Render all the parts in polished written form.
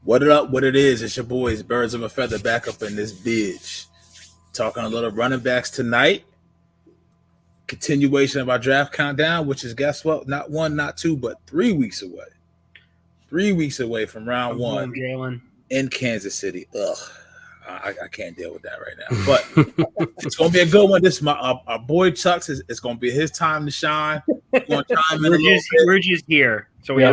What it up? What it is? It's your boys, Birds of a Feather, back up in this bitch. Talking a little running backs tonight. Continuation of our draft countdown, which is, guess what? Not 1, not 2, but 3 weeks away. 3 weeks away from round one in Kansas City. Ugh, I can't deal with that right now. But it's gonna be a good one. This is our boy Chucks. It's gonna be his time to shine. We're gonna chime in We're just here, so we. I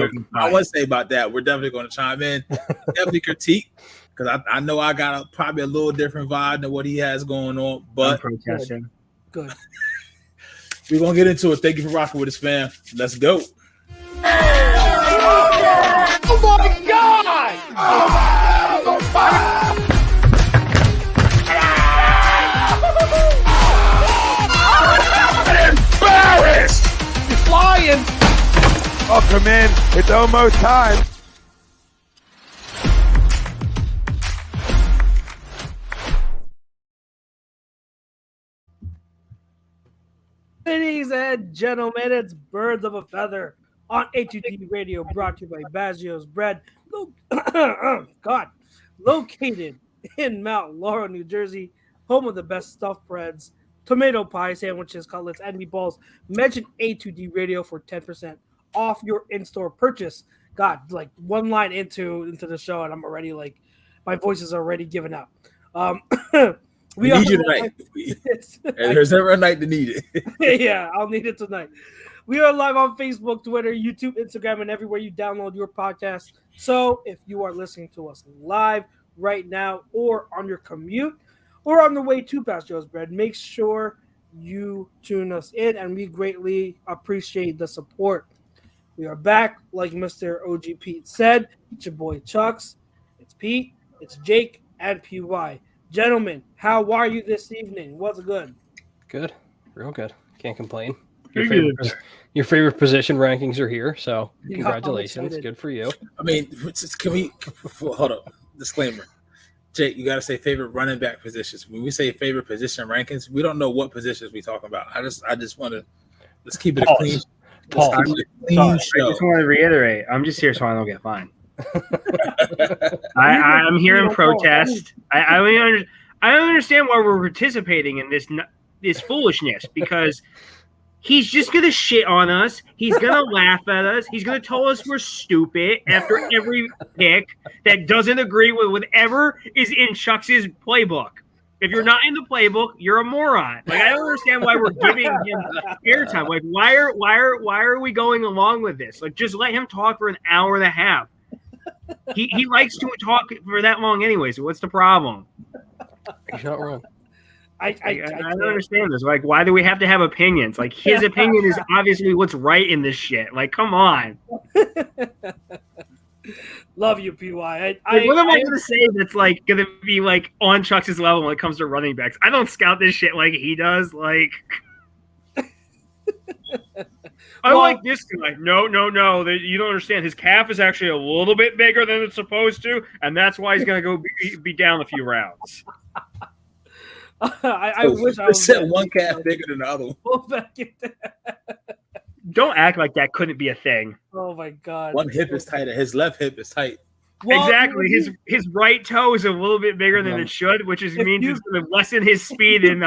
want to say about that. We're definitely gonna chime in. Definitely critique, because I know I got probably a little different vibe than what he has going on. But protesting. Good. We're gonna get into it. Thank you for rocking with us, fam. Let's go. Oh my God! I'm embarrassed! He's flying! Oh, come in. It's almost time. Ladies and gentlemen, it's Birds of a Feather on HUDDLE Radio, brought to you by Baggio's Bread. Located in Mount Laurel, New Jersey, home of the best stuffed breads, tomato pie sandwiches, cutlets, and meatballs. Mention HUDDLE Radio for 10% off your in-store purchase. God, like one line into the show, and I'm already like, my voice is already giving out. We need you tonight. And there's never a night to need it. Yeah, I'll need it tonight. We are live on Facebook, Twitter, YouTube, Instagram, and everywhere you download your podcast. So if you are listening to us live right now, or on your commute, or on the way to Pastor's Bread, make sure you tune us in, and we greatly appreciate the support. We are back, like Mr. OG Pete said. It's your boy Chucks. It's Pete. It's Jake and PY. Gentlemen, how are you this evening? What's good? Good. Real good. Can't complain. Your favorite position rankings are here, so congratulations. Good for you. I mean, can we hold up? Disclaimer. Jake, you got to say favorite running back positions. When we say favorite position rankings, we don't know what positions we talking about. I just want to let's keep it a clean. I just want to reiterate. I'm just here so I don't get fined. I'm here in protest. I don't understand why we're participating in this foolishness, because he's just going to shit on us. He's going to laugh at us. He's going to tell us we're stupid after every pick that doesn't agree with whatever is in Chuck's playbook. If you're not in the playbook, you're a moron. Like, I don't understand why we're giving him airtime. Like, why are we going along with this? Like, just let him talk for an hour and a half. He likes to talk for that long anyway, so what's the problem? You're not wrong. I don't understand this. Like, why do we have to have opinions? Like, his opinion is obviously what's right in this shit. Like, come on. Love you, PY. What am I going to say that's, like, going to be, like, on Chuck's level when it comes to running backs? I don't scout this shit like he does. Like, I like this guy. No. You don't understand. His calf is actually a little bit bigger than it's supposed to, and that's why he's going to go be down a few rounds. I wish I was one calf bigger than the other one. Don't act like that couldn't be a thing. Oh my God! One hip is tighter. His left hip is tight. Well, exactly. His right toe is a little bit bigger than it should, which means it's going to lessen his speed in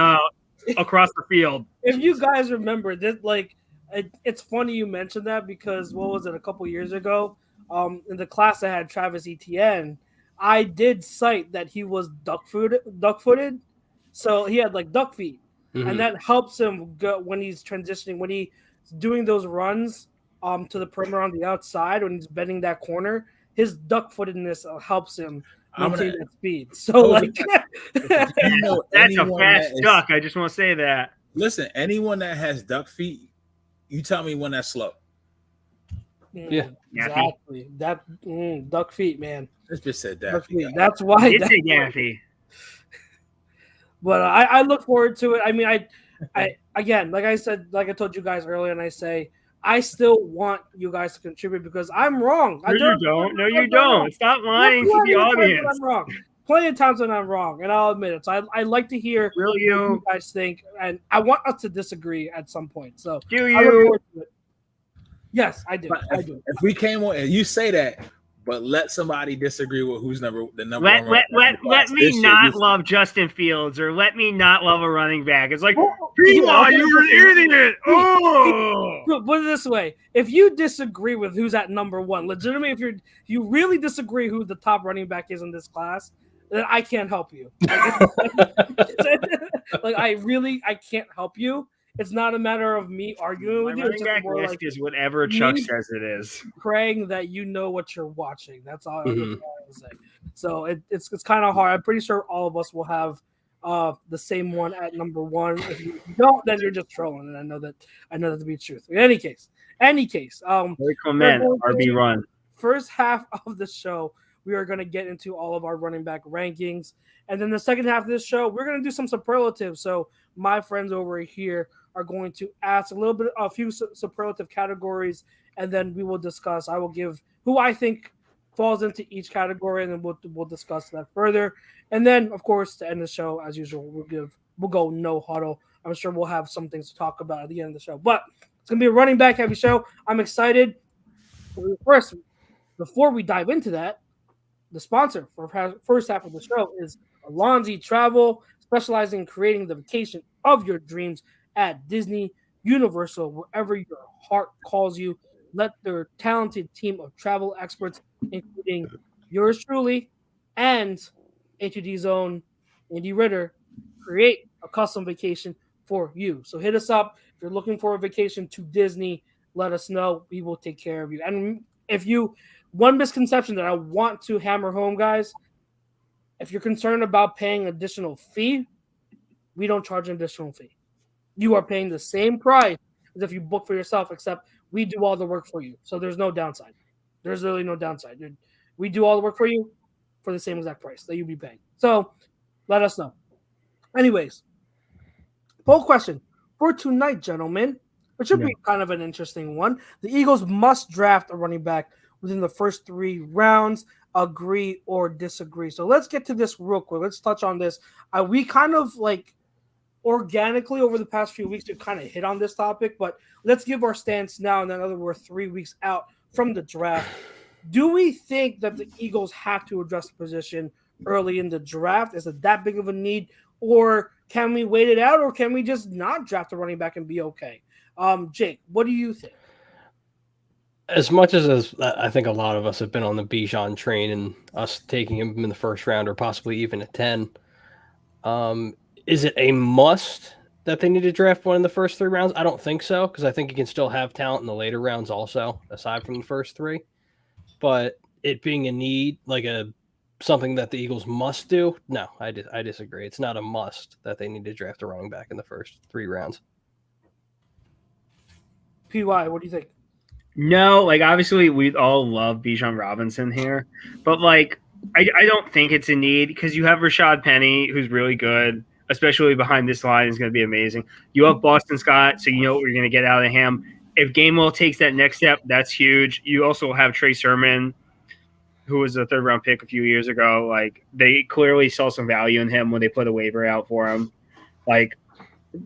across the field. If you guys remember this, like, it's funny you mentioned that, because what was it, a couple years ago? In the class I had Travis Etienne, I did cite that he was duck-footed, so he had like duck feet, and that helps him go when he's transitioning, when he's doing those runs to the perimeter on the outside, when he's bending that corner. His duck-footedness helps him maintain that speed. So, like, that's a fast duck. I just want to say that. Listen, anyone that has duck feet, you tell me when that's slow. Yeah, exactly. That duck feet, man. Let's just say that. That's why. It's a gaffy. But I look forward to it. I mean, I again, like I said, like I told you guys earlier, and I say, I still want you guys to contribute, because I'm wrong. No, you don't. Stop lying to the audience. I'm wrong. Plenty of times when I'm wrong, and I'll admit it. So I like to hear what you guys think, and I want us to disagree at some point. So do you? Yes, I do. If we came on and you say that, but let somebody disagree with who's the number one. Let me not love Justin Fields or let me not love a running back. It's like, P-Law, you're an idiot. Oh, put it this way: if you disagree with who's at number one, legitimately, if you really disagree who the top running back is in this class, then I can't help you. Like I can't help you. It's not a matter of me arguing with you. Running back list is whatever Chuck says it is. Praying that you know what you're watching. That's all, that's all I say. So it's kind of hard. I'm pretty sure all of us will have the same one at number one. If you don't, then you're just trolling, and I know that to be the truth. In any case, Very cool, man. RB run. First half of the show, we are going to get into all of our running back rankings, and then the second half of this show, we're going to do some superlatives. So my friends over here are going to ask a few superlative categories, and then we will discuss. I will give who I think falls into each category, and then we'll discuss that further. And then, of course, to end the show, as usual, we'll go no huddle. I'm sure we'll have some things to talk about at the end of the show, but it's gonna be a running back heavy show. I'm excited. First, before we dive into that, the sponsor for first half of the show is Alonzi Travel, specializing in creating the vacation of your dreams at Disney, Universal, wherever your heart calls you. Let their talented team of travel experts, including yours truly and HUD's own Andy Ritter, create a custom vacation for you. So hit us up. If you're looking for a vacation to Disney, let us know. We will take care of you. And one misconception that I want to hammer home, guys, if you're concerned about paying an additional fee, we don't charge an additional fee. You are paying the same price as if you book for yourself, except we do all the work for you. So there's no downside. There's really no downside. We do all the work for you for the same exact price that you'd be paying. So let us know. Anyways, poll question for tonight, gentlemen, which should be kind of an interesting one. The Eagles must draft a running back within the first 3 rounds. Agree or disagree? So let's get to this real quick. Let's touch on this. We kind of organically over the past few weeks to kind of hit on this topic, but let's give our stance now. And then we're 3 weeks out from the draft. Do we think that the Eagles have to address the position early in the draft? Is it that big of a need, or can we wait it out, or can we just not draft a running back and be okay? Jake, what do you think? As much as I think a lot of us have been on the Bijan train and us taking him in the first round or possibly even at 10, is it a must that they need to draft one in the first 3 rounds? I don't think so, because I think you can still have talent in the later rounds also, aside from the first 3. But it being a need, something that the Eagles must do, no, I disagree. It's not a must that they need to draft a running back in the first 3 rounds. PY, what do you think? No, obviously we all love Bijan Robinson here, but I don't think it's a need because you have Rashaad Penny, who's really good, especially behind this line, is going to be amazing. You have Boston Scott, so you know what you're going to get out of him. If Gainwell takes that next step, that's huge. You also have Trey Sermon, who was a 3rd-round pick a few years ago. They clearly saw some value in him when they put a waiver out for him.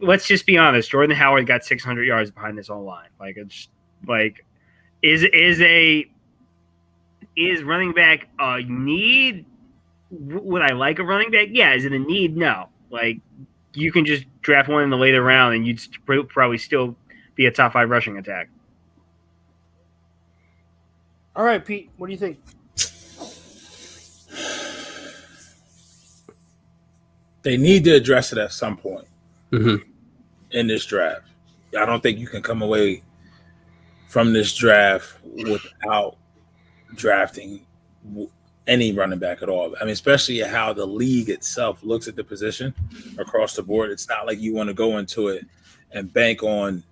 Let's just be honest. Jordan Howard got 600 yards behind this whole line. Is running back a need? Would I like a running back? Yeah. Is it a need? No. You can just draft one in the later round, and you'd probably still be a top 5 rushing attack. All right, Pete, what do you think? They need to address it at some point in this draft. I don't think you can come away from this draft without drafting any running back at all. I mean, especially how the league itself looks at the position across the board. It's not like you want to go into it and bank on,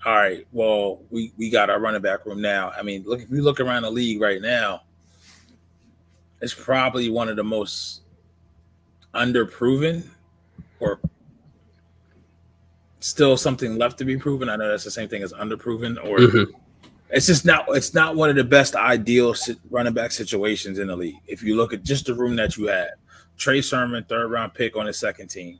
all right, well, we got our running back room now. I mean, if you look around the league right now, it's probably one of the most underproven, or still something left to be proven. I know that's the same thing as underproven, or it's just not. It's not one of the best ideal running back situations in the league. If you look at just the room that you have, Trey Sermon, 3rd-round pick on his 2nd team,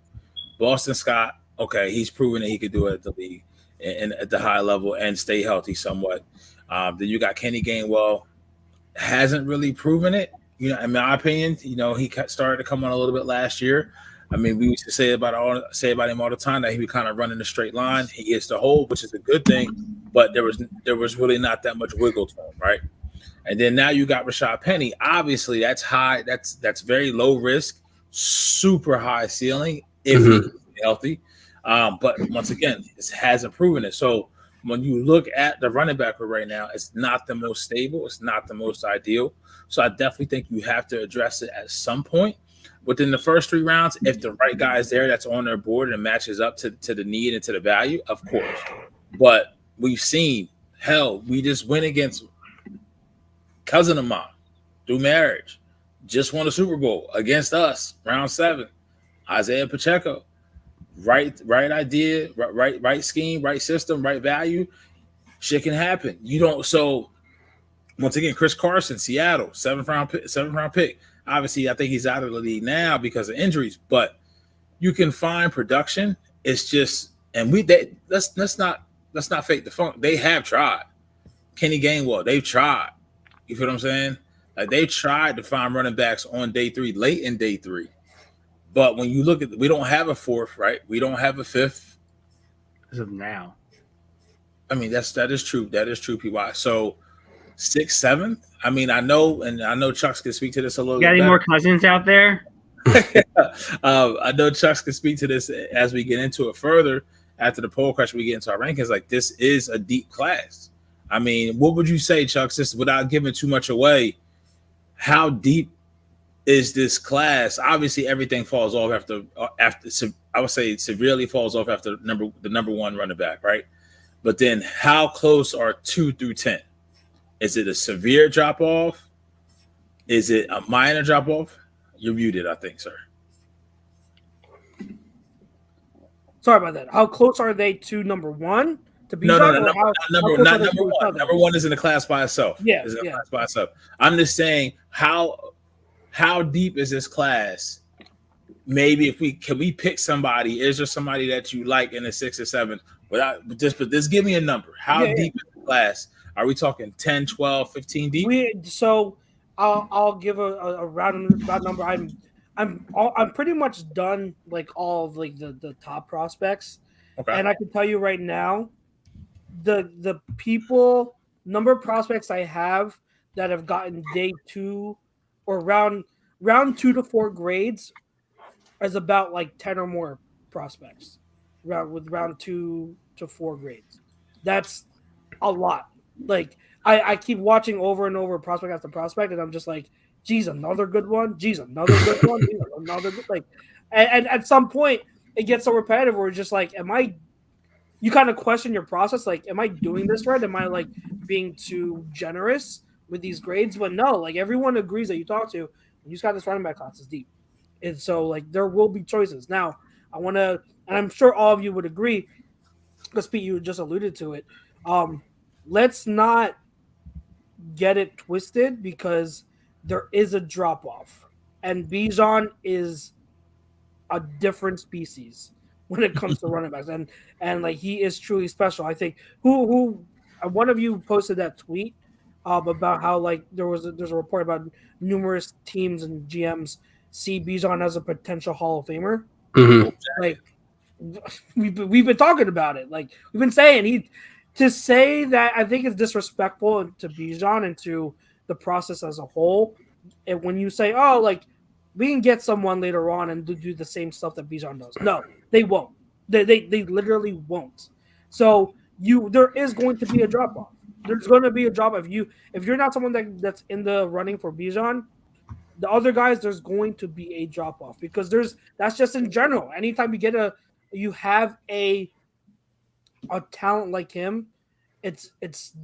Boston Scott. Okay, he's proven that he could do it at the league and at the high level and stay healthy somewhat. Then you got Kenny Gainwell, hasn't really proven it. You know, in my opinion, you know, he started to come on a little bit last year. I mean, we used to say about him all the time that he would kind of run in a straight line. He gets the hole, which is a good thing, but there was really not that much wiggle to him, right? And then now you got Rashaad Penny. Obviously, that's high. That's very low risk, super high ceiling if he's healthy. But once again, this hasn't proven it. So when you look at the running back right now, it's not the most stable. It's not the most ideal. So I definitely think you have to address it at some point within the first 3 rounds. If the right guy is there that's on their board and matches up to the need and to the value, of course. But we've seen, hell, we just went against cousin of mine through marriage, just won a Super Bowl against us, round 7. Isaiah Pacheco, right idea, right scheme, right system, right value. Shit can happen. You don't. So once again, Chris Carson, Seattle, 7th round pick. Obviously, I think he's out of the league now because of injuries, but you can find production. It's just, and let's not fake the funk. They have tried. Kenny Gainwell, they've tried. You feel what I'm saying? Like, they tried to find running backs on day 3, late in day 3. But when you look at, we don't have a 4th, right? We don't have a 5th. As of now. I mean, that is true. That is true, PY. So 6th, 7th. I mean, I know Chucks can speak to this a little bit. Got any more cousins out there? I know Chucks can speak to this as we get into it further. After the poll question, we get into our rankings. Like, this is a deep class. I mean, what would you say, Chucks, just without giving too much away? How deep is this class? Obviously, everything falls off after. I would say severely falls off after the number 1 running back, right? But then, how close are 2 through 10? Is it a severe drop off? Is it a minor drop off? You're muted, I think, sir. Sorry about that. How close are they to number 1? To be No. Number 1. Number 1 is in the class by itself. Yeah, class by itself. I'm just saying, how deep is this class? Maybe can we pick somebody? Is there somebody that you like in the 6 or 7? But just give me a number. How deep is the class? Are we talking 10, 12, 15 deep? So I'll give a round number. I'm pretty much done, like, all of, like, the top prospects. Okay. And I can tell you right now, the number of prospects I have that have gotten day 2 or round 2 to 4 grades is about like 10 or more prospects with round 2 to 4 grades. That's a lot. Like, I keep watching over and over prospect after prospect, and I'm just like, geez, another good one. Geez, another good one. Geez, another good, like, and at some point it gets so repetitive where it's just like, you kind of question your process. Like, am I doing this right? Am I, like, being too generous with these grades? But no, like, everyone agrees that you talk to, when you got this running back class is deep. And so, like, there will be choices. Now, and I'm sure all of you would agree, because Pete, you just alluded to it. Let's not get it twisted, because there is a drop-off. And Bijan is a different species when it comes to running backs, and like, he is truly special. I think who one of you posted that tweet about how, like, there's a report about numerous teams and GMs see Bijan as a potential Hall of Famer. Mm-hmm. Like, we've been talking about it. Like, we've been saying to say that, I think it's disrespectful to Bijan and to the process as a whole. And when you say, oh, like, we can get someone later on and do the same stuff that Bijan does. No, they won't. They literally won't. So there is going to be a drop off. There's going to be a drop off. If you're not someone that's in the running for Bijan, the other guys, there's going to be a drop off, because that's just in general. Anytime you have a talent like him, it's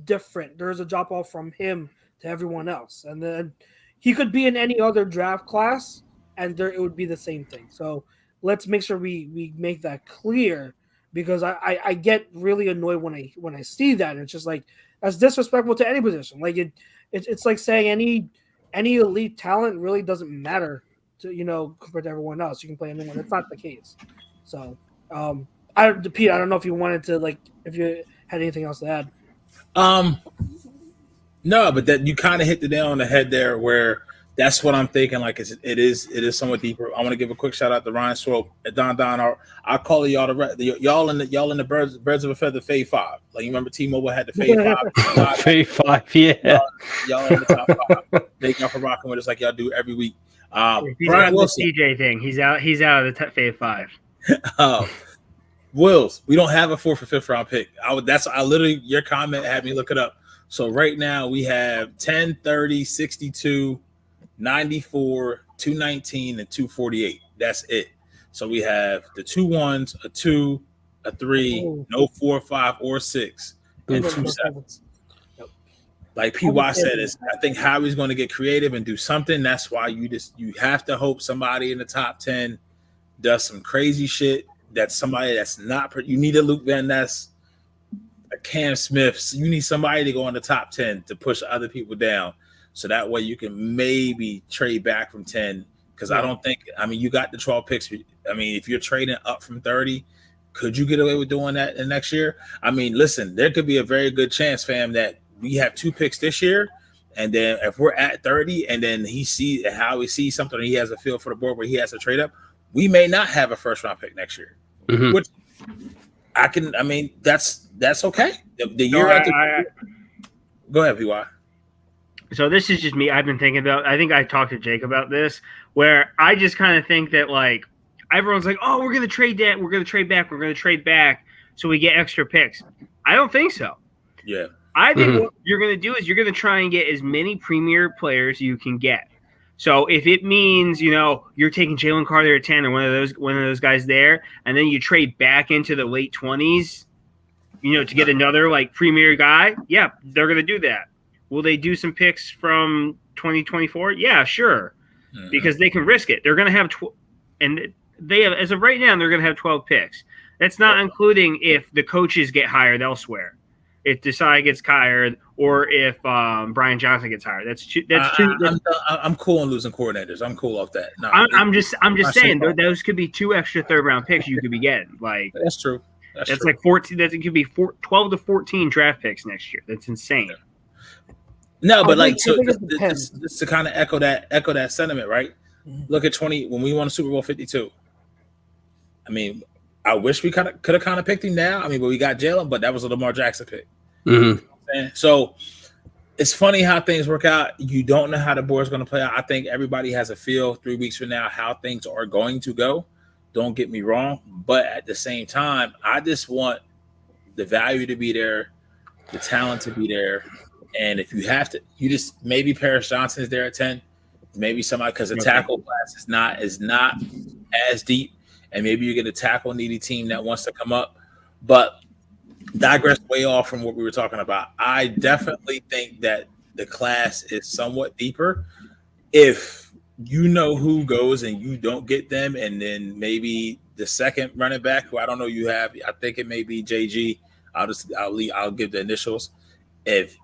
different. There's a drop off from him to everyone else, and then he could be in any other draft class, and it would be the same thing. So let's make sure we make that clear, because I get really annoyed when I see that. It's just like, that's disrespectful to any position. Like, it's like saying any elite talent really doesn't matter to, compared to everyone else. You can play anyone. That's not the case. So Pete, I don't know if you wanted to, like, if you had anything else to add. No, but that you kind of hit the nail on the head there, where that's what I'm thinking. Like it is somewhat deeper. I want to give a quick shout out to Ryan Swope, Don. I call y'all y'all in the birds of a feather fave 5. Like you remember T-Mobile had the fave 5. Fave 5, yeah. Y'all in the top 5. Thank y'all for rocking with us like y'all do every week. Brian Wilson, CJ thing. He's out of the fave 5. Wills, we don't have a 4th or 5th round pick. I literally, your comment had me look it up. So right now we have 10, 30, 62, 94, 219, and 248. That's it. So we have the 2 1s, a 2, a 3, no 4, 5, or 6, and 2 7s. Like PY said, I think Howie's going to get creative and do something. That's why you have to hope somebody in the top 10 does some crazy shit. That's somebody that's not. You need a Luke Van Ness, a Cam Smith. You need somebody to go in the top 10 to push other people down, so that way you can maybe trade back from 10. Because I don't think. I mean, you got the 12 picks. I mean, if you're trading up from 30, could you get away with doing that in next year? I mean, listen, there could be a very good chance, fam, that we have 2 picks this year, and then if we're at 30, and then he sees something, and he has a feel for the board where he has to trade up, we may not have a 1st round pick next year. Mm-hmm. Which I mean, that's okay. The year go ahead, PY. So this is just me. I've been thinking about. I think I talked to Jake about this, where I just kind of think that like everyone's like, oh, we're gonna trade that, we're gonna trade back, so we get extra picks. I don't think so. Yeah. I think what you're going to do is you're going to try and get as many premier players you can get. So if it means, you're taking Jalen Carter at 10 or one of those guys there, and then you trade back into the late 20s, to get another like premier guy, yeah, they're going to do that. Will they do some picks from 2024? Yeah, sure. Because they can risk it. They're going to have and they have, as of right now, they're going to have 12 picks. That's not including if the coaches get hired elsewhere. If Desai gets hired, or if Brian Johnson gets hired, that's two. I'm cool on losing coordinators. I'm cool off that. No, I'm just saying those could be 2 extra 3rd round picks you could be getting. Like that's true. That's true. Like 14. That it could be 12 to 14 draft picks next year. That's insane. No, but just to kind of echo that sentiment, right? Mm-hmm. Look at when we won Super Bowl 52. I mean, I wish we could have kind of picked him now. I mean, but we got Jalen, but that was a Lamar Jackson pick. Mm-hmm. So it's funny how things work out. You don't know how the board's going to play out. I think everybody has a feel 3 weeks from now how things are going to go. Don't get me wrong. But at the same time, I just want the value to be there, the talent to be there. And if you have to, maybe Paris Johnson is there at 10. Maybe somebody, because the tackle class is not as deep. And maybe you get a tackle needy team that wants to come up. But digress way off from what we were talking about. I definitely think that the class is somewhat deeper. If you know who goes and you don't get them, and then maybe the second running back, who I don't know you have, I think it may be JG. I'll give the initials. If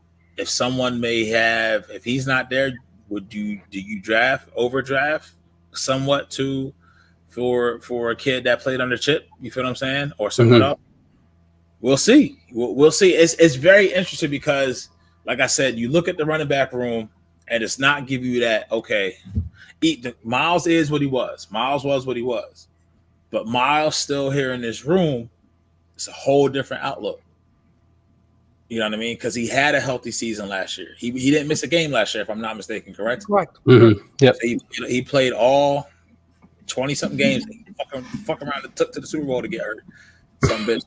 someone may have, if he's not there, do you overdraft somewhat for a kid that played under Chip, you feel what I'm saying, or someone else? We'll see. We'll see. It's very interesting because, like I said, you look at the running back room, and it's not give you that. Okay, Miles is what he was. Miles was what he was, but Miles still here in this room. It's a whole different outlook. You know what I mean? Because he had a healthy season last year. He didn't miss a game last year, if I'm not mistaken. Correct. Mm-hmm. Yep. So he played all 20-something games. Fuck around and took to the Super Bowl to get hurt. Some bitch.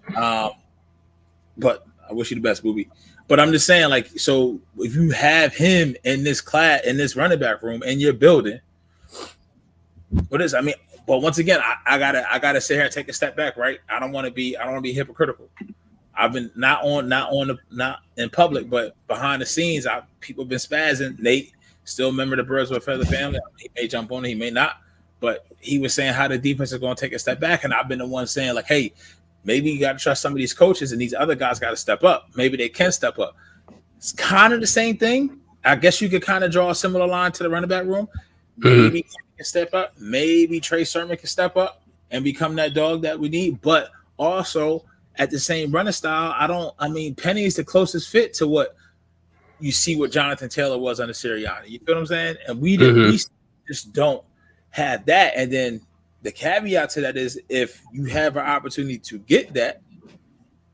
But I wish you the best, Booby. But I'm just saying, like, so if you have him in this class, in this running back room, and you're building, what is? I mean, but once again, I gotta sit here and take a step back, right? I don't want to be hypocritical. I've been not in public, but behind the scenes, people have been spazzing. Nate still member of the Birds with a Feather family. He may jump on it, he may not. But he was saying how the defense is going to take a step back, and I've been the one saying, like, hey, maybe you got to trust some of these coaches, and these other guys got to step up. Maybe they can step up. It's kind of the same thing. I guess you could kind of draw a similar line to the running back room. Maybe he can step up. Maybe Trey Sermon can step up and become that dog that we need. But also at the same running style, Penny is the closest fit to what you see what Jonathan Taylor was under Sirianni. You feel what I'm saying? And we just don't have that. And then the caveat to that is if you have an opportunity to get that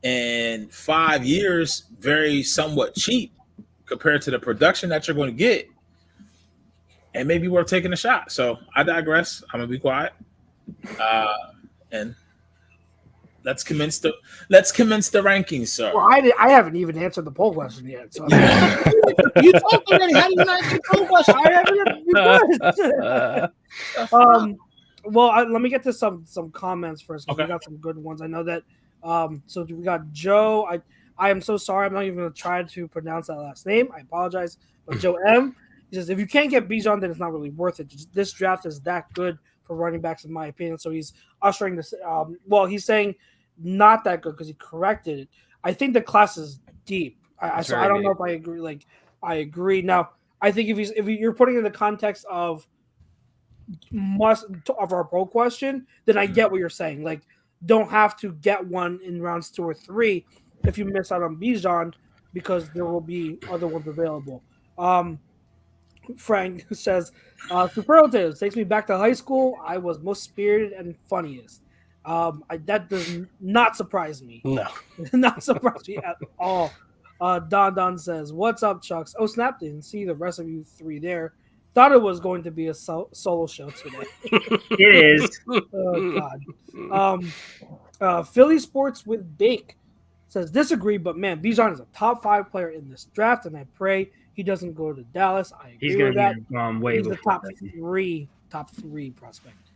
in 5 years, very somewhat cheap compared to the production that you're going to get, and maybe worth taking a shot. So I digress. I'm gonna be quiet. And let's commence the rankings, sir. Well, I haven't even answered the poll question yet. So you talked already. How do you not answer the poll question? I haven't. Let me get to some comments first. Okay. We got some good ones. I know that. So we got Joe. I am so sorry. I'm not even going to try to pronounce that last name. I apologize. But Joe M. He says, if you can't get Bijan, then it's not really worth it. This draft is that good for running backs, in my opinion. So he's ushering this. He's saying not that good because he corrected it. I think the class is deep. I don't know if I agree. I agree. Now, I think if you're putting it in the context of our poll question, then I get what you're saying. Don't have to get one in rounds 2 or 3 if you miss out on Bijan because there will be other ones available. Frank says, superlatives takes me back to high school. I was most spirited and funniest. That does not surprise me. No. Not surprise me at all. Don says, what's up, Chucks? Oh, snap, didn't see the rest of you 3 there. Thought it was going to be a solo show today. It is. Oh, God. Philly Sports with Bake says, disagree, but man, Bijan is a top 5 player in this draft, and I pray he doesn't go to Dallas. I agree with that. He's the top three prospect.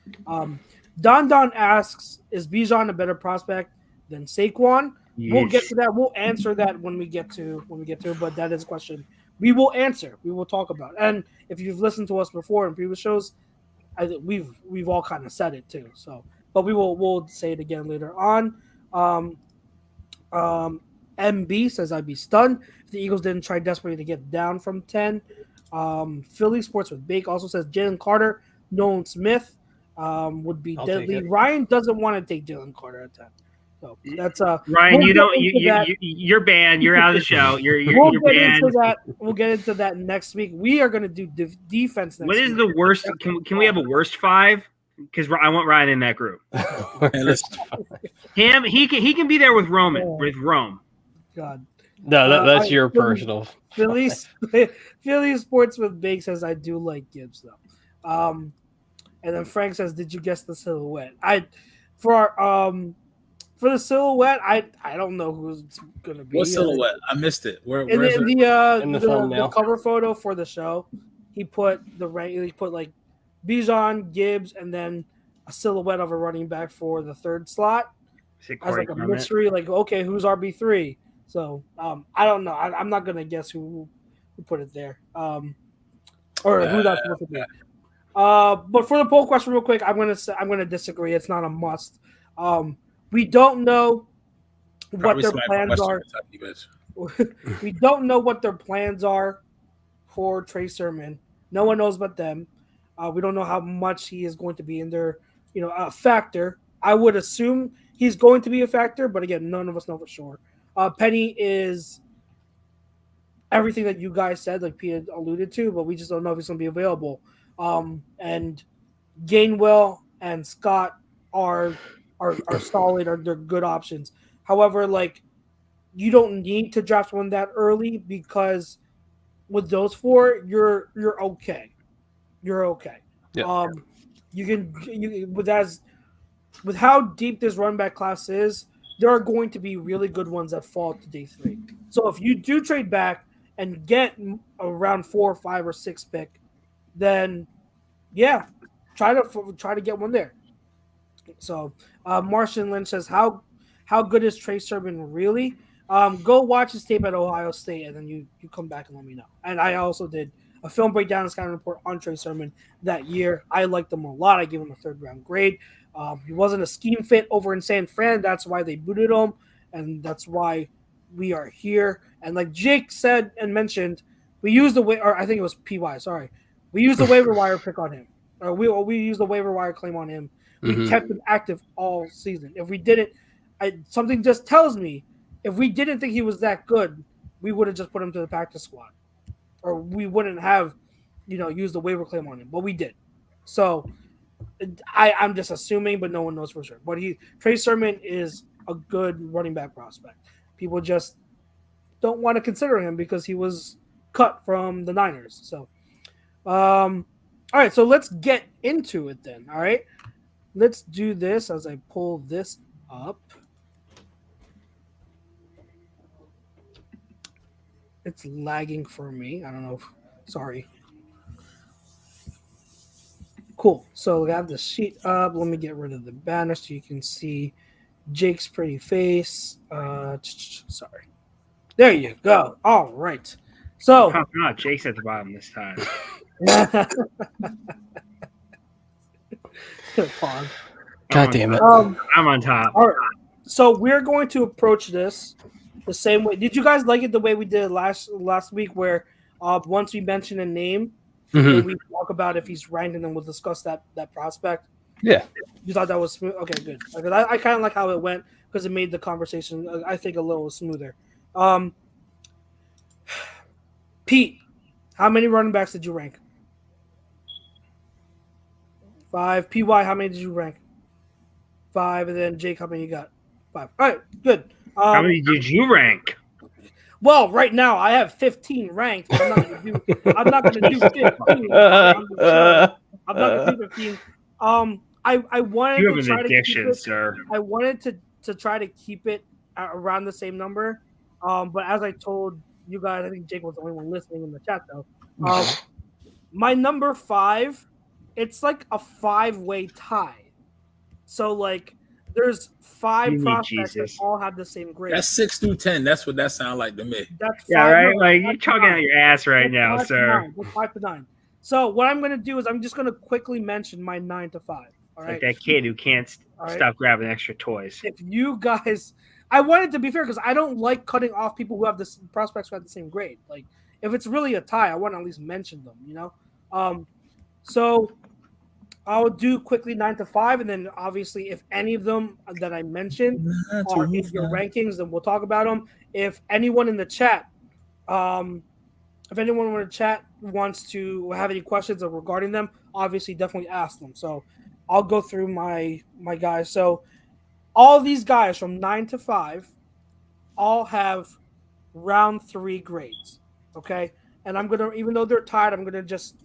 Don asks, is Bijan a better prospect than Saquon? Yes. We'll get to that. We'll answer that when we get to it, but that is a question we will answer. We will talk about. And if you've listened to us before in previous shows, we've all kind of said it too. So, but we'll say it again later on. MB says, I'd be stunned if the Eagles didn't try desperately to get down from 10. Philly Sports with Bake also says Jalen Carter, Nolan Smith would be deadly. Ryan doesn't want to take Jalen Carter at 10. So that's Ryan, you're banned. You're out of the show. You're banned. We'll get into that next week. We are going to do defense next week. What is the worst? Can we have a worst 5? Because I want Ryan in that group. Him, he can be there with Roman, with Rome. God. No, that's your personal. Philly Sports with Big says, I do like Gibbs, though. And then Frank says, did you guess the silhouette? For the silhouette, I don't know who's going to be. What silhouette? I missed it. Where in is it? The cover photo for the show, he put like Bijan, Gibbs, and then a silhouette of a running back for the 3rd slot. As like a mystery, like, okay, who's RB3? So I don't know. I'm not gonna guess who put it there, or who that's supposed to be. But for the poll question, real quick, I'm gonna disagree. It's not a must. We don't know what their plans are. We don't know what their plans are for Trey Sermon. No one knows but them. We don't know how much he is going to be in their, a factor. I would assume he's going to be a factor, but again, none of us know for sure. Penny is everything that you guys said, like Pete alluded to, but we just don't know if he's going to be available. And Gainwell and Scott are solid, they're good options. However, like, you don't need to draft one that early because with those 4, you're okay. You're okay. Yeah. With how deep this run back class is, there are going to be really good ones that fall to day 3. So if you do trade back and get around 4, 5, or 6 pick, then yeah, try to get one there. So Martian Lynch says, how good is Trey Sermon really? Go watch his tape at Ohio State, and then you come back and let me know. And I also did a film breakdown and scouting report on Trey Sermon that year. I liked him a lot. I gave him a 3rd round grade. He wasn't a scheme fit over in San Fran. That's why they booted him, and that's why we are here. And like Jake said and mentioned, we used I think it was PY. Sorry, we used the waiver wire pick on him. We used the waiver wire claim on him. We kept him active all season. If we didn't, something just tells me if we didn't think he was that good, we would have just put him to the practice squad. or we wouldn't have, used the waiver claim on him, but we did. So I'm just assuming, but no one knows for sure. But Trey Sermon is a good running back prospect. People just don't want to consider him because he was cut from the Niners. So, all right, so let's get into it then. All right, let's do this as I pull this up. It's lagging for me. I don't know. Sorry. Cool. So we have the sheet up. Let me get rid of the banner so you can see Jake's pretty face. Sorry. There you go. All right. So Jake's at the bottom this time. God damn it. I'm on top. All right. So we're going to approach this the same way. Did you guys like it the way we did last week, where once we mention a name, then we talk about if he's ranked, and then we'll discuss that prospect? Yeah. You thought that was smooth? Okay, good. Because I kind of like how it went because it made the conversation, I think, a little smoother. Pete, how many running backs did you rank? 5. PY, how many did you rank? 5. And then Jake, how many you got? 5. All right, good. How many did you rank? Well, right now I have 15 ranked. I'm not going to do 15. I'm not going to do 15. I wanted you have to try an addiction, to keep it, sir. I wanted to try to keep it around the same number. But as I told you guys, I think Jake was the only one listening in the chat, though. My number 5, it's like a 5-way tie. So, like, there's 5 prospects that all have the same grade. That's 6 through 10. That's what that sounds like to me. That's yeah, right? Like, you're talking talking out your ass right now, sir. 5 to 9. So, what I'm going to do is I'm just going to quickly mention my 9 to 5. All right. Like that kid who can't stop grabbing extra toys. If you guys, I wanted to be fair because I don't like cutting off people who have the prospects who have the same grade. Like, if it's really a tie, I want to at least mention them, So I'll do quickly 9 to 5, and then obviously if any of them that I mentioned are in your rankings, then we'll talk about them. If anyone in the chat, wants to have any questions regarding them, obviously definitely ask them. So I'll go through my guys. So all these guys from 9 to 5 all have round 3 grades. Okay. And I'm going to, even though they're tied, I'm going to just,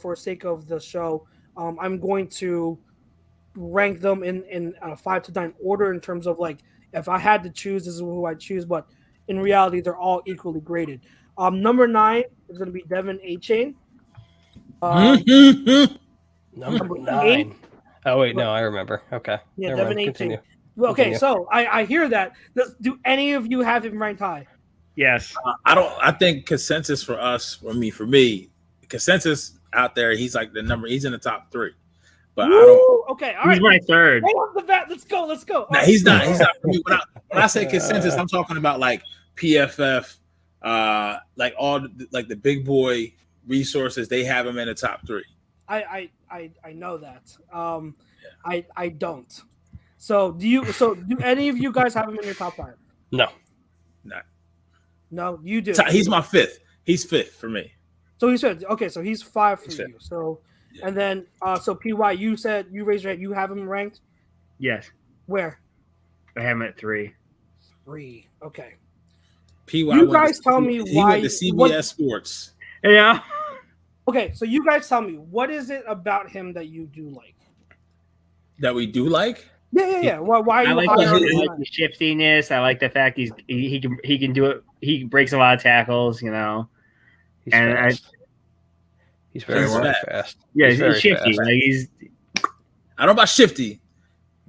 for sake of the show, I'm going to rank them in 5 to 9 order in terms of, like, if I had to choose, this is who I choose. But in reality, they're all equally graded. Number 9 is going to be Devin A-Chain. Number 9. Oh, wait, no, I remember. Okay. Yeah, Devin A-Chain. Okay, so I hear that. Do any of you have him ranked high? Yes. I think consensus for us, for me, consensus out there, he's like he's in the top 3. But I don't. Okay, all right. He's my 3rd. Let's go. No, he's not. He's not for me. When I say consensus, I'm talking about like PFF, like all like the big boy resources. They have him in the top 3. I know that. I don't. So do any of you guys have him in your top 5? No. No, you do. He's my 5th. He's 5th for me. So he said, okay, so he's 5 for you. So, yeah. And then, so PY, you said you raised your hand. You have him ranked? Yes. Where? I have him at 3. 3. Okay. PY, you guys tell me why. He went to CBS Sports. Yeah. Okay, so you guys tell me, what is it about him that you do like? That we do like? Yeah. Why? I like the shiftiness. I like the fact he can do it. He breaks a lot of tackles. He's fast. He's very fast. Yeah, he's shifty. Fast. Like I don't know about shifty,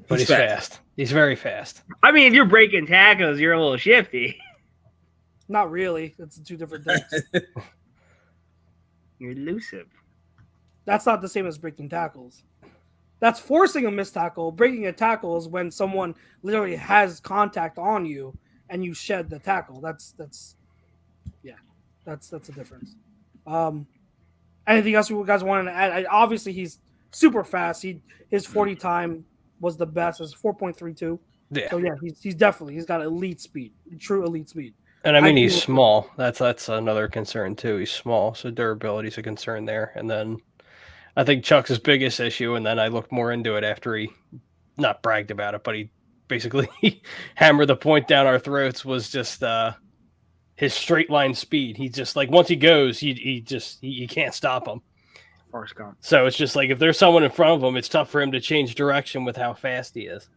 but he's fast. He's very fast. I mean, if you're breaking tackles, you're a little shifty. Not really. It's 2 different things. You're elusive. That's not the same as breaking tackles. That's forcing a missed tackle. Breaking a tackle is when someone literally has contact on you and you shed the tackle. That's a difference. Anything else you guys wanted to add? Obviously, he's super fast. His 40 time was the best. It's 4.32. Yeah. So yeah, he's got elite speed, true elite speed. And I mean, he's small. That's another concern too. He's small, so durability is a concern there. And then I think Chuck's biggest issue, and then I looked more into it after he not bragged about it, but he basically hammered the point down our throats, was just his straight line speed. He just like once he goes, you can't stop him. Forrest Gump. So it's just like if there's someone in front of him, it's tough for him to change direction with how fast he is.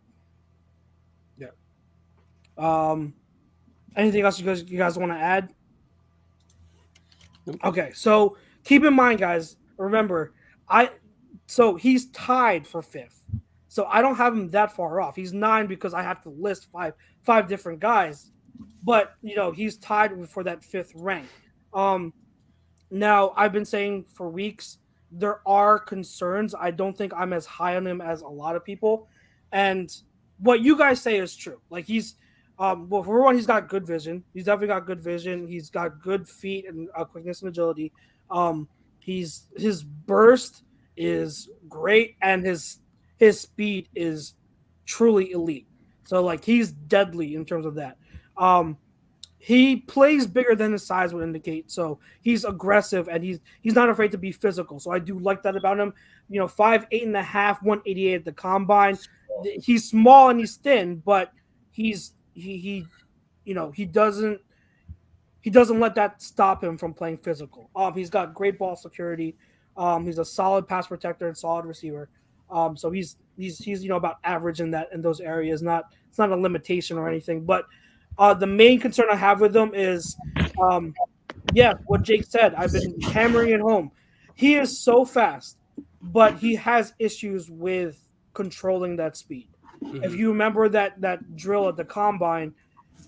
Yeah. Anything else you guys want to add? Okay, so keep in mind, guys. Remember, so he's tied for 5th. So I don't have him that far off. He's 9 because I have to list five different guys. But he's tied for that 5th rank. Now I've been saying for weeks there are concerns. I don't think I'm as high on him as a lot of people. And what you guys say is true. Like he's well, for one, he's got good vision. He's definitely got good vision. He's got good feet and quickness and agility. His burst is great, and his speed is truly elite. So like he's deadly in terms of that. He plays bigger than his size would indicate. So he's aggressive, and he's not afraid to be physical. So I do like that about him. 5'8.5", 188 at the combine. He's small and he's thin, but he doesn't let that stop him from playing physical. He's got great ball security. He's a solid pass protector and solid receiver. So he's about average in those areas. It's not a limitation or anything. But the main concern I have with him is, what Jake said. I've been hammering it home. He is so fast, but he has issues with controlling that speed. Mm-hmm. If you remember that drill at the combine,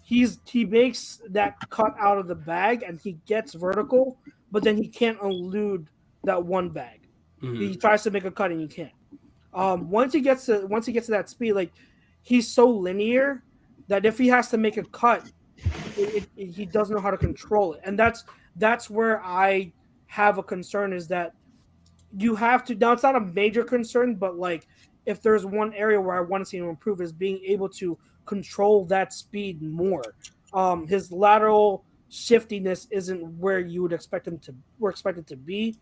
he makes that cut out of the bag and he gets vertical, but then he can't elude that one bag. Mm-hmm. He tries to make a cut and he can't. Once he gets to that speed, like he's so linear that if he has to make a cut, he doesn't know how to control it. And that's where I have a concern, is that you have to. Now it's not a major concern, but like if there's one area where I want to see him improve, is being able to control that speed more. His lateral shiftiness isn't where you would expect him to. We're expected to be,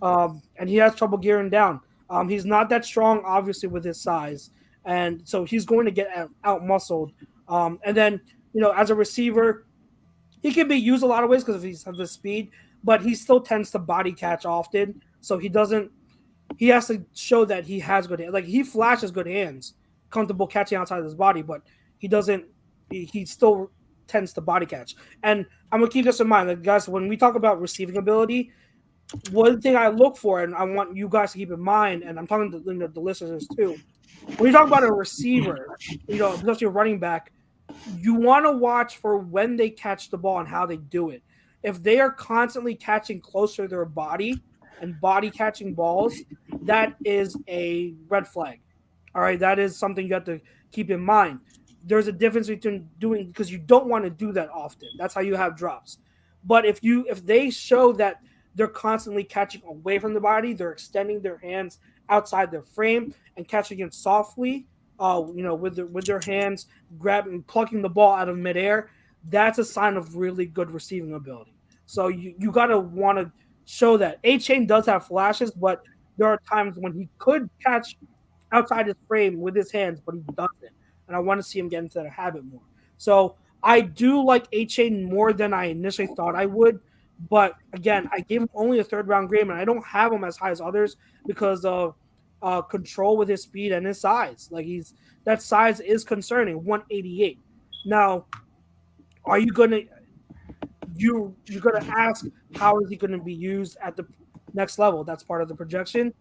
and he has trouble gearing down. He's not that strong, obviously, with his size, and so he's going to get out muscled. And then as a receiver, he can be used a lot of ways because of his speed, but he still tends to body catch often. So he doesn't. He has to show that he has good hands. Like he flashes good hands, comfortable catching outside of his body, but he doesn't. He still tends to body catch. And I'm gonna keep this in mind, like, guys. When we talk about receiving ability, one thing I look for, and I want you guys to keep in mind, and I'm talking to the listeners too. When you talk about a receiver, especially a running back, you want to watch for when they catch the ball and how they do it. If they are constantly catching closer to their body and body catching balls, that is a red flag. All right, that is something you have to keep in mind. There's a difference between doing, because you don't want to do that often. That's how you have drops. But if they show that they're constantly catching away from the body, they're extending their hands outside their frame and catching it softly, with their hands, grabbing, plucking the ball out of midair, that's a sign of really good receiving ability. So you gotta want to show that. A-Chain does have flashes, but there are times when he could catch outside his frame with his hands, but he doesn't. And I want to see him get into that habit more. So I do like A-Chain more than I initially thought I would. But again, I gave him only a 3rd-round grade, and I don't have him as high as others because of control with his speed and his size. Like that size is concerning. 188. Now, are you gonna you're gonna ask how is he gonna be used at the next level? That's part of the projection.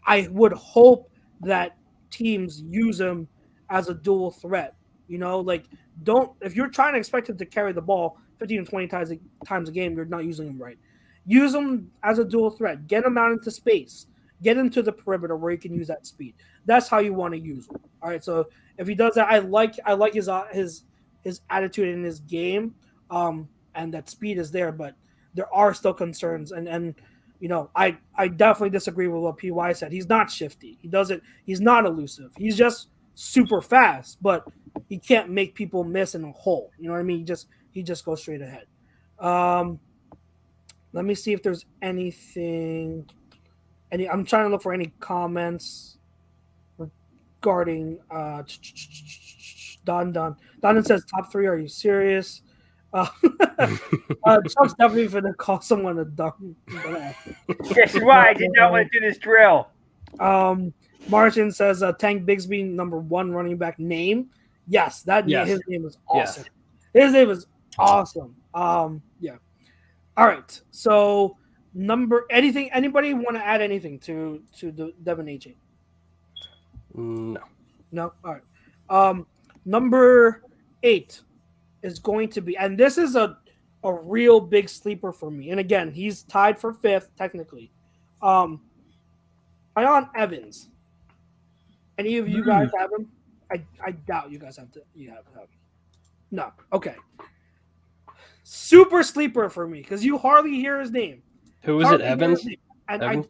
I would hope that teams use him as a dual threat. If you're trying to expect him to carry the ball 15 to 20 times a game, you're not using him right. Use him as a dual threat. Get him out into space. Get him to the perimeter where he can use that speed. That's how you want to use him. All right. So if he does that, I like his attitude in his game, and that speed is there. But there are still concerns, and I definitely disagree with what PY said. He's not shifty. He's not elusive. He's just super fast, but he can't make people miss in a hole. You know what I mean? He just he just goes straight ahead. Let me see if there's anything. I'm trying to look for any comments regarding Don. Don says top 3. Are you serious? Chuck's definitely gonna call someone a dumb. Guess why I did not want to do this drill. Martin says Tank Bigsby, number 1 running back name. Yes, his name is awesome. Yes. His name is awesome. Yeah. All right. So anybody want to add anything to the Devin Achane? No. All right. Number 8 is going to be, and this is a real big sleeper for me. And again, he's tied for 5th technically. Ion Evans. Any of you guys have him? I doubt you guys have him. No. Okay. Super sleeper for me because you hardly hear his name. Who is it? Evans? And Evans?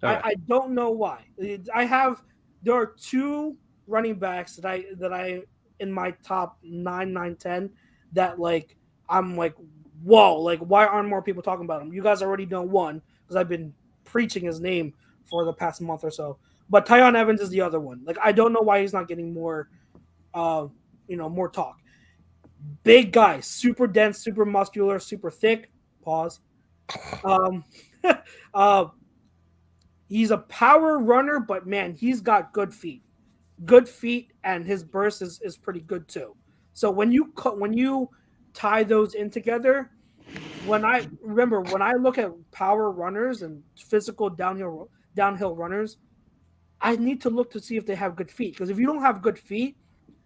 I don't know why. There are 2 running backs that I in my top 9, 10 that like I'm like, whoa, like why aren't more people talking about him? You guys already know one because I've been preaching his name for the past month or so. But Tyon Evans is the other one. Like I don't know why he's not getting more more talk. Big guy, super dense, super muscular, super thick. Pause. He's a power runner, but man, he's got good feet. Good feet, and his burst is pretty good too. So when you tie those in together, when I look at power runners and physical downhill runners, I need to look to see if they have good feet. Because if you don't have good feet,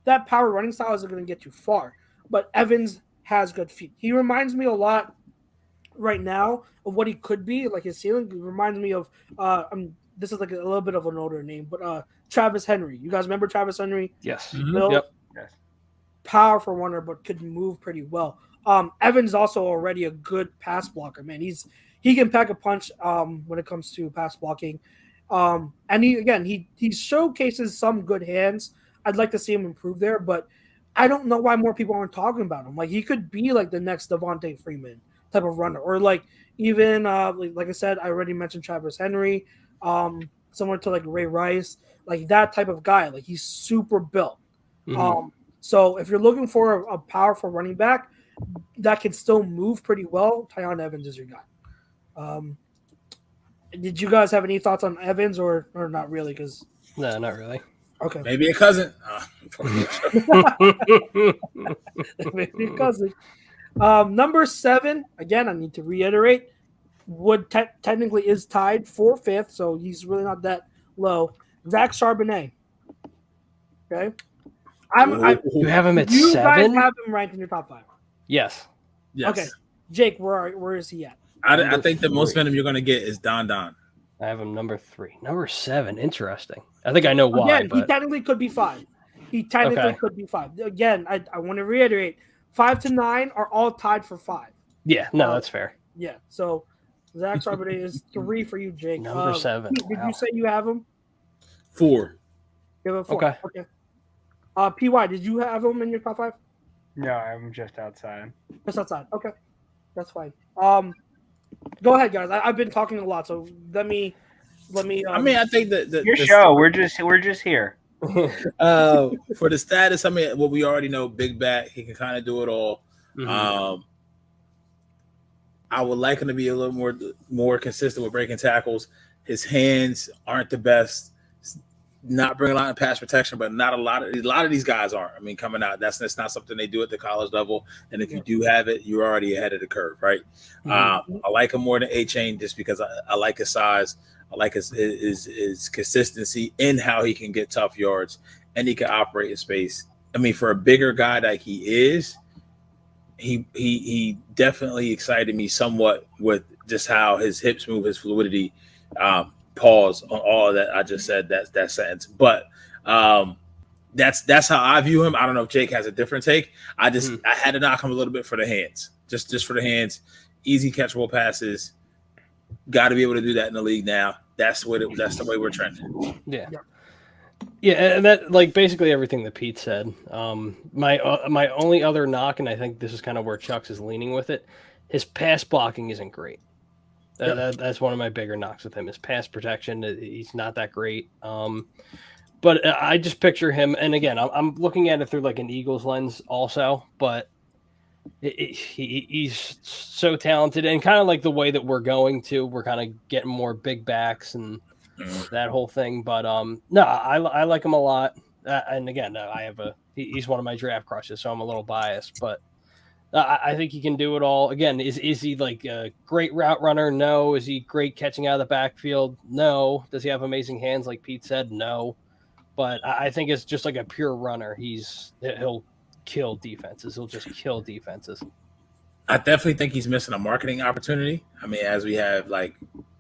that power running style isn't going to get you far. But Evans has good feet. He reminds me a lot right now of what he could be, like his ceiling. He reminds me of this is like a little bit of an older name, but Travis Henry. You guys remember Travis Henry? Yes. Mm-hmm. Yep. Yes. Powerful runner, but could move pretty well. Evans also already a good pass blocker, man. He can pack a punch when it comes to pass blocking. And he showcases some good hands. I'd like to see him improve there, but I don't know why more people aren't talking about him. Like he could be like the next Devontae Freeman type of runner, or like even like I said, I already mentioned Travis Henry, similar to like Ray Rice, like that type of guy. Like he's super built. Mm-hmm. So if you're looking for a powerful running back that can still move pretty well, Tyon Evans is your guy. Did you guys have any thoughts on Evans or not really? Because no, not really. Okay, maybe a cousin. Maybe a cousin. Number 7, again, I need to reiterate, Wood technically is tied for 5th, so he's really not that low. Zach Charbonnet. Okay. You have him at 7? You guys have him ranked in your top 5. Yes. Okay. Jake, where is he at? I think the most venom you're going to get is Don. I have him number 3. Number 7. Interesting. I think I know why. Again, he technically could be 5. He technically could be 5. Again, I want to reiterate, 5 to 9 are all tied for 5. Yeah, no, that's fair. Yeah, so Zach Charbonnet is 3 for you, Jake. Number 7. Did you say you have him? 4. You have him 4. Okay. PY, did you have him in your top 5? No, I'm just outside. Just outside. Okay, that's fine. Go ahead, guys. I've been talking a lot, so let me. I think that your show. We're just here. For the status, what we already know, big back, he can kind of do it all. Mm-hmm. I would like him to be a little more consistent with breaking tackles. His hands aren't the best. Not bringing a lot of pass protection, but not a lot of these guys aren't. Coming out, that's not something they do at the college level. And if you do have it, you're already ahead of the curve, right? Mm-hmm. I like him more than Achane just because I like his size. I like his consistency in how he can get tough yards and he can operate in space. For a bigger guy like he is, he definitely excited me somewhat with just how his hips move, his fluidity. Pause on all that I just said that sentence, but that's how I view him. I don't know if Jake has a different take. I had to knock him a little bit for the hands, just for the hands, easy catchable passes. Got to be able to do that in the league now. That's the way we're trending. Yeah. Yeah, and that like basically everything that Pete said. My only other knock, and I think this is kind of where Chuck's is leaning with it, his pass blocking isn't great. That's one of my bigger knocks with him. His pass protection, he's not that great. But I just picture him, and again, I'm looking at it through like an Eagles lens also, but he's so talented, and kind of like the way that we're going to, we're kind of getting more big backs and that whole thing. But no, I like him a lot. And again, he's one of my draft crushes, so I'm a little biased, but I think he can do it all. Again, is he like a great route runner? No. Is he great catching out of the backfield? No. Does he have amazing hands like Pete said? No. But I think it's just like a pure runner. He'll kill defenses. He'll just kill defenses. I definitely think he's missing a marketing opportunity. I mean, as we have like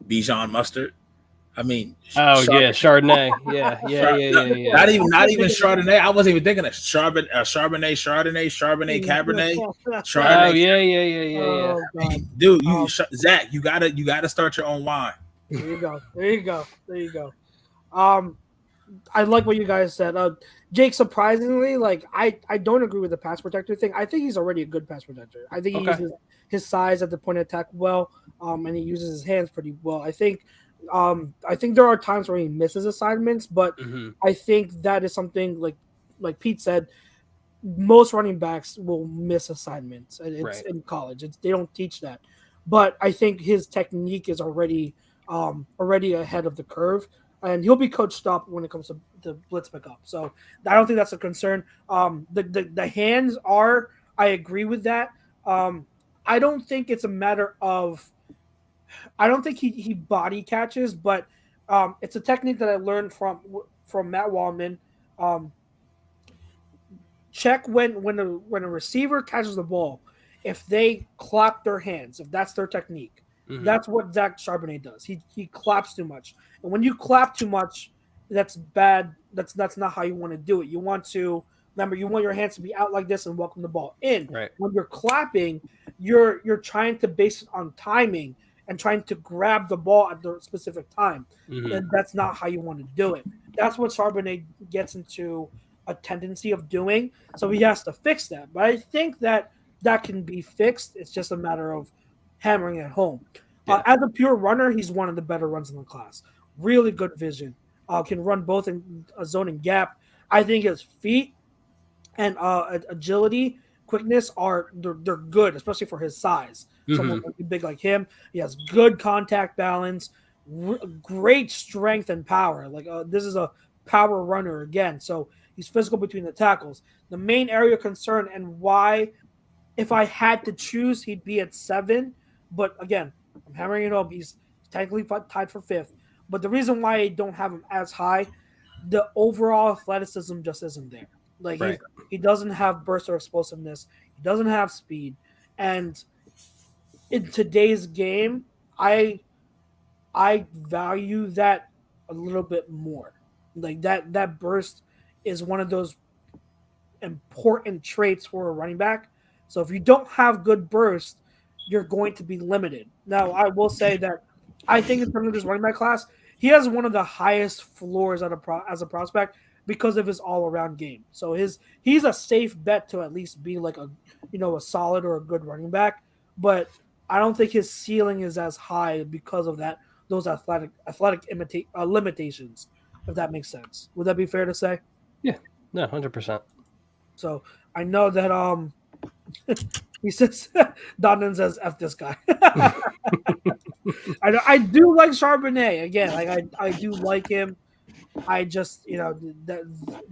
Bijan Mustard. I mean, Chardonnay. Yeah. Not even Chardonnay. I wasn't even thinking of Chardonnay, Cabernet. Chardonnay. Oh, yeah. Dude, Zach, you gotta start your own wine. There you go. I like what you guys said. Jake, surprisingly, like I don't agree with the pass protector thing. I think he's already a good pass protector. I think he uses his size at the point of attack well, and he uses his hands pretty well. I think there are times where he misses assignments, but I think that is something like Pete said. Most running backs will miss assignments. It's in college. They don't teach that, but I think his technique is already ahead of the curve. And he'll be coached up when it comes to blitz pickup. So I don't think that's a concern. The hands are, I agree with that. I don't think it's a matter of, I don't think he body catches, but it's a technique that I learned from Matt Wallman. Check when a receiver catches the ball, if they clap their hands, if that's their technique. That's what Zach Charbonnet does. He claps too much. And when you clap too much, that's bad. That's not how you want to do it. You want your hands to be out like this and welcome the ball in. Right. When you're clapping, you're trying to base it on timing and trying to grab the ball at the specific time. And that's not how you want to do it. That's what Charbonnet gets into a tendency of doing. So he has to fix that. But I think that can be fixed. It's just a matter of hammering it home. As a pure runner, he's one of the better runs in the class. Really good vision. Can run both in a zone and gap. I think his feet and agility, quickness they're good, especially for his size. Someone big like him. He has good contact balance, great strength and power. Like this is a power runner again. So he's physical between the tackles. The main area of concern and why, if I had to choose, he'd be at 7. But again, I'm hammering it home. He's technically tied for 5th. But the reason why I don't have him as high, the overall athleticism just isn't there. Like he doesn't have burst or explosiveness. He doesn't have speed. And in today's game, I value that a little bit more. Like that burst is one of those important traits for a running back. So if you don't have good burst, you're going to be limited. Now, I will say that I think in terms of this running back class, he has one of the highest floors as a prospect because of his all-around game. So he's a safe bet to at least be like a solid or a good running back. But I don't think his ceiling is as high because of those athletic limitations. If that makes sense, would that be fair to say? Yeah, no, 100%. So I know that he says Donovan says F this guy. I do like Charbonnet again. Like I do like him. I just the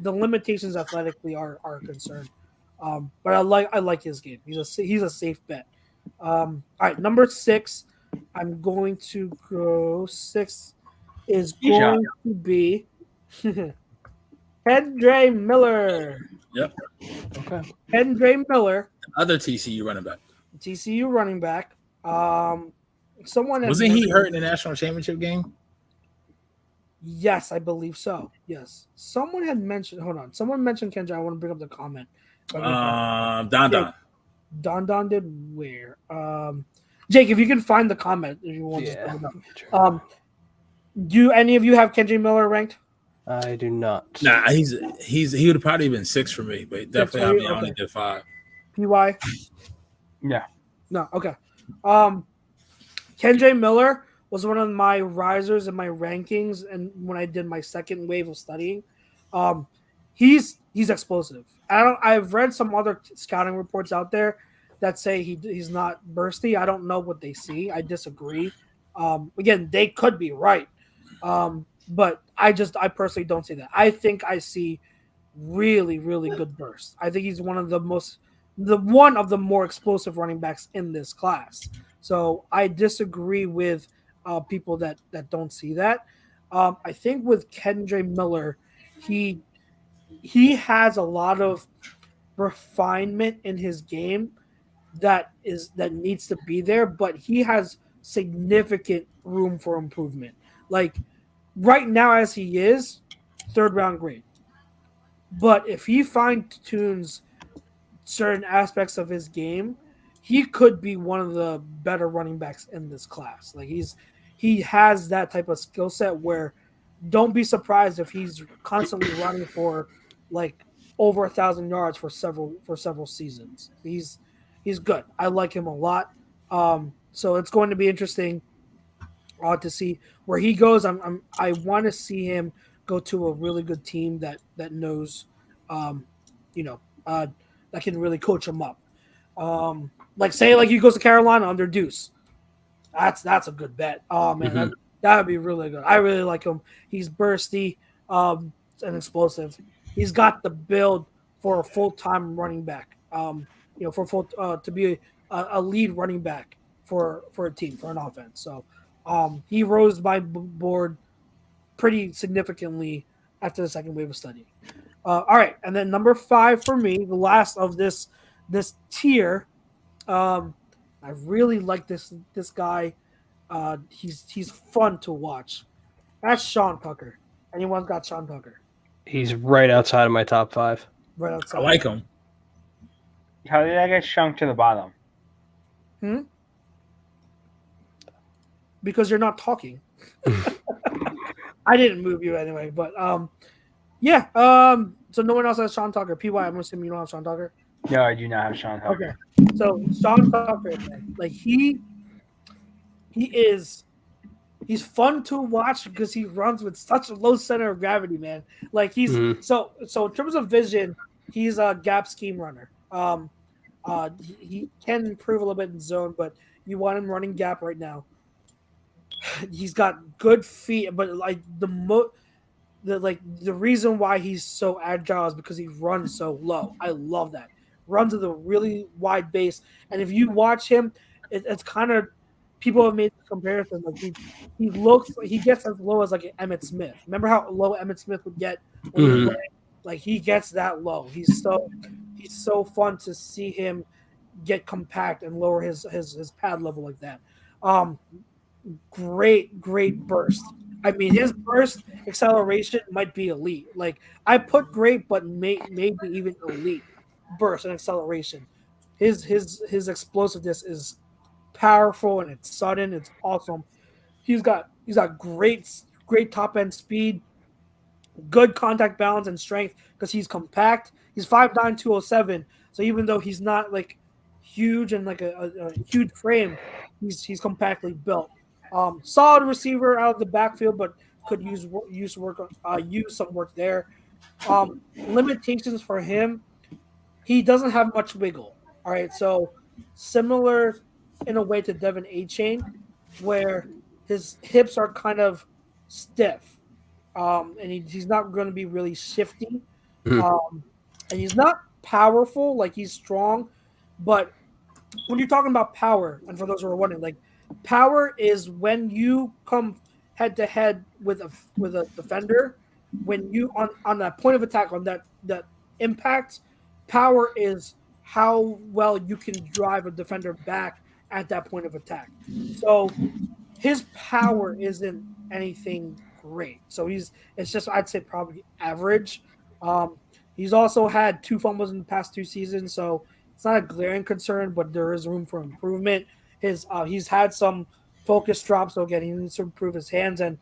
limitations athletically are a concern. But I like his game. He's a safe bet. All right, number 6. I'm going to go 6 is going to be Kendre Miller. Yep. Okay. Kendre Miller. Other TCU running back. Wasn't he hurt in the national championship game? Yes, I believe so. Yes. Someone had mentioned. Hold on. Someone mentioned Kendre. I want to bring up the comment. Don. Don did where? Jake, if you can find the comment, if you want to. Do any of you have Kendre Miller ranked? I do not. Nah, he would have probably been 6 for me, but definitely I only did 5. PY? Yeah. No, okay. Kendre Miller was one of my risers in my rankings, and when I did my second wave of studying, he's explosive. I've read some other scouting reports out there that say he's not bursty. I don't know what they see. I disagree. Again, they could be right, but I personally don't see that. I think I see really, really good burst. I think he's one of the more explosive running backs in this class. So I disagree with people that don't see that. I think with Kendre Miller, he has a lot of refinement in his game that needs to be there, but he has significant room for improvement. Like right now, as he is, 3rd round grade. But if he fine tunes certain aspects of his game, he could be one of the better running backs in this class. Like he has that type of skill set where don't be surprised if he's constantly running for like over 1,000 yards for several seasons. He's good. I like him a lot. So it's going to be interesting to see where he goes. I want to see him go to a really good team that knows, that can really coach him up. Like he goes to Carolina under Deuce. That's a good bet. Oh man, that would be really good. I really like him. He's bursty, and explosive. He's got the build for a full-time running back. To be a lead running back for a team, for an offense. So he rose my board pretty significantly after the second wave of studying. All right, and then number 5 for me, the last of this tier. I really like this guy. He's fun to watch. That's Sean Tucker. Anyone got Sean Tucker? He's right outside of my top 5. Right outside. I like him. How did I get shrunk to the bottom? Because you're not talking. I didn't move you anyway, but yeah. So no one else has Sean Tucker. PY, I'm assuming you don't have Sean Tucker. No, I do not have Sean Tucker. Okay. So Sean Tucker, like he's fun to watch because he runs with such a low center of gravity, man. Like he's so in terms of vision, he's a gap scheme runner. He can improve a little bit in zone, but you want him running gap right now. He's got good feet, but like the reason why he's so agile is because he runs so low. I love that. Runs with a really wide base, and if you watch him, it's kind of people have made the comparison. Like he gets as low as like an Emmitt Smith. Remember how low Emmitt Smith would get when he ran? Like he gets that low. He's so fun to see him get compact and lower his pad level like that. Great burst. I mean, his burst acceleration might be elite. Like I put great, but maybe even elite burst and acceleration. His explosiveness is powerful and it's sudden. It's awesome. He's got great top end speed, good contact balance and strength because he's compact. He's 5'9", 207. So even though he's not like huge and like a huge frame, he's compactly built. Solid receiver out of the backfield, but could use some work there. Limitations for him, he doesn't have much wiggle. All right, so similar in a way to Devin A-Chain, where his hips are kind of stiff, and he's not going to be really shifty, and he's not powerful. Like he's strong, but when you're talking about power, and for those who are wondering, like power is when you come head to head with a defender, when you on that point of attack, on that impact. Power is how well you can drive a defender back at that point of attack. So his power isn't anything great. So it's just, I'd say, probably average. He's also had 2 fumbles in the past 2 seasons, so it's not a glaring concern, but there is room for improvement. He's had some focus drops, so again, he needs to improve his hands, and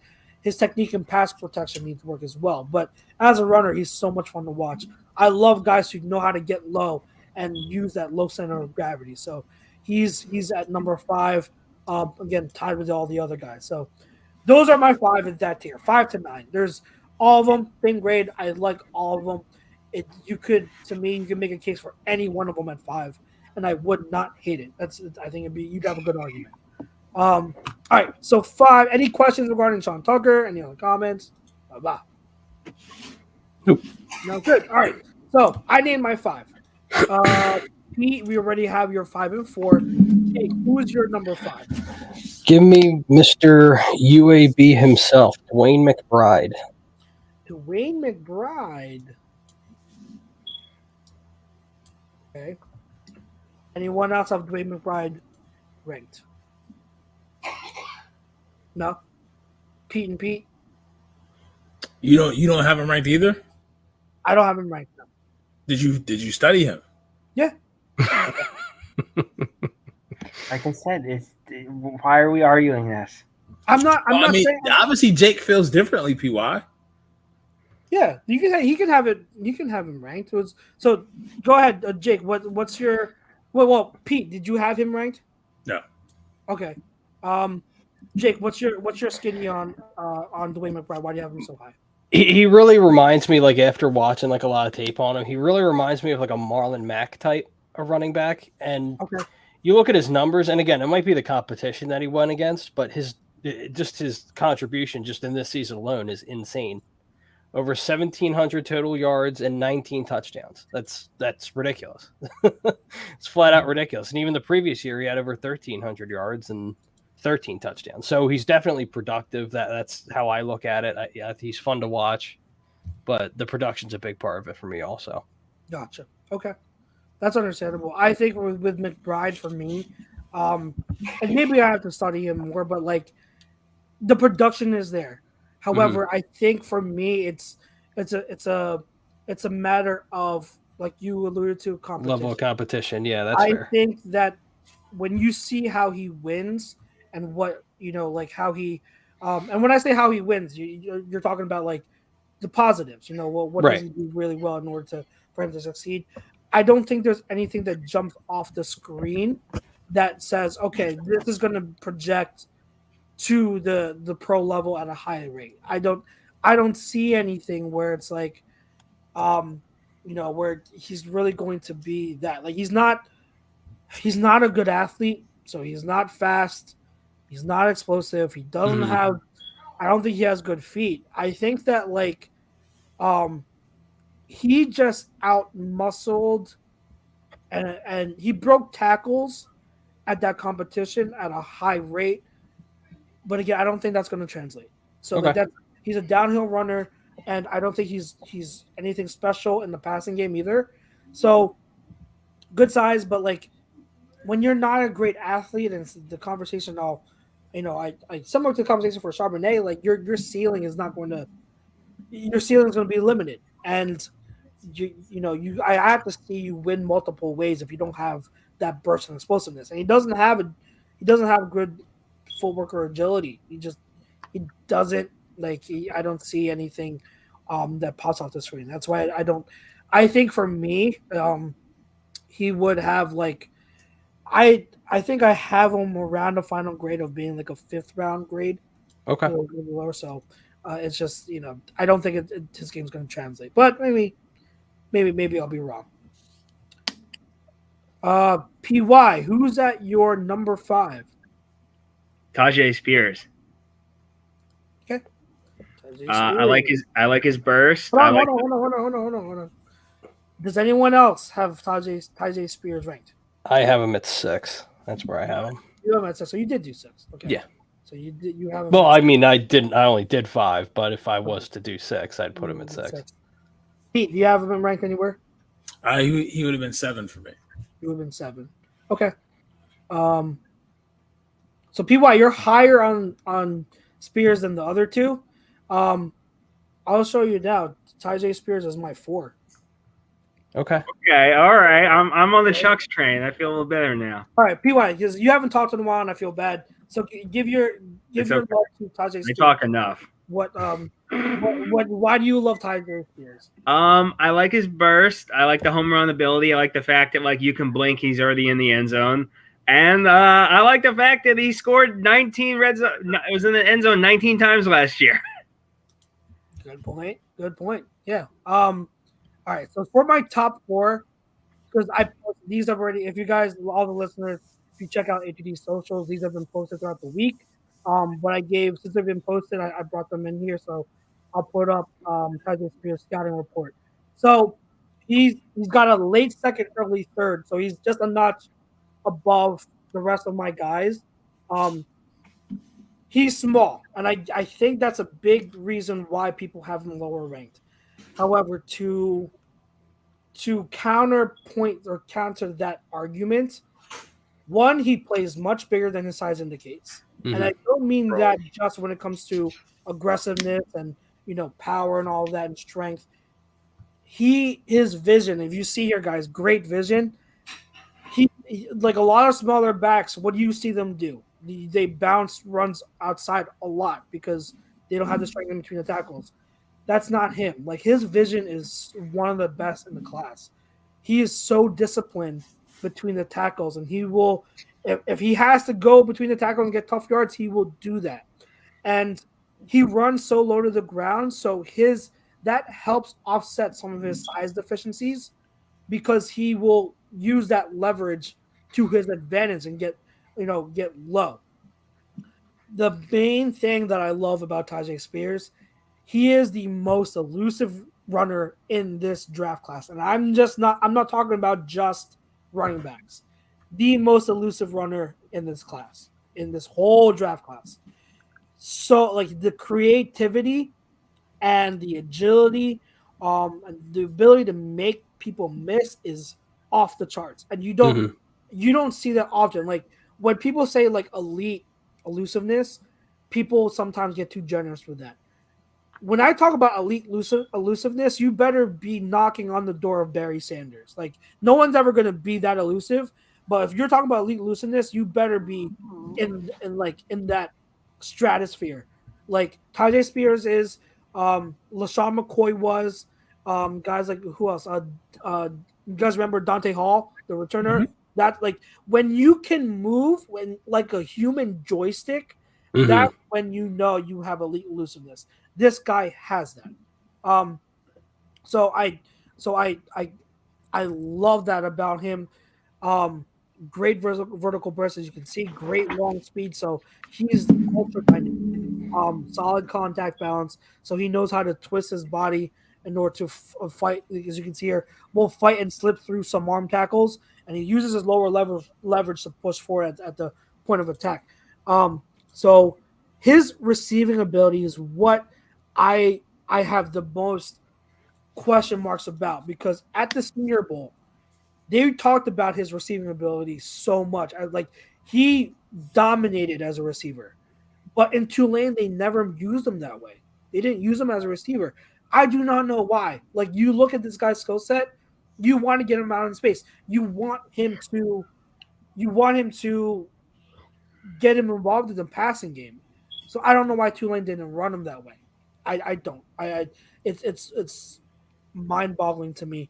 his technique and pass protection needs work as well. But as a runner, he's so much fun to watch. I love guys who know how to get low and use that low center of gravity. So he's at number 5, again, tied with all the other guys. So those are my 5 in that tier, 5 to 9. There's all of them, same grade. I like all of them. You can make a case for any one of them at 5, and I would not hate it. I think you'd have a good argument. All right, so 5. Any questions regarding Sean Tucker? Any other comments? Blah. Nope. No, good. All right, so I named my 5. Pete, we already have your 5 and 4. Jake, who is your number 5? Give me Mr. UAB himself, Dwayne McBride. Dwayne McBride. Okay. Anyone else have Dwayne McBride ranked? No. Pete and Pete. You don't have him ranked either? I don't have him ranked. No. Did you study him? Yeah. Like I said, why are we arguing this? I'm not saying. Obviously, Jake feels differently. Py. Yeah, he can have it. You can have him ranked. So go ahead, Jake. What's your? Well, Pete, did you have him ranked? No. Okay. Jake, what's your skinny on Dwayne McBride? Why do you have him so high? He really reminds me, like after watching like a lot of tape on him, he really reminds me of like a Marlon Mack type of running back. And you look at his numbers, and again, it might be the competition that he went against, but his contribution just in this season alone is insane. Over 1,700 total yards and 19 touchdowns. That's ridiculous. It's flat out ridiculous. And even the previous year, he had over 1,300 yards and 13 touchdowns. So he's definitely productive. That's how I look at it. He's fun to watch, but the production's a big part of it for me also. Gotcha. Okay. That's understandable. I think with McBride for me, and maybe I have to study him more, but like the production is there. However, I think for me, it's a matter of, like you alluded to, competition. Level of competition. Yeah, that's fair. I think that when you see how he wins and what, like how he, and when I say how he wins, you're talking about like the positives, what does he do really well in order for him to succeed. I don't think there's anything that jumps off the screen that says, okay, this is going to project to the pro level at a high rate. I don't see anything where it's like, where he's really going to be that. Like he's not a good athlete, so he's not fast, he's not explosive, he doesn't have, I don't think he has good feet. I think that like he just out-muscled and he broke tackles at that competition at a high rate. But again, I don't think that's going to translate. So he's a downhill runner, and I don't think he's anything special in the passing game either. So good size, but like when you're not a great athlete, and it's the conversation, I similar to the conversation for Charbonnet, like your ceiling is going to be limited, and I have to see you win multiple ways if you don't have that burst and explosiveness, and he doesn't have good footwork or agility. He doesn't I don't see anything that pops off the screen. That's why I think for me, he would have like, I think I have him around a final grade of being like a 5th round grade. Okay. Or so. It's just, I don't think his game's going to translate, but maybe I'll be wrong. PY, who's at your number 5? Tajay Spears. Okay. I like his burst. Hold on. Does anyone else have Tajay Spears ranked? I have him at 6. That's where I have him. You have him at 6, so you did do 6. Okay. Yeah. So you have him. Well, I mean, I only did 5, but if I was to do 6, I'd put him at 6. Pete, do you have him ranked anywhere? He would have been 7 for me. He would have been 7. Okay. So PY, you're higher on Spears than the other two. I'll show you now. Tajay Spears is my 4. Okay. Okay. All right. I'm on the Shucks train. I feel a little better now. All right, PY, because you haven't talked in a while, and I feel bad. So give your love to Tajay Spears. I talk enough. Why do you love Tyjae Spears? I like his burst. I like the home run ability. I like the fact that like you can blink, he's already in the end zone. And I like the fact that he scored 19 red zone. It was in the end zone 19 times last year. Good point. Good point. Yeah. All right. So for my top 4, because I posted these have already. If you guys, all the listeners, if you check out HUD socials, these have been posted throughout the week. But I gave since they've been posted, I brought them in here, so I'll put up Tyjae Spears scouting report. So he's got a late second, early third, so he's just a notch above the rest of my guys. He's small, and I think that's a big reason why people have him lower ranked. However, to counterpoint or counter that argument, one, he plays much bigger than his size indicates. Mm-hmm. And I don't mean that just when it comes to aggressiveness and, power and all that and strength. His vision, if you see here, guys, great vision. He like a lot of smaller backs, what do you see them do? They bounce runs outside a lot because they don't have the strength in between the tackles. That's not him. Like, his vision is one of the best in the class. He is so disciplined between the tackles, and he will, if he has to go between the tackles and get tough yards, he will do that. And he runs so low to the ground, so that helps offset some of his size deficiencies because he will use that leverage to his advantage and get low. The main thing that I love about Tyjae Spears, he is the most elusive runner in this draft class. And I'm not talking about just running backs. The most elusive runner in this class, in this whole draft class. So, like, the creativity and the agility, and the ability to make people miss is off the charts. And you don't see that often. Like, when people say, like, elite elusiveness, people sometimes get too generous with that. When I talk about elite elusiveness, you better be knocking on the door of Barry Sanders. Like, no one's ever going to be that elusive. But if you're talking about elite elusiveness, you better be in that stratosphere. Like, Tyjae Spears is, LaShawn McCoy was, guys like, who else? You guys remember Dante Hall, the returner? Mm-hmm. That, like, when you can move like a human joystick, mm-hmm. That's when you have elite elusiveness. This guy has that. So I love that about him. Great vertical burst, as you can see, great long speed. So he's ultra dynamic. Solid contact balance. So he knows how to twist his body in order to fight. As you can see here, will fight and slip through some arm tackles, and he uses his lower leverage to push forward at the point of attack. So his receiving ability is what I have the most question marks about, because at the Senior Bowl, they talked about his receiving ability so much. He dominated as a receiver. But in Tulane, they never used him that way. They didn't use him as a receiver. I do not know why. Like, you look at this guy's skill set, you want to get him out in space. You want him to get him involved in the passing game. So I don't know why Tulane didn't run him that way. I don't. It's mind-boggling to me.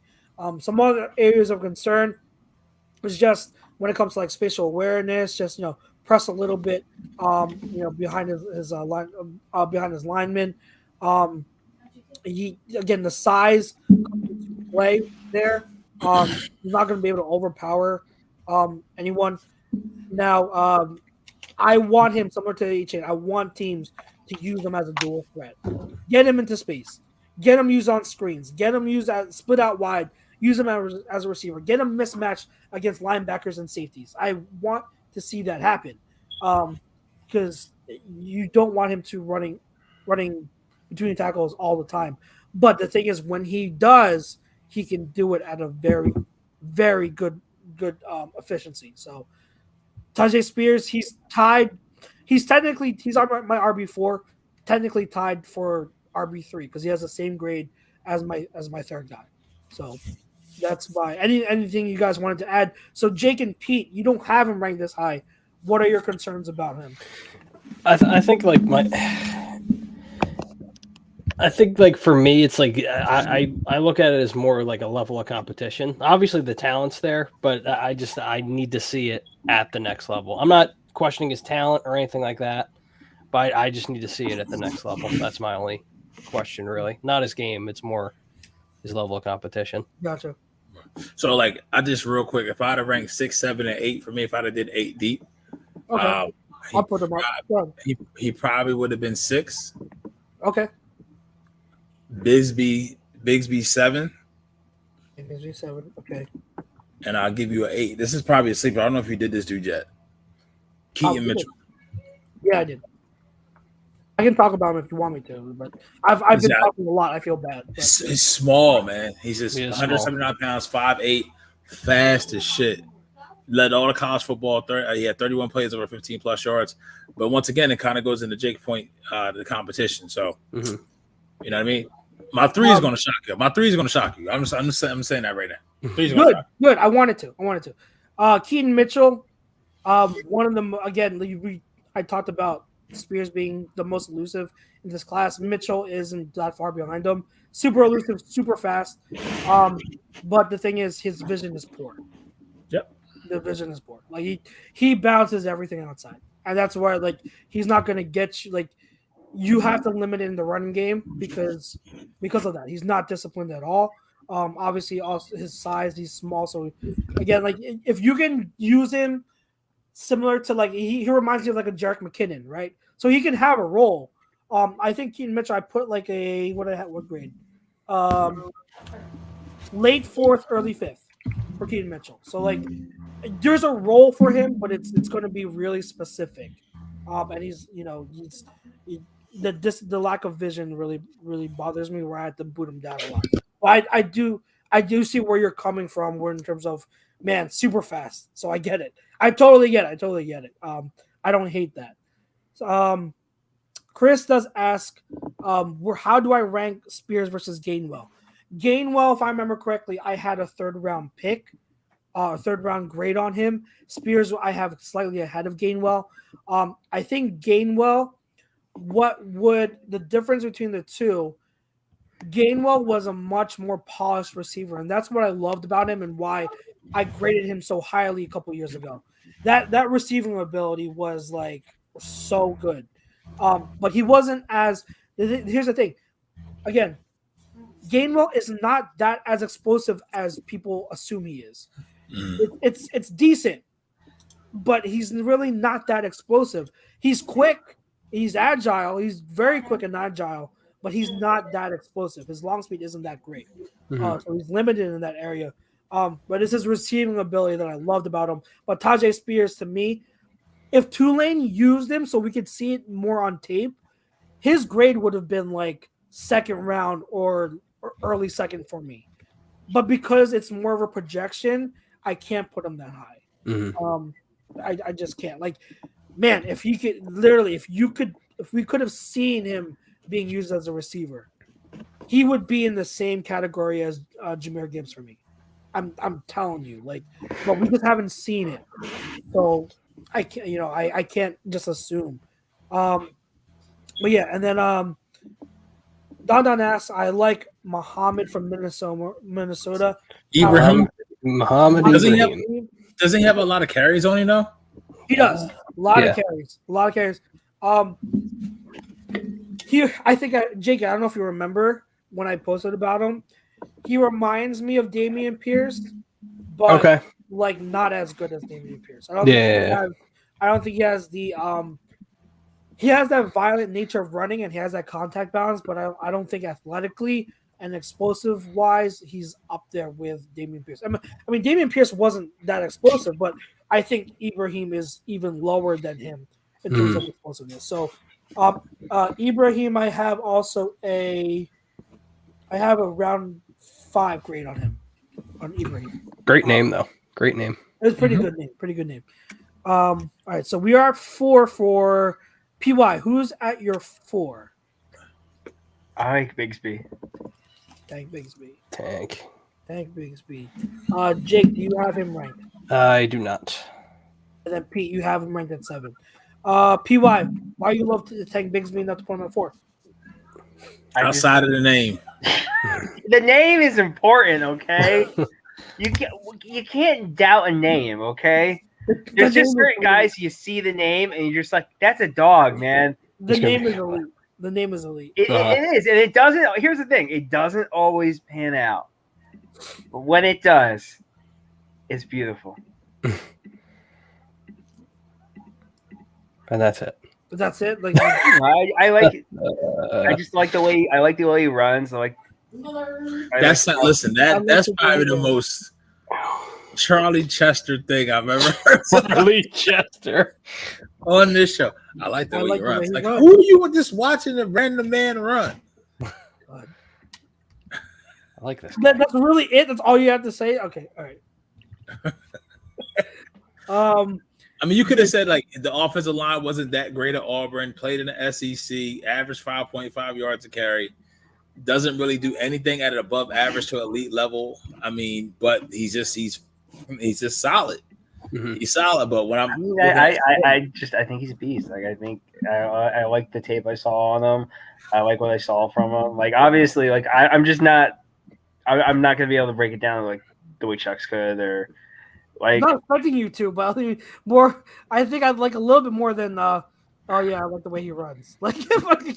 Some other areas of concern is just when it comes to, like, spatial awareness, just press a little bit, behind his lineman. The size play there. He's not going to be able to overpower anyone. Now, I want him similar to A-Chain. I want teams to use him as a dual threat. Get him into space. Get him used on screens. Get him used as split out wide. Use him as a receiver. Get him mismatched against linebackers and safeties. I want to see that happen, because you don't want him to running between tackles all the time. But the thing is, when he does, he can do it at a very, very good efficiency. So Tyjae Spears, he's on my RB4, technically tied for RB3 because he has the same grade as my third guy. So that's why. Anything you guys wanted to add? So Jake and Pete, you don't have him ranked this high. What are your concerns about him? I think, like, I think like for me, it's like I look at it as more like a level of competition. Obviously, the talent's there, but I need to see it at the next level. I'm not questioning his talent or anything like that, but I just need to see it at the next level. That's my only question, really. Not his game; it's more his level of competition. Gotcha. So, like, I just real quick, if I'd have ranked 6, 7, and 8 for me, if I'd have did 8 deep, Okay. I'll put him up. He probably would have been 6. Okay. Bigsby 7. Bigsby 7. Okay. And I'll give you an 8. This is probably a sleeper. I don't know if you did this dude yet. Keaton Mitchell. Yeah, I did. I can talk about him if you want me to, but I've been talking a lot. I feel bad. He's small, man. He's just 179 pounds, 5'8", fast as shit. Led all the college football. He had 31 plays over 15 plus yards. But once again, it kind of goes into Jake's point, the competition. So, you know what I mean? My 3 is going to shock you. My 3 is going to shock you. I'm saying that right now. Good. I wanted to. Keaton Mitchell. One of them again. I talked about Spears being the most elusive in this class. Mitchell isn't that far behind him. Super elusive, super fast. But the thing is, his vision is poor. Yep. The vision is poor. Like he bounces everything outside, and that's why like he's not going to get you. Like you have to limit it in the running game because of that. He's not disciplined at all. Obviously, also his size, he's small. So again, like if you can use him similar to like he reminds me of like a Jerick McKinnon, right? So he can have a role. I think Keaton Mitchell, I put like what grade? Late 4th, early 5th for Keaton Mitchell. So like there's a role for him, but it's going to be really specific. And he's the lack of vision really bothers me where I have to boot him down a lot. But I do see where you're coming from in terms of man, super fast. So I get it. I totally get it. I don't hate that. So, Chris does ask, how do I rank Spears versus Gainwell? Gainwell, if I remember correctly, I had a 3rd round pick, 3rd round grade on him. Spears, I have slightly ahead of Gainwell. I think Gainwell, the difference between the two, Gainwell was a much more polished receiver, and that's what I loved about him and why I graded him so highly a couple years ago. That receiving ability was like so good. But he wasn't as – here's the thing. Again, Gainwell is not that as explosive as people assume he is. It's decent, but he's really not that explosive. He's quick. He's agile. He's very quick and agile, but he's not that explosive. His long speed isn't that great. So he's limited in that area. But it's his receiving ability that I loved about him. But Tyjae Spears, to me, if Tulane used him so we could see it more on tape, his grade would have been like 2nd round or early 2nd for me. But because it's more of a projection, I can't put him that high. I just can't. Like, man, if we could have seen him being used as a receiver, he would be in the same category as Jahmyr Gibbs for me. I'm telling you, like, but we just haven't seen it, so I can't. I can't just assume. But yeah, and then Don asks, I like Muhammad from Minnesota. Ibrahim. Muhammad. Doesn't he have a lot of carries on him though? He does. A lot of carries. Here, I think Jake, I don't know if you remember when I posted about him. He reminds me of Dameon Pierce, but like not as good as Dameon Pierce. I don't think he has the he has that violent nature of running and he has that contact balance, but I don't think athletically and explosive wise he's up there with Dameon Pierce. I mean Dameon Pierce wasn't that explosive, but I think Ibrahim is even lower than him in terms of explosiveness. So Ibrahim, I have a round 5 grade on him, on Ibrahim. Great name though. Great name. It's pretty good name. Pretty good name. All right, so we are at 4 for PY. Who's at your 4? I like Bigsby. Tank Bigsby. Tank Bigsby. Jake, do you have him ranked? I do not. And then Pete, you have him ranked at 7. PY, why you love to Tank Bigsby not to put him at 4? Outside of the name. The name is important, okay? You can't doubt a name, okay? There's just certain guys you see the name and you're just like, that's a dog, man. The name is elite. The name is elite. It is, and it doesn't. Here's the thing: it doesn't always pan out, but when it does, it's beautiful. And that's it. But that's it. Like I like it. I just like the way he runs. That's probably the most Charlie Chester thing I've ever heard. Charlie Chester on this show. I like the way he runs. Like, who are you just watching a random man run? I like this. That's really it. That's all you have to say. Okay, all right. I mean, you could have said like the offensive line wasn't that great at Auburn, played in the SEC, averaged 5.5 yards a carry, doesn't really do anything at an above average to elite level. I mean, but he's just solid. Mm-hmm. He's solid. But when I think he's a beast. Like I think I like the tape I saw on him. I like what I saw from him. Like obviously, like I'm not gonna be able to break it down like the way Chuck's could or. Like, I'm not expecting you to, but more. I think I'd like a little bit more than. Oh yeah, I like the way he runs. Like, I don't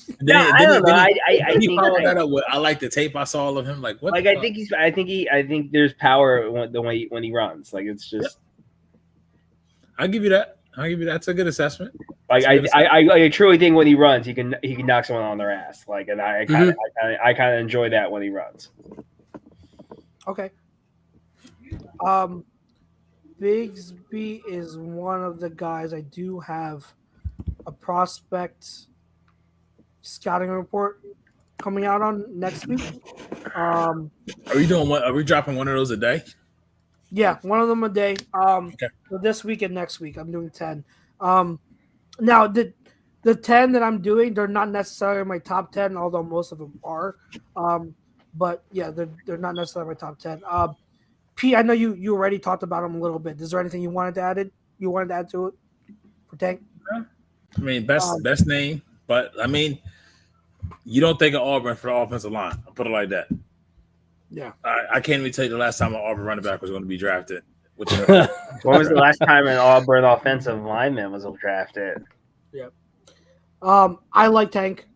know. I think that up with, I like the tape I saw of him. Like, what? Like, I think there's power when he runs. Like, it's just. I'll give you that. That's a good assessment. Like, I truly think when he runs, he can knock someone on their ass. Like, and I kind of enjoy that when he runs. Okay. Bigsby is one of the guys. I do have a prospect scouting report coming out on next week. Are we doing what? Are we dropping one of those a day? Yeah, one of them a day. Okay. So this week and next week, I'm doing 10. Now the 10 that I'm doing, they're not necessarily my top 10, although most of them are. But yeah, they're not necessarily my top 10. P, I know you already talked about him a little bit. Is there anything you wanted to add to it for Tank? I mean, best name, but I mean, you don't think of Auburn for the offensive line. I'll put it like that. Yeah, I can't even tell you the last time an Auburn running back was going to be drafted. When was the last time an Auburn offensive lineman was drafted? Yeah. I like Tank.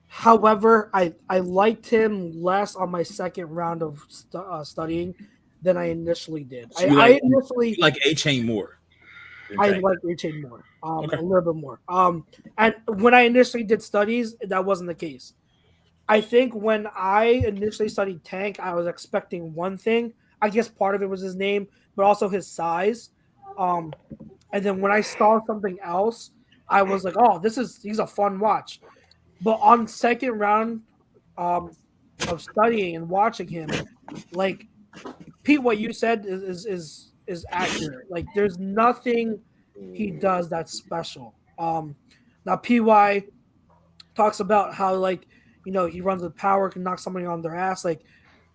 However, I liked him less on my second round of studying than I initially did. So I initially like A-Chain more. I like A-Chain more, a little bit more. And when I initially did studies, that wasn't the case. I think when I initially studied Tank, I was expecting one thing. I guess part of it was his name, but also his size. And then when I saw something else, I was like, "Oh, he's a fun watch." But on second round of studying and watching him, like Pete, what you said is accurate. Like there's nothing he does that's special. Now PY talks about how he runs with power, can knock somebody on their ass. Like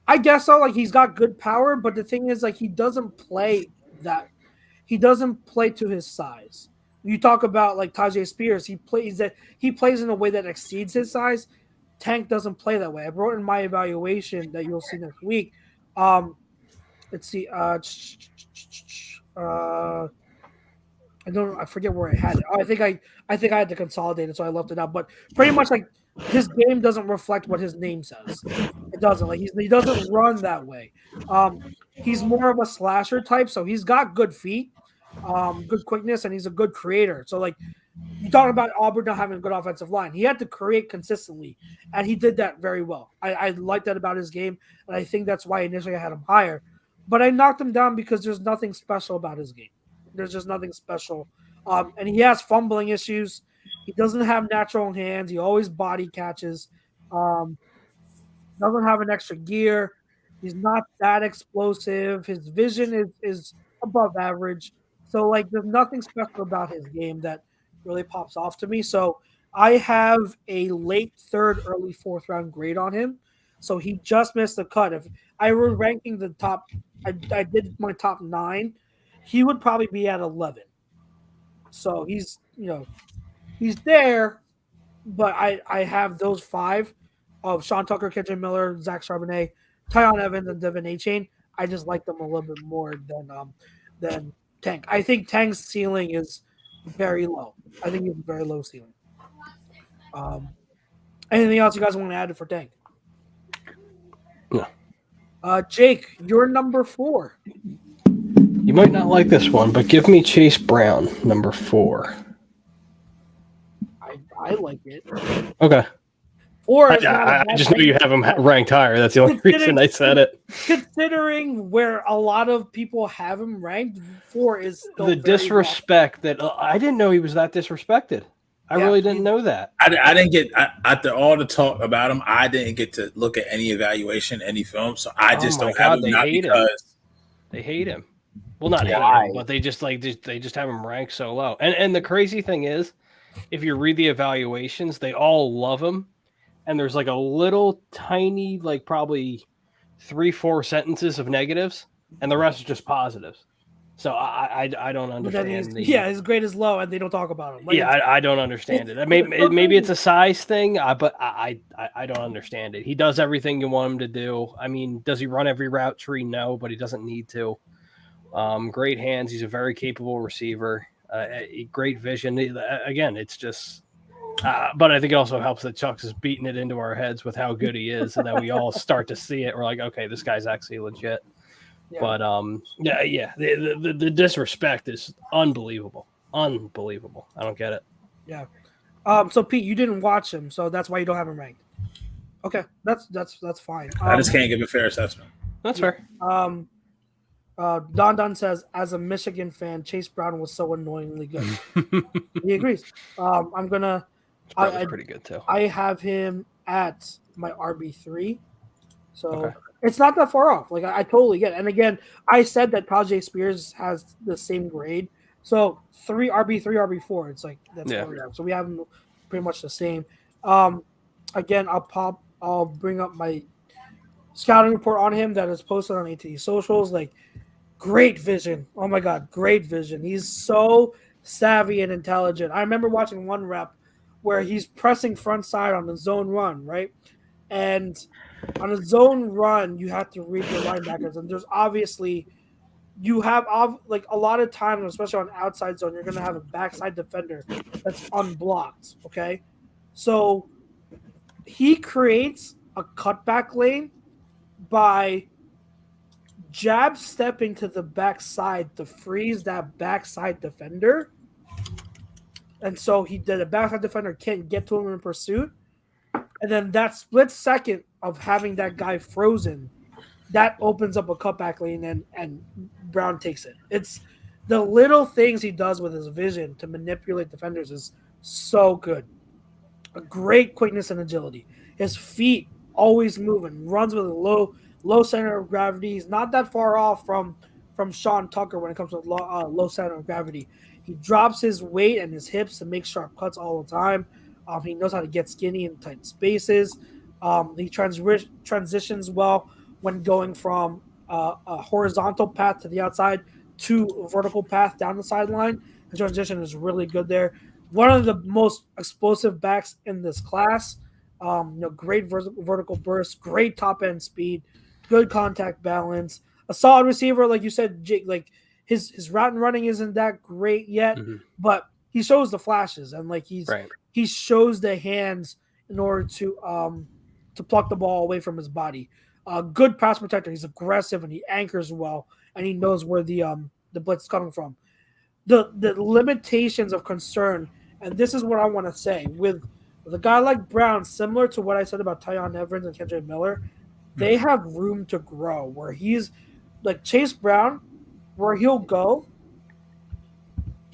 I guess so. Like he's got good power, but the thing is, like he doesn't play that. He doesn't play to his size. You talk about like Tajay Spears, he plays in a way that exceeds his size. Tank doesn't play that way. I wrote in my evaluation that you'll see next week. Let's see. I forget where I had it. I think I had to consolidate it, so I left it out. But pretty much like his game doesn't reflect what his name says. It doesn't. Like he doesn't run that way. He's more of a slasher type, so he's got good feet. Good quickness, and he's a good creator. So, like, you talk about Auburn not having a good offensive line. He had to create consistently, and he did that very well. I like that about his game, and I think that's why initially I had him higher. But I knocked him down because there's nothing special about his game. There's just nothing special. And he has fumbling issues. He doesn't have natural hands. He always body catches. Doesn't have an extra gear. He's not that explosive. His vision is above average. So, like, there's nothing special about his game that really pops off to me. So, I have a late third, early fourth round grade on him. So, he just missed the cut. If I were ranking the top, I did my top 9, he would probably be at 11. So, he's there, but I have those 5 of Sean Tucker, Kendrick Miller, Zach Charbonnet, Tyon Evans, and Devin A-Chain. I just like them a little bit more than Tank. I think Tank's ceiling is very low. I think it's a very low ceiling. Anything else you guys want to add for Tank? No. Jake, you're number 4. You might not like this one, but give me Chase Brown, number 4. I like it. Okay. 4 is I just know you have him ranked higher. That's the only reason I said it. Considering where a lot of people have him ranked, 4 is still the disrespect that I didn't know he was that disrespected. I really didn't know that. I didn't get after all the talk about him. I didn't get to look at any evaluation, any film. So I just don't have him. Not because they hate him. Well, not hate him, but they just have him ranked so low. And the crazy thing is, if you read the evaluations, they all love him. And there's like a little tiny, like probably 3-4 sentences of negatives, and the rest are just positives. So I don't understand. His grade is low, and they don't talk about him. Like, I don't understand it. Maybe it's a size thing, but I don't understand it. He does everything you want him to do. I mean, does he run every route tree? No, but he doesn't need to. Great hands. He's a very capable receiver. Great vision. Again, it's just. But I think it also helps that Chucks is beating it into our heads with how good he is, and then we all start to see it. We're like, okay, this guy's actually legit. Yeah. But the disrespect is unbelievable. Unbelievable. I don't get it. Yeah. So Pete, you didn't watch him, so that's why you don't have him ranked. Okay, that's fine. I just can't give a fair assessment. That's fair. Don says, as a Michigan fan, Chase Brown was so annoyingly good. He agrees. I'm gonna. Pretty good too. I have him at my RB3, so it's not that far off. Like I totally get it. And again, I said that Tajay Spears has the same grade, so RB3, RB4. It's like that's so we have them pretty much the same. Again, I'll bring up my scouting report on him that is posted on ATD socials. Like, great vision. Oh my God, great vision. He's so savvy and intelligent. I remember watching one rep where he's pressing front side on the zone run, right? And on a zone run, you have to read your linebackers. And there's obviously, you have like a lot of times, especially on outside zone, you're going to have a backside defender that's unblocked, okay? So he creates a cutback lane by jab stepping to the backside to freeze that backside defender. And so the backside defender can't get to him in pursuit. And then that split second of having that guy frozen, that opens up a cutback lane and Brown takes it. It's the little things he does with his vision to manipulate defenders is so good. A great quickness and agility. His feet always moving, runs with a low center of gravity. He's not that far off from Sean Tucker when it comes to low center of gravity. He drops his weight and his hips to make sharp cuts all the time. He knows how to get skinny in tight spaces. He transitions well when going from a horizontal path to the outside to a vertical path down the sideline. The transition is really good there. One of the most explosive backs in this class. Great vertical burst, great top end speed, good contact balance, a solid receiver, like you said, Jake. Like his route and running isn't that great yet, but he shows the flashes and like he shows the hands in order to pluck the ball away from his body. Good pass protector. He's aggressive and he anchors well, and he knows where the blitz is coming from. The limitations of concern, and this is what I want to say with a guy like Brown, similar to what I said about Tyon Evans and Kendrick Miller, they have room to grow. Where he's like Chase Brown, where he'll go,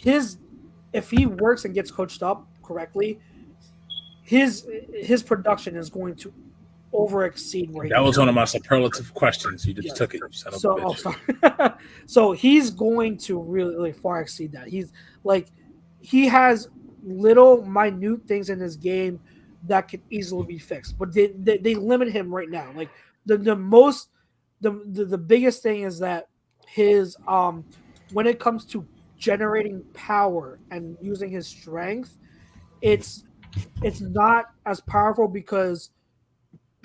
if he works and gets coached up correctly, his production is going to over exceed where that was one of my superlative questions. You just took it. So he's going to really far exceed that. He has little minute things in his game that could easily be fixed, but they limit him right now. Like the biggest thing is that his when it comes to generating power and using his strength, it's it's not as powerful because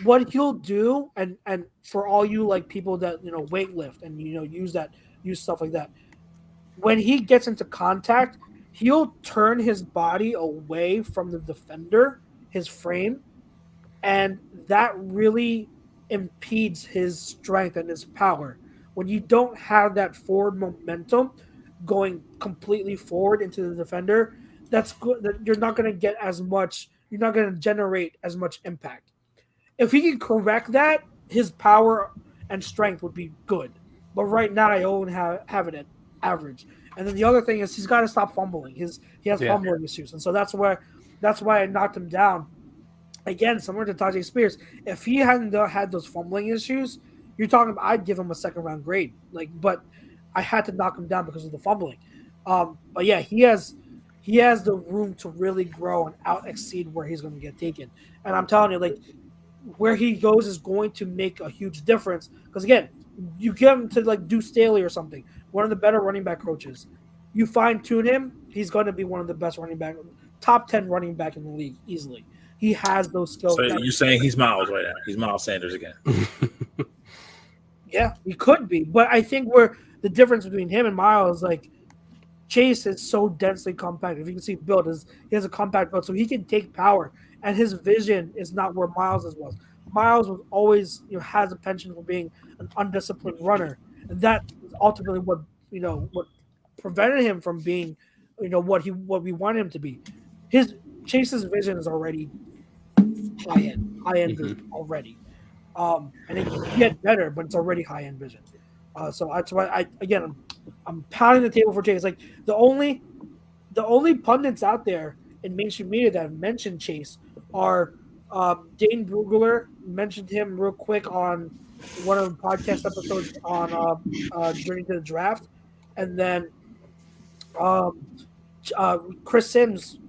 what he'll do, and for all you like people that weight lift and use stuff like that, when he gets into contact, he'll turn his body away from the defender, his frame, and that really impedes his strength and his power. When you don't have that forward momentum going completely forward into the defender, that's good. You're not going to get as much. You're not going to generate as much impact. If he can correct that, his power and strength would be good. But right now, I only have it at average. And then the other thing is he's got to stop fumbling. He has fumbling issues, and so that's why I knocked him down. Again, similar to Tajay Spears, if he hadn't had those fumbling issues, you're talking about I'd give him a second round grade. But I had to knock him down because of the fumbling. But yeah, he has the room to really grow and out exceed where he's going to get taken. And I'm telling you, where he goes is going to make a huge difference. Because again, you get him to Deuce Staley or something, one of the better running back coaches. You fine tune him, he's going to be one of the best running back, top 10 running back in the league easily. He has those skills. So you're saying he's Miles right now? He's Miles Sanders again? Yeah, he could be, but I think where the difference between him and Miles, Chase is so densely compact. If you can see build, he has a compact build, so he can take power, and his vision is not where Miles's was. Miles was always has a penchant for being an undisciplined runner, and that is ultimately what prevented him from being what we want him to be. Chase's vision is already high end vision already, and it can get better, but it's already high end vision. So that's why I'm pounding the table for Chase. The only pundits out there in mainstream media that have mentioned Chase are Dane Brugler mentioned him real quick on one of the podcast episodes on Journey to the Draft, and then Chris Sims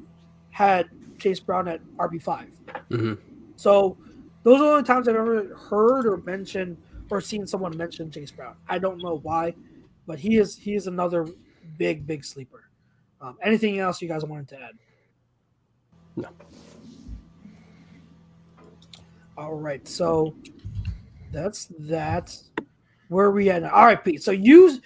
had Chase Brown at RB5. Mm-hmm. So those are the only times I've ever heard or mentioned or seen someone mention Chase Brown. I don't know why, but he is another big sleeper. Anything else you guys wanted to add? No. All right, so that's where we at now. All right, Pete. So you've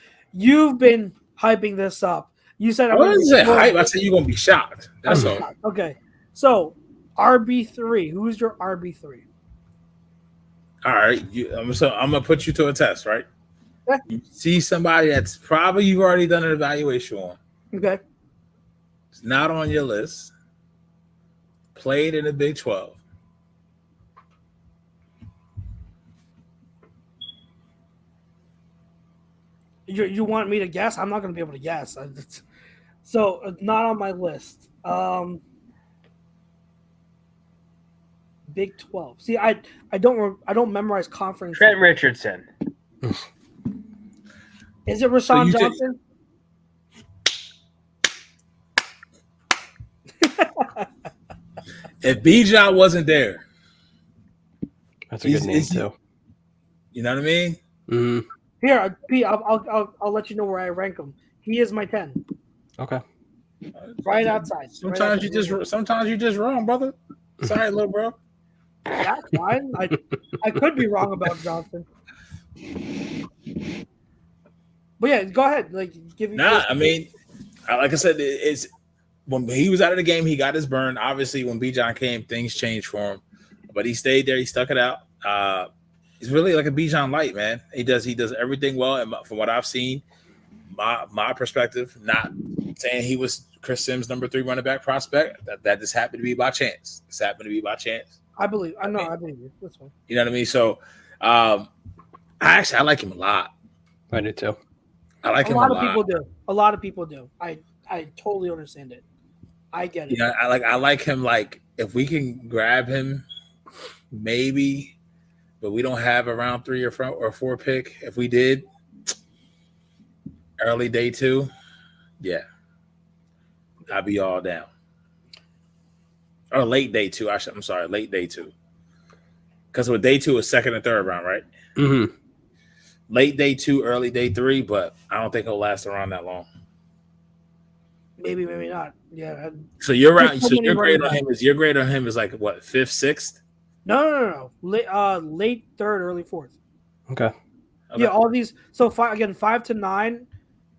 been hyping this up. You said I wasn't saying hype. I said you're gonna be shocked. That's all. Okay. So RB3. Who's your RB3? All right. I'm gonna put you to a test, right? Okay. You see somebody that's probably you've already done an evaluation on. Okay. It's not on your list. Played in the Big 12. You want me to guess? I'm not going to be able to guess. So not on my list. Big 12. See, I don't memorize conference. Trent Richardson. Is it Rashawn Johnson? If Bijan wasn't there, that's a good name too. You know what I mean? Mm-hmm. Here, Pete, I'll let you know where I rank him. He is my 10. Okay. Right outside. Sometimes you just wrong, brother. Sorry, little bro. That's fine. I could be wrong about Johnson. But yeah, go ahead. Give me. I mean, like I said, it's when he was out of the game, he got his burn. Obviously, when Bijan came, things changed for him. But he stayed there. He stuck it out. He's really like a Bijan light, man. He does everything well. And from what I've seen, my perspective, not saying he was Chris Sims' number 3 running back prospect. That just happened to be by chance. It's happened to be by chance. I believe you. That's fine. You know what I mean? So, I like him a lot. I do too. I like him a lot. A lot of people do. I totally understand it. I get it. Yeah, I like him. Like if we can grab him, maybe. But we don't have a round 3 or 4 pick. If we did, early day 2, yeah, I'd be all down. Or late day 2. I'm sorry, late day 2. Because with day 2 is 2nd and 3rd round, right? Mm-hmm. Late day 2, early day 3, but I don't think it'll last around that long. Maybe not. Yeah. So your grade on him is like what, 5th, 6th? No. Late 3rd, early 4th. Okay. Yeah, all these. So 5 to 9,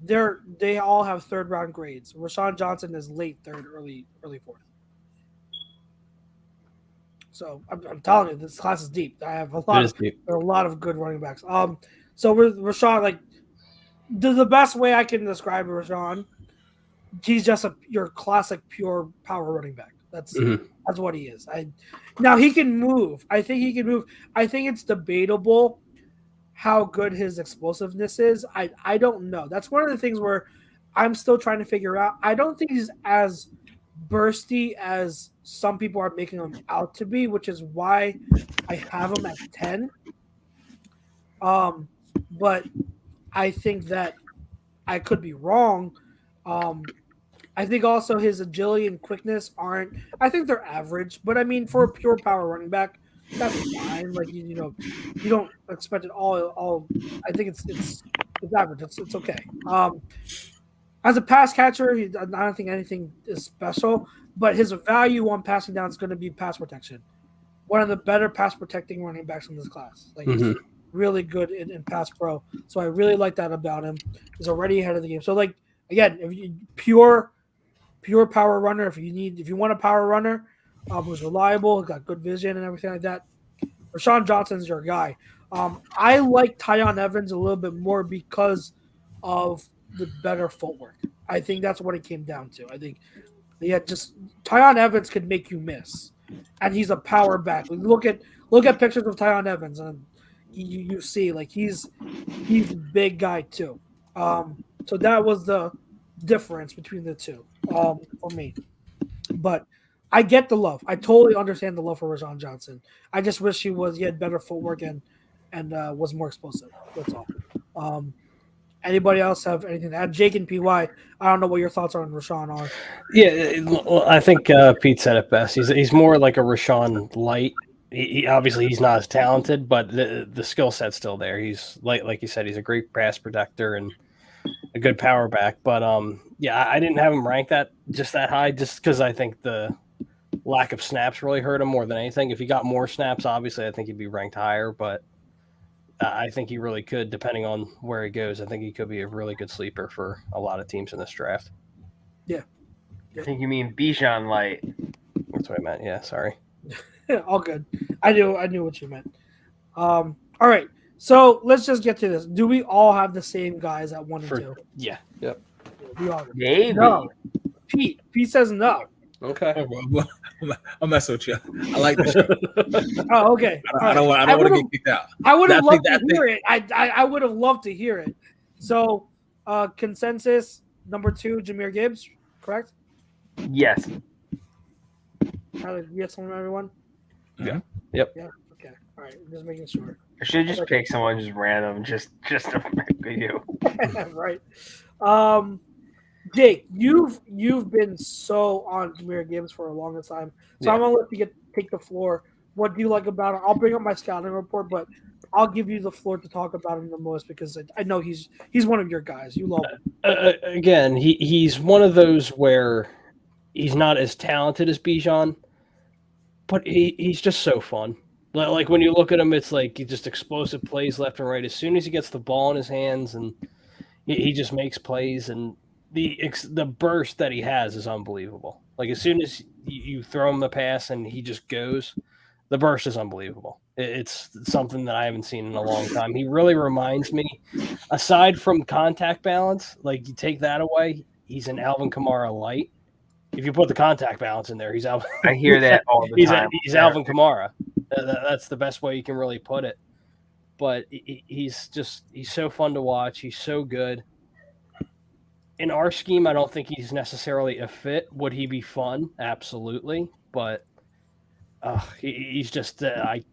they all have 3rd round grades. Rashaad Johnson is late 3rd, early 4th. So I'm telling you, this class is deep. I have a lot. There are a lot of good running backs. So with Rashaad, like the best way I can describe Rashaad, he's just your classic pure power running back. That's what he is. Now he can move. I think he can move. I think it's debatable how good his explosiveness is. I don't know. That's one of the things where I'm still trying to figure out. I don't think he's as bursty as some people are making him out to be, which is why I have him at 10. But I think that I could be wrong. I think also his agility and quickness aren't. I think they're average, but I mean for a pure power running back, that's fine. Like you don't expect it all. I think it's average. It's okay. As a pass catcher, I don't think anything is special, but his value on passing down is going to be pass protection. One of the better pass protecting running backs in this class. Like he's really good in pass pro. So I really like that about him. He's already ahead of the game. So like again, if you pure power runner, if you want a power runner who's reliable, got good vision and everything like that, Rashaad Johnson's your guy. I like Tyon Evans a little bit more because of the better footwork. I think that's what it came down to. I think Tyon Evans could make you miss, and he's a power back. Look at pictures of Tyon Evans, and you see like he's a big guy too. So that was the difference between the two for me. But I get the love. I totally understand the love for Rashaad Johnson. I just wish he had better footwork and was more explosive. That's all. Anybody else have anything to add? Jake and PY, I don't know what your thoughts on Rashaad are. Yeah, well, I think Pete said it best. He's more like a Rashaad light. He obviously he's not as talented, but the skill set's still there. He's like you said, he's a great pass protector and a good power back. But I didn't have him ranked that high just because I think the lack of snaps really hurt him more than anything. If he got more snaps, obviously I think he'd be ranked higher, but I think he really could, depending on where he goes. I think he could be a really good sleeper for a lot of teams in this draft. Yeah. I think you mean Bijan light. That's what I meant. Yeah, sorry. All good. I knew what you meant. All right. So let's just get to this. Do we all have the same guys at 1 and 2? Yeah. Yep. We all do. Maybe. No. Pete says no. Okay. I'll mess with you. I like the show. Oh, okay. I don't want to get kicked out. I would have loved to hear it. I would have loved to hear it. So, consensus number 2, Jahmyr Gibbs, correct? Yes. Yes from everyone? Yeah. Yep. Yeah. Okay. All right. Just making sure. I should just pick someone just random, just to pick you. Right. Jake, you've been so on Jahmyr Gibbs for a longer time, so I'm gonna let you take the floor. What do you like about him? I'll bring up my scouting report, but I'll give you the floor to talk about him the most because I know he's one of your guys. You love him. Again, he's one of those where he's not as talented as Bijan, but he's just so fun. Like when you look at him, it's like he just explosive plays left and right. As soon as he gets the ball in his hands, and he just makes plays, and the burst that he has is unbelievable. Like as soon as you throw him the pass and he just goes, the burst is unbelievable. It's something that I haven't seen in a long time. He really reminds me, aside from contact balance, like you take that away, he's an Alvin Kamara light. If you put the contact balance in there, he's Alvin. I hear that all the time. He's Alvin Kamara. That's the best way you can really put it. But he's so fun to watch. He's so good. In our scheme, I don't think he's necessarily a fit. Would he be fun? Absolutely. But he's just I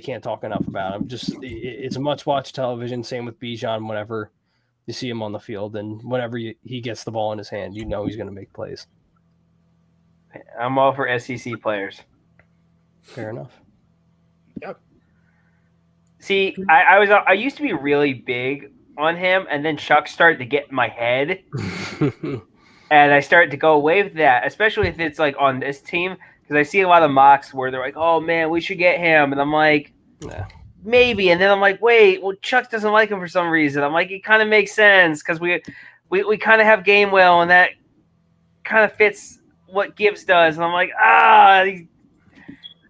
can't talk enough about him. It's a much-watch television. Same with Bijan. Whenever you see him on the field, and whenever he gets the ball in his hand, you know he's going to make plays. I'm all for SEC players. Fair enough. Yep. See, I used to be really big on him, and then Chuck started to get in my head. And I start to go away with that, especially if it's like on this team, because I see a lot of mocks where they're like, "Oh man, we should get him," and I'm like, Nah. maybe, and then I'm like, wait, well, Chuck doesn't like him for some reason. I'm like, it kind of makes sense because we kind of have Gainwell, and that kind of fits what Gibbs does, and I'm like,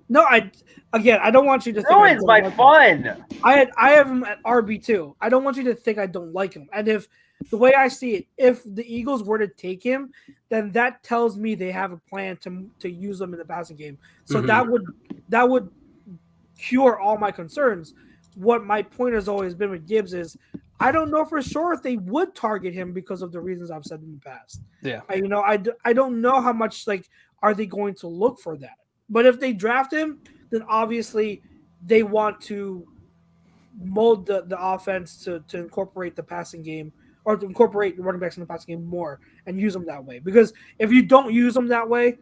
No, I don't want you to think ruins my fun. I have him at RB2. I don't want you to think I don't like him. And if the way I see it, if the Eagles were to take him, then that tells me they have a plan to use him in the passing game. So that would cure all my concerns. What my point has always been with Gibbs is I don't know for sure if they would target him because of the reasons I've said in the past. Yeah. I don't know how much are they going to look for that. But if they draft him, then obviously they want to mold the offense to incorporate the passing game or to incorporate running backs in the passing game more and use them that way. Because if you don't use them that way,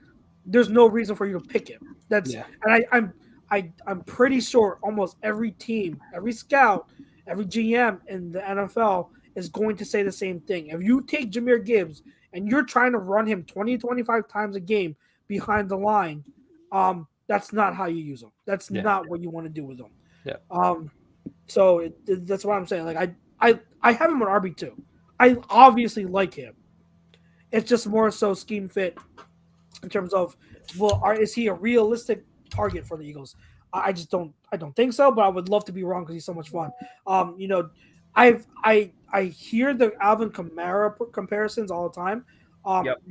there's no reason for you to pick him. And I'm pretty sure almost every team, every scout, every GM in the NFL is going to say the same thing. If you take Jahmyr Gibbs and you're trying to run him 20, 25 times a game behind the line, that's not how you use them. That's not what you want to do with them. Yeah. So that's what I'm saying. I have him on RB2. I obviously like him. It's just more so scheme fit in terms of, is he a realistic target for the Eagles? I don't think so, but I would love to be wrong because he's so much fun. I hear the Alvin Kamara comparisons all the time.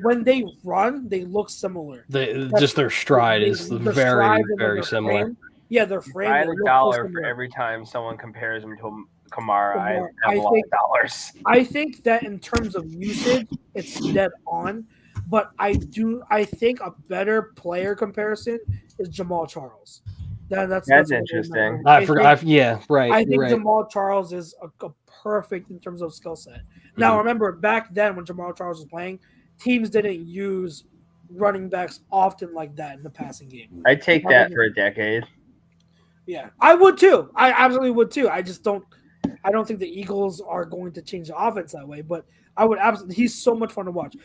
When they run, they look similar. Their stride is very similar. Frame, yeah, their frame. I had $1 for every time someone compares him to Kamara. I have a lot of dollars. I think that in terms of usage, it's dead on. But I think a better player comparison is Jamal Charles. That's interesting. I forgot. Right. I think Jamal Charles is a perfect in terms of skill set. Now, remember, back then when Jamal Charles was playing, teams didn't use running backs often like that in the passing game. I'd take that for a decade. Yeah, I would too. I absolutely would too. I don't think the Eagles are going to change the offense that way, but I would absolutely. He's so much fun to watch.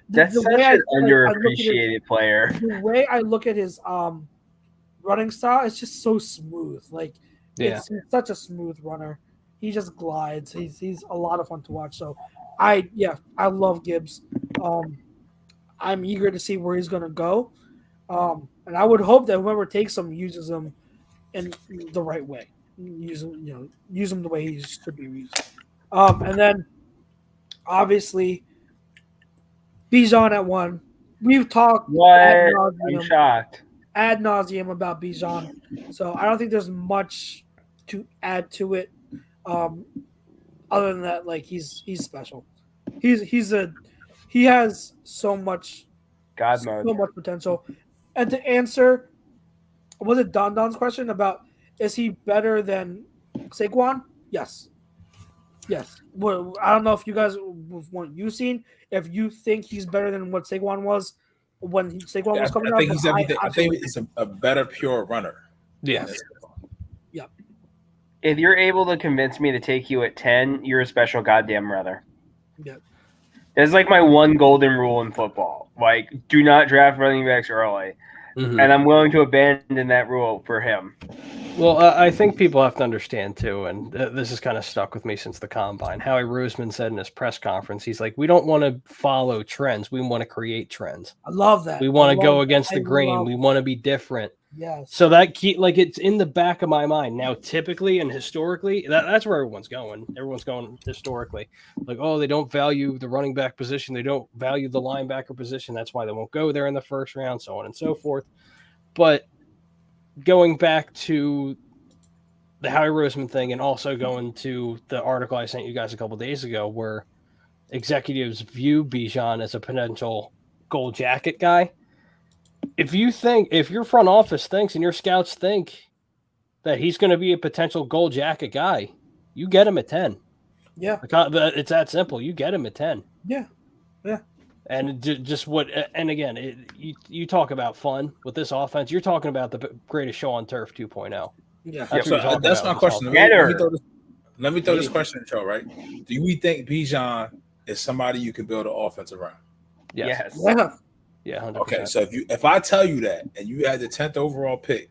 That's such an underappreciated player. The way I look at his running style, it's just so smooth. He's such a smooth runner. He just glides. He's a lot of fun to watch. So, I love Gibbs. I'm eager to see where he's going to go, and I would hope that whoever takes him uses him in the right way. Use him the way he should be used. And then obviously Bijan at 1. We've talked I'm shocked ad nauseum about Bijan, so I don't think there's much to add to it. Other than that, he's special. He has so much potential. And to answer, was it Don's question about is he better than Saquon? Yes. Well, I don't know if you guys what you've seen. If you think he's better than what Saquon was when Saquon was coming up, I think he's a better pure runner. Yes. Yep. If you're able to convince me to take you at 10, you're a special goddamn brother. Yep. That's my one golden rule in football. Do not draft running backs early. Mm-hmm. And I'm willing to abandon that rule for him. Well, I think people have to understand, too, and this has kind of stuck with me since the Combine. Howie Roseman said in his press conference, he's like, we don't want to follow trends. We want to create trends. I love that. We want to go against the grain. We want to be different. Yes. So that it's in the back of my mind. Now, typically and historically, that's where everyone's going. Everyone's going historically. They don't value the running back position. They don't value the linebacker position. That's why they won't go there in the first round, so on and so forth. But going back to the Howie Roseman thing and also going to the article I sent you guys a couple days ago where executives view Bijan as a potential gold jacket guy, if your front office thinks and your scouts think that he's going to be a potential gold jacket guy, you get him at 10. Yeah. It's that simple. You get him at 10. Yeah. Yeah. And again, you talk about fun with this offense. You're talking about the greatest show on turf 2.0. Yeah. That's my question. Let me throw this question at y'all, right? Do we think Bijan is somebody you can build an offense around? Yes. Yeah. Yeah, 100%. Okay, so if I tell you that, and you had the 10th overall pick,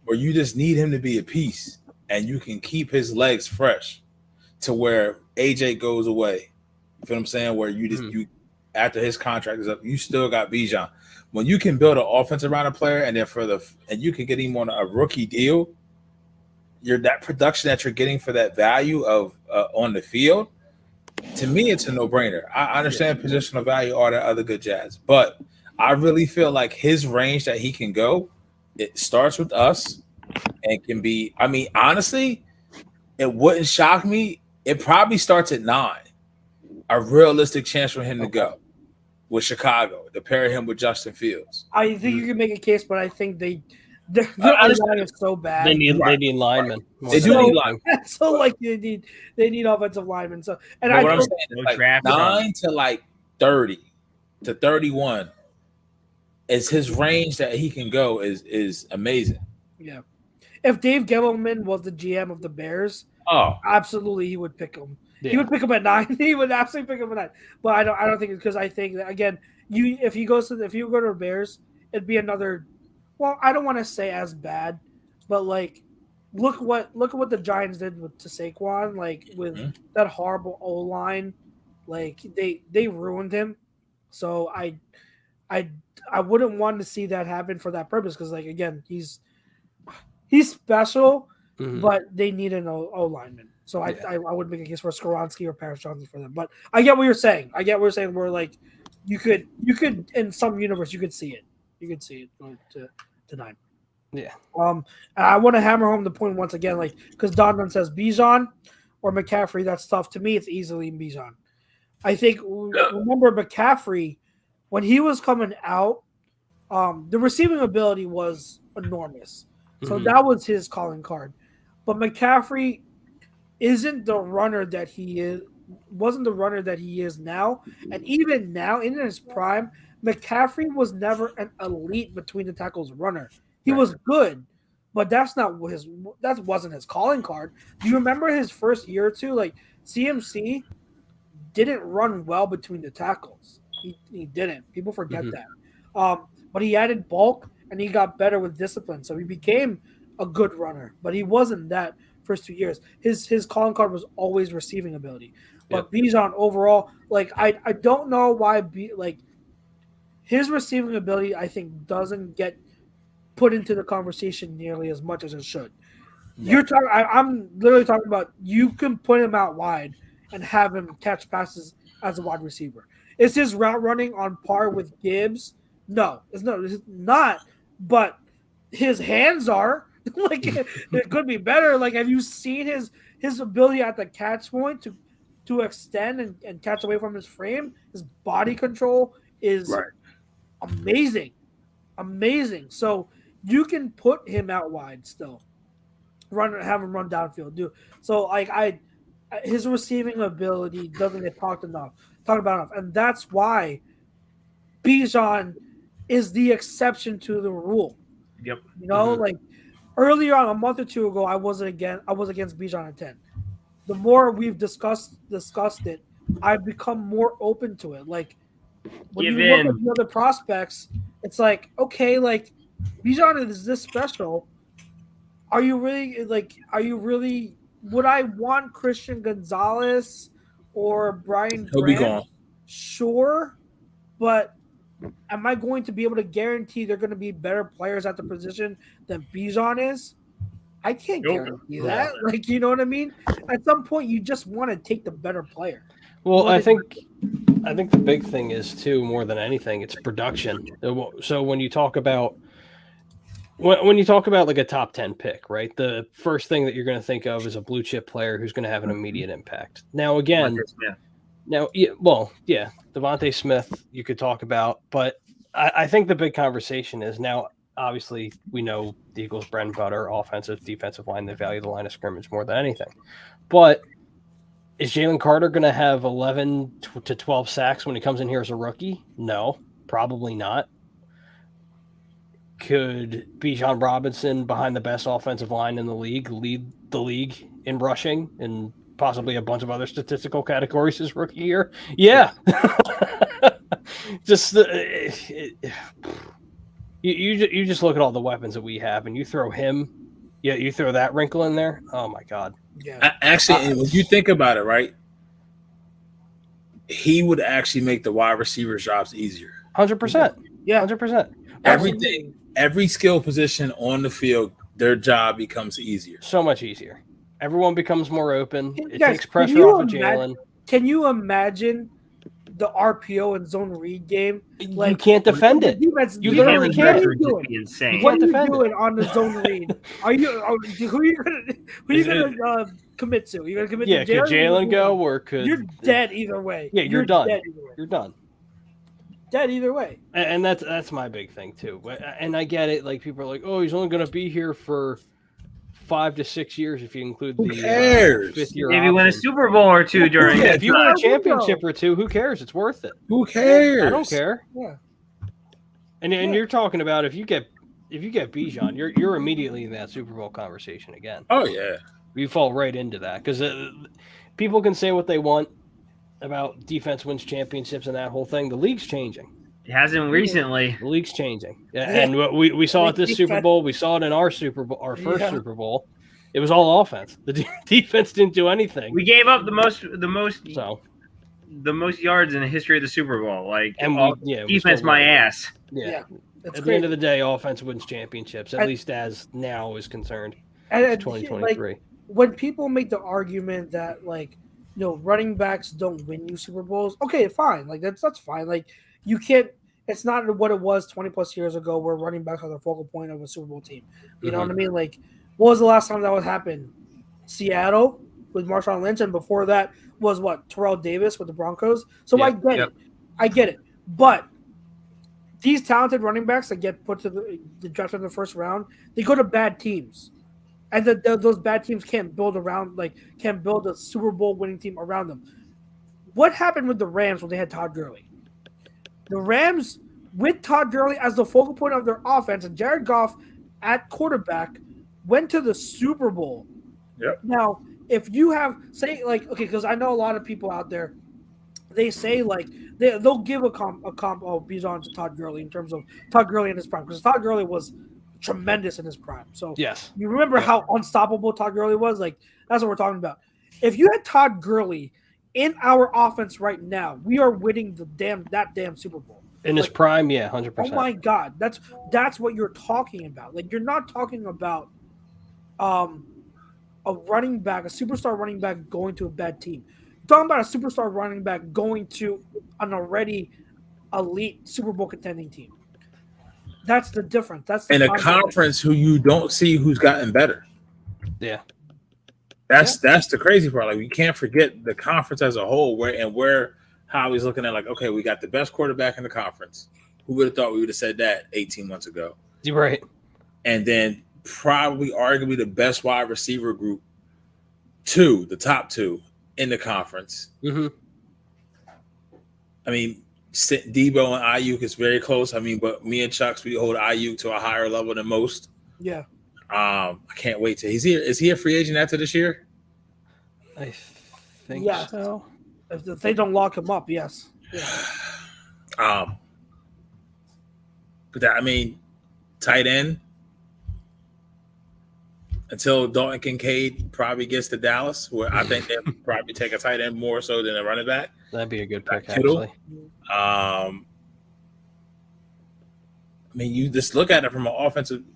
where you just need him to be a piece, and you can keep his legs fresh, to where AJ goes away. You feel what I'm saying? Where you just you after his contract is up, you still got Bijan. When you can build an offense around a player, and then and you can get him on a rookie deal, that production that you're getting for that value of on the field, to me, it's a no-brainer. I understand positional value, all that other good jazz, but I really feel like his range that he can go, it starts with us and can be. I mean, honestly, it wouldn't shock me. It probably starts at 9. A realistic chance for him to go with Chicago, to pair him with Justin Fields. I think you can make a case, but I think their line is so bad. They need linemen. They do need linemen. So like they need offensive linemen. So and what I'm saying is like 9 to like 30 to 31 is his range that he can go is amazing. Yeah. If Dave Gettleman was the GM of the Bears, absolutely he would pick him. Yeah. He would pick him at 9. He would absolutely pick him at 9. But I don't think it's because I think that again, if you go to the Bears, it'd be another. Well, I don't want to say as bad, but like, look at what the Giants did to Saquon, like with that horrible O line, like they ruined him. So I wouldn't want to see that happen for that purpose because like again he's special, but they need an O lineman. So I would make a case for Skoronski or Paris Johnson for them. But I get what you're saying. Where like you could in some universe you could see it. You could see it going to 9. Yeah. And I want to hammer home the point once again, like because Don says Bijan or McCaffrey. That's tough to me. It's easily Bijan. I think remember McCaffrey when he was coming out, the receiving ability was enormous. So that was his calling card. But McCaffrey isn't the runner that he is. Wasn't the runner that he is now, and even now in his prime. McCaffrey was never an elite between the tackles runner. He was good, but that wasn't his calling card. Do you remember his first year or two? Like CMC didn't run well between the tackles. He didn't. People forget that. But he added bulk and he got better with discipline. So he became a good runner, but he wasn't that first 2 years. His calling card was always receiving ability. But Bijan overall, like I don't know why his receiving ability, I think, doesn't get put into the conversation nearly as much as it should. Yeah. I'm literally talking about you can put him out wide and have him catch passes as a wide receiver. Is his route running on par with Gibbs? No, it's not. But his hands are. Like it could be better. Like, have you seen his ability at the catch point to extend and catch away from his frame? His body control is amazing. So you can put him out wide still, have him run downfield. So like his receiving ability doesn't get talked about enough, and that's why Bijan is the exception to the rule. Yep. Like earlier on, a month or two ago, I was against Bijan at 10. The more we've discussed it, I've become more open to it. Like when you look at the other prospects, it's like, okay, like Bijan is this special. Are you really would I want Christian Gonzalez or Brian He'll be gone. Sure, but am I going to be able to guarantee they're going to be better players at the position than Bijan is? I can't guarantee that. Like, you know what I mean? At some point, you just want to take the better player. Well, I think the big thing is too, more than anything, it's production. So when you talk about like a top 10 pick, right? The first thing that you're going to think of is a blue chip player who's going to have an immediate impact. Now, again, Devontae Smith you could talk about, but I think the big conversation is now, obviously, we know the Eagles' bread and butter, offensive, defensive line, they value the line of scrimmage more than anything. But is Jalen Carter going to have 11 to 12 sacks when he comes in here as a rookie? No, probably not. Could Bijan Robinson, behind the best offensive line in the league, lead the league in rushing and possibly a bunch of other statistical categories his rookie year? Yeah. just you just look at all the weapons that we have, and you throw him. Yeah, you throw that wrinkle in there. Oh my God! Yeah. Actually, when you think about it, right, he would actually make the wide receiver jobs easier. 100%. Yeah, 100%. Everything, every skill position on the field, their job becomes easier. So much easier. Everyone becomes more open. It Guys, takes pressure off of Jalen. Can you imagine the RPO and zone read game? Like, you can't defend it. You literally can't. Insane. What are you doing on the zone read? Who are you gonna commit to? You gonna commit to Jalen? Could Jalen go or could you're dead either way? Yeah, you're done. You're done. Dead either way. And that's my big thing too. And I get it. Like people are like, oh, he's only gonna be here for 5 to 6 years if you include the 5th year. Maybe win a Super Bowl or two during it. If you win a championship or two, who cares? It's worth it. Who cares? I don't care. Yeah. And you're talking about if you get Bijan, you're immediately in that Super Bowl conversation again. Oh yeah, you fall right into that because people can say what they want about defense wins championships and that whole thing. The league's changing. It hasn't recently. The league's changing, and we saw it this Super Bowl. We saw it in our Super Bowl, our first Super Bowl. It was all offense. The defense didn't do anything. We gave up the most yards in the history of the Super Bowl. Like, defense, my ass. Yeah. At the end of the day, offense wins championships. At least as now is concerned. And 2023. Like, when people make the argument that running backs don't win you Super Bowls, okay, fine. Like that's fine. Like you can't. It's not what it was 20 plus years ago, where running backs are the focal point of a Super Bowl team. You know what I mean? Like, what was the last time that would happen? Seattle with Marshawn Lynch, and before that was Terrell Davis with the Broncos. So I get it. But these talented running backs that get put to the draft in the first round, they go to bad teams, and those bad teams can't build a Super Bowl winning team around them. What happened with the Rams when they had Todd Gurley? The Rams, with Todd Gurley as the focal point of their offense and Jared Goff at quarterback, went to the Super Bowl. Yep. Now, if you have, because I know a lot of people out there, they say they'll give a comp of Bijan to Todd Gurley in terms of Todd Gurley in his prime, because Todd Gurley was tremendous in his prime. So yes, you remember how unstoppable Todd Gurley was? Like, that's what we're talking about. If you had Todd Gurley in our offense right now, we are winning that damn Super Bowl. In his prime, 100%. Oh my God, that's what you're talking about. Like, you're not talking about a running back, a superstar running back going to a bad team. You're talking about a superstar running back going to an already elite Super Bowl contending team. That's the difference. That's in a conference who you don't see who's gotten better. Yeah. That's the crazy part. Like, we can't forget the conference as a whole, where Howie's looking at, like, okay, we got the best quarterback in the conference. Who would have thought we would have said that 18 months ago? You're right. And then probably arguably the best wide receiver group, the top two in the conference. Mm-hmm. I mean, Debo and Ayuk is very close. I mean, but me and Chucks, we hold Ayuk to a higher level than most. Yeah. I can't wait to. Is he a free agent after this year? I think so. If they don't lock him up, yes. Yeah. But tight end until Dalton Kincaid probably gets to Dallas, where I think they'll probably take a tight end more so than a running back. That'd be a good pick, actually. You just look at it from an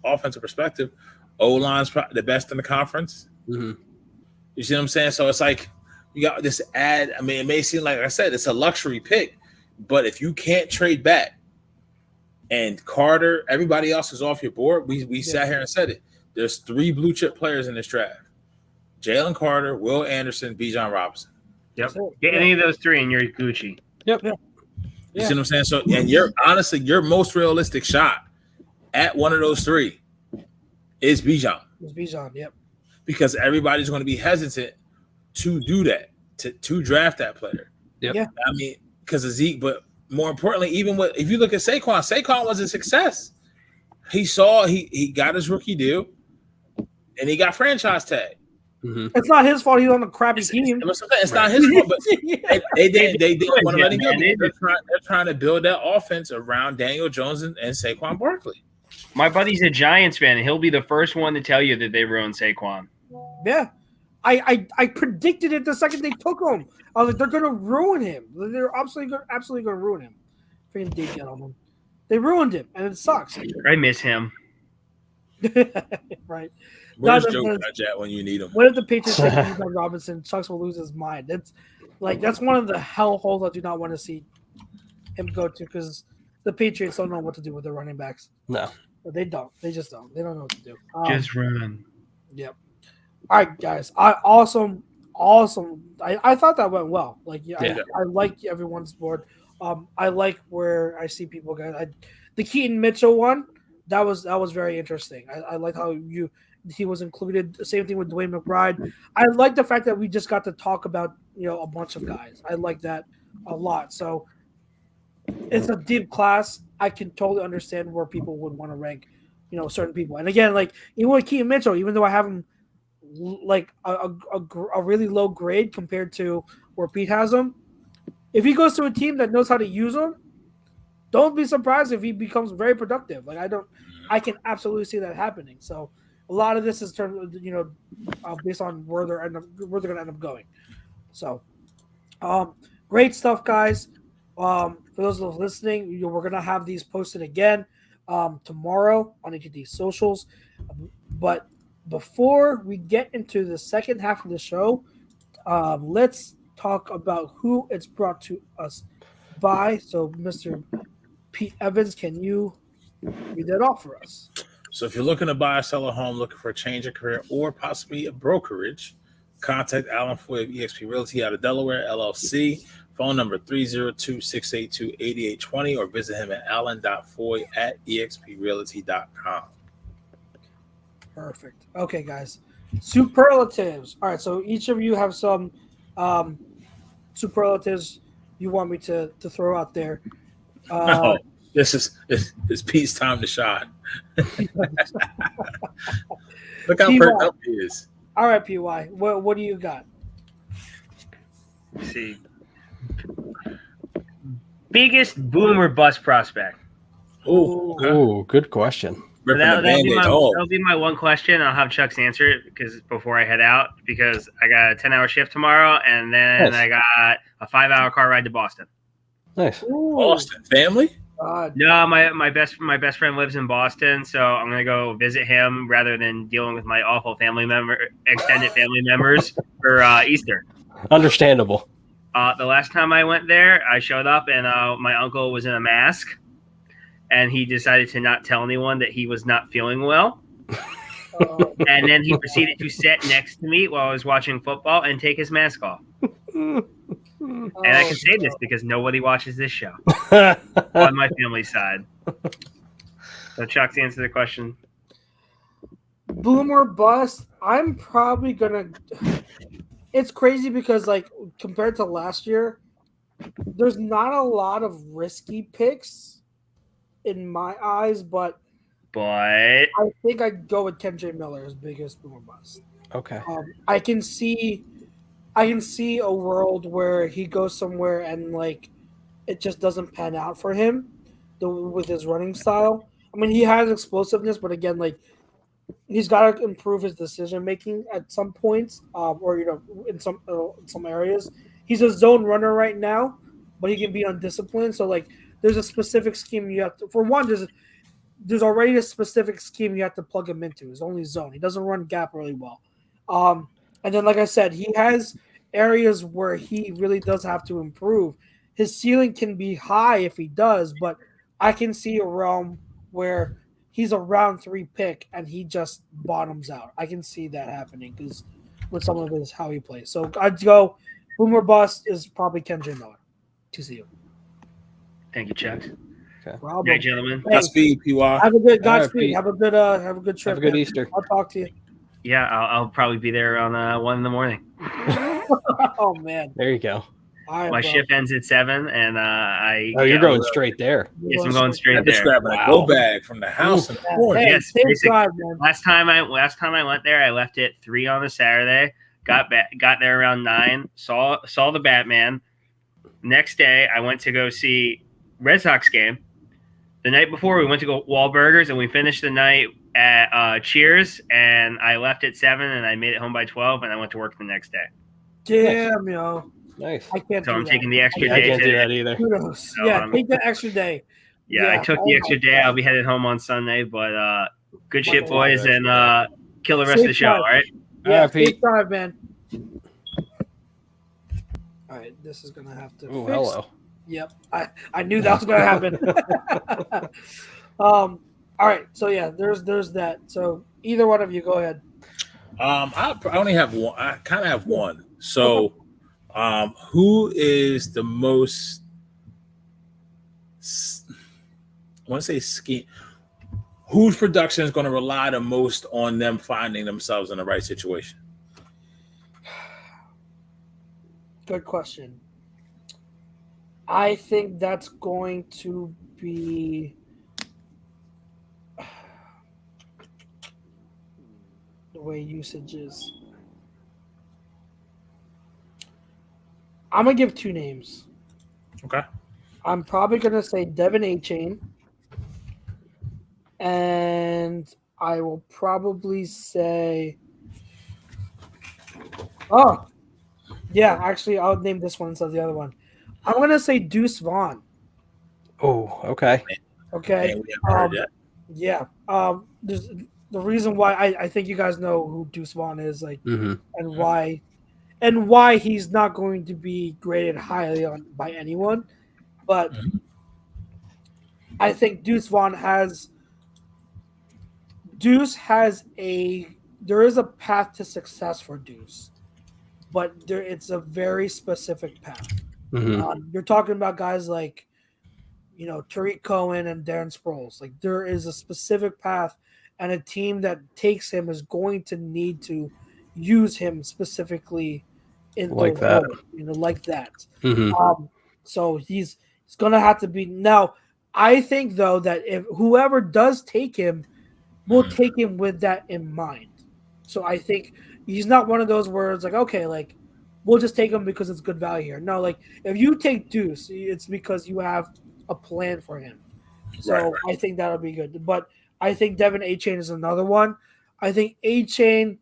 offensive perspective. O-line's probably the best in the conference. Mm-hmm. You see what I'm saying? So it's like you got this ad. I mean, it may seem like I said it's a luxury pick, but if you can't trade back and Carter, everybody else is off your board. We sat here and said it. There's 3 blue chip players in this draft: Jalen Carter, Will Anderson, Bijan Robinson. Yep. Get any of those 3 and you're Gucci. Yep. Yeah. You see what I'm saying? So, and your most realistic shot at one of those 3 is Bijan. It's Bijan, yep. Because everybody's going to be hesitant to do that, to draft that player. Yep. Yeah. I mean, because of Zeke, but more importantly, if you look at Saquon was a success. He got his rookie deal, and he got franchise tag. It's not his fault. He's on a crappy team. It's not his fault, but they didn't want to let him go. They're trying to build that offense around Daniel Jones and Saquon Barkley. My buddy's a Giants fan, and he'll be the first one to tell you that they ruined Saquon. Yeah. I predicted it the second they took him. I was like, they're going to ruin him. They're absolutely going to ruin him. Freaking Dave Gettleman. They ruined him, and it sucks. I miss him. Right. Where's Joe Judge at when you need him? What if the Patriots take Bijan Robinson? Chucks will lose his mind. That's one of the hellholes I do not want to see him go to, because the Patriots don't know what to do with their running backs. No. They don't. They just don't. They don't know what to do. Just run. Yep. All right, guys. Awesome. I thought that went well. I like everyone's board. I like where I see people guys. The Keaton Mitchell one, that was very interesting. I like how he was included. The same thing with Dwayne McBride. I like the fact that we just got to talk about a bunch of guys. I like that a lot. So it's a deep class. I can totally understand where people would want to rank, certain people. And again, even with Keaton Mitchell, even though I have him a really low grade compared to where Pete has him, if he goes to a team that knows how to use him, don't be surprised if he becomes very productive. I can absolutely see that happening. So a lot of this is based on where they're going to end up going. So, great stuff, guys. For those of listening, we're going to have these posted again tomorrow on HUDDLE socials. But before we get into the second half of the show, let's talk about who it's brought to us by. So, Mr. Pete Evans, can you read that off for us? So if you're looking to buy or sell a home, looking for a change of career or possibly a brokerage, contact Alan Foy of eXp Realty out of Delaware, LLC. Phone number 302-682-8820 or visit him at alan.foy@exprealty.com. Perfect. Okay, guys. Superlatives. All right, so each of you have some superlatives you want me to throw out there. This is Pete's time to shine. Look how perked up he is. All right, PY. What do you got? Let's see. Biggest boom or bust prospect? Oh, good question. That'll be my one question. I'll have Chuck's answer it before I head out, because I got a 10-hour shift tomorrow, and then I got a 5-hour car ride to Boston. Nice. Boston family? No, my best friend lives in Boston, so I'm gonna go visit him rather than dealing with my awful extended family members for Easter. Understandable. The last time I went there, I showed up and my uncle was in a mask, and he decided to not tell anyone that he was not feeling well. And then he proceeded to sit next to me while I was watching football and take his mask off. And I can say this because nobody watches this show on my family side. So Chuck's answer the question. Boom or bust? I'm probably gonna. It's crazy because compared to last year, there's not a lot of risky picks in my eyes, but I think I'd go with Kendra Miller as biggest boom or bust. Okay. I can see a world where he goes somewhere and it just doesn't pan out for him with his running style. I mean, he has explosiveness, but again, he's got to improve his decision making at some points, or in some areas. He's a zone runner right now, but he can be undisciplined. So there's a specific scheme you have to. For one, there's already a specific scheme you have to plug him into. His only zone. He doesn't run gap really well. And then, like I said, he has areas where he really does have to improve. His ceiling can be high if he does, but I can see a realm where he's a round 3 pick and he just bottoms out. I can see that happening because with some of his how he plays. So I'd go boom or bust is probably Kendra Miller to see him. Thank you, Chuck. Okay. Good night, gentlemen. Godspeed, PY. Have a good Godspeed. Have a good trip. Have a good Easter. I'll talk to you. Yeah, I'll probably be there around 1 in the morning. Oh man. There you go. All right, My bro. shift ends at 7, and I. Oh, you're going straight there. Yes, I'm going straight Just there. grabbing a go bag from the house in the morning. Hey, Yes, same basically. drive, man. Last time I went there, I left at 3 on a Saturday. Got there around 9. Saw the Batman. Next day, I went to go see Red Sox game. The night before, we went to go Wahlburgers, and we finished the night at Cheers. And I left at 7, and I made it home by 12, and I went to work the next day. Damn, yo. Nice. I can't So do I'm that. taking the extra Yeah, day. I can't do that either. Kudos. So, Yeah, take the extra day. Yeah, I took the extra day. I'll be headed home on Sunday, but good shit, boys, and kill the rest of the show, all right? Yeah, Pete. safe drive, man. All right, this is gonna have to. Oh, fix. hello. Yep, I knew that was gonna happen. All right, so yeah, there's that. So either one of you, go ahead. I only have one. I kind of have one. So, who is the most? I want to say scheme. Whose production is going to rely the most on them finding themselves in the right situation? Good question. I think that's going to be the way usage is. I'm going to give 2 names. Okay. I'm probably going to say Devin A-Chain. And I will probably say... Oh, yeah, actually, I'll name this one instead of the other one. I'm going to say Deuce Vaughn. Oh, okay. Okay. Man, we haven't heard that. Yeah. There's the reason why I think you guys know who Deuce Vaughn is, like, and why he's not going to be graded highly on by anyone. But I think Deuce Vaughn has there is a path to success for Deuce, but it's a very specific path. You're talking about guys like, Tariq Cohen and Darren Sproles. Like, there is a specific path, and a team that takes him is going to need to use him specifically in Like the that. role, like that. So he's going to have to be. Now, I think, though, that if whoever does take him will take him with that in mind. So I think he's not one of those words like, okay, like, we'll just take him because it's good value here. No, like, if you take Deuce, it's because you have a plan for him. So right. I think that'll be good. But I think Devin A-Chain is another one. I think A-Chain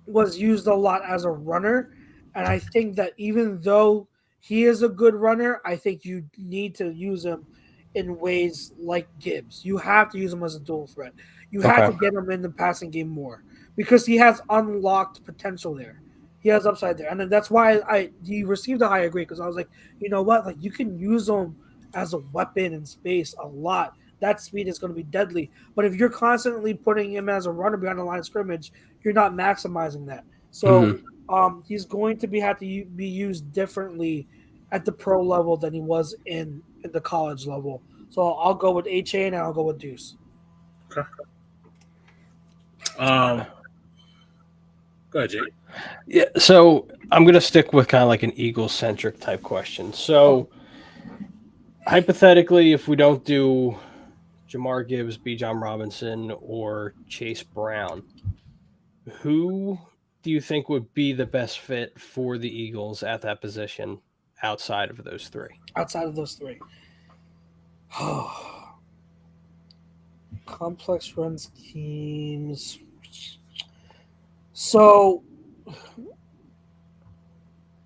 was used a lot as a runner. And I think that even though he is a good runner, I think you need to use him in ways like Gibbs. You have to use him as a dual threat. You have to get him in the passing game more because he has unlocked potential there. He has upside there. And then that's why he received a higher grade, because I was like, you know what? Like, you can use him as a weapon in space a lot. That speed is going to be deadly. But if you're constantly putting him as a runner behind the line of scrimmage, you're not maximizing that. So he's going to have to be used differently at the pro level than he was in the college level. So I'll go with A-Chain and I'll go with Deuce. Okay. Go ahead, Jake. Yeah, so I'm going to stick with kind of like an Eagle-centric type question. So hypothetically, if we don't do Jamar Gibbs, Bijan Robinson, or Chase Brown, who do you think would be the best fit for the Eagles at that position outside of those three? Outside of those three. Complex run schemes. So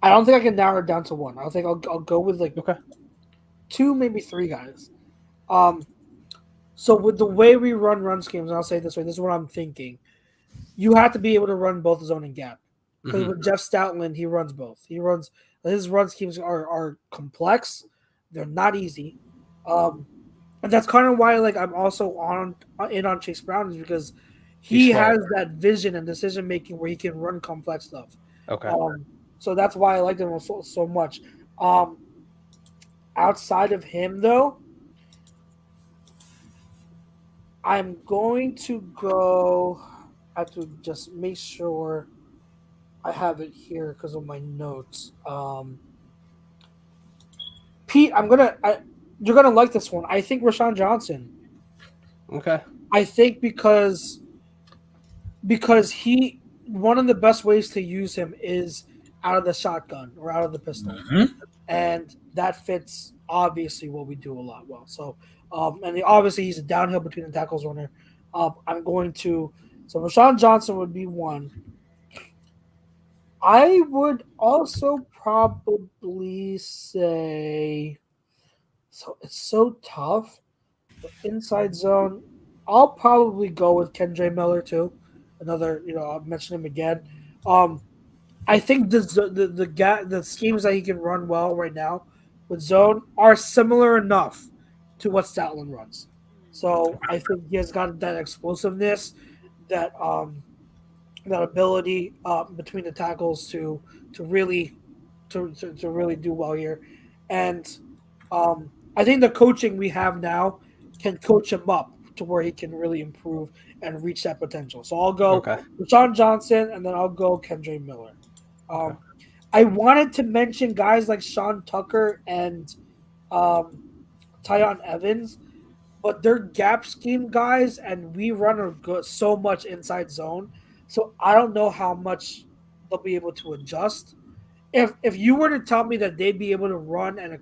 I don't think I can narrow it down to one. I think I'll go with like 2, maybe 3 guys. So with the way we run schemes, and I'll say it this way, this is what I'm thinking. You have to be able to run both zone and gap. Because with Jeff Stoutland, he runs both. His run schemes are complex. They're not easy. And that's kind of why I'm also on Chase Brown, is because he has that vision and decision making where he can run complex stuff. Okay. So that's why I like him so much. Outside of him, though, I'm going to go. I have to just make sure I have it here because of my notes. Pete, you're gonna like this one. I think Rashaad Johnson. Okay. I think because he one of the best ways to use him is out of the shotgun or out of the pistol, and that fits obviously what we do a lot well. So, obviously he's a downhill between the tackles runner. So Rashaad Johnson would be one. I would also probably say, so it's so tough. The inside zone, I'll probably go with Kendre Miller too. Another, I'll mention him again. I think the schemes that he can run well right now with zone are similar enough to what Statland runs. So I think he has got that explosiveness, that ability between the tackles to really do well here, and I think the coaching we have now can coach him up to where he can really improve and reach that potential. So I'll go Rashaad Johnson, and then I'll go Kendre Miller. I wanted to mention guys like Sean Tucker and Tyon Evans, but they're gap scheme guys, and we run so much inside zone. So I don't know how much they'll be able to adjust. If you were to tell me that they'd be able to run and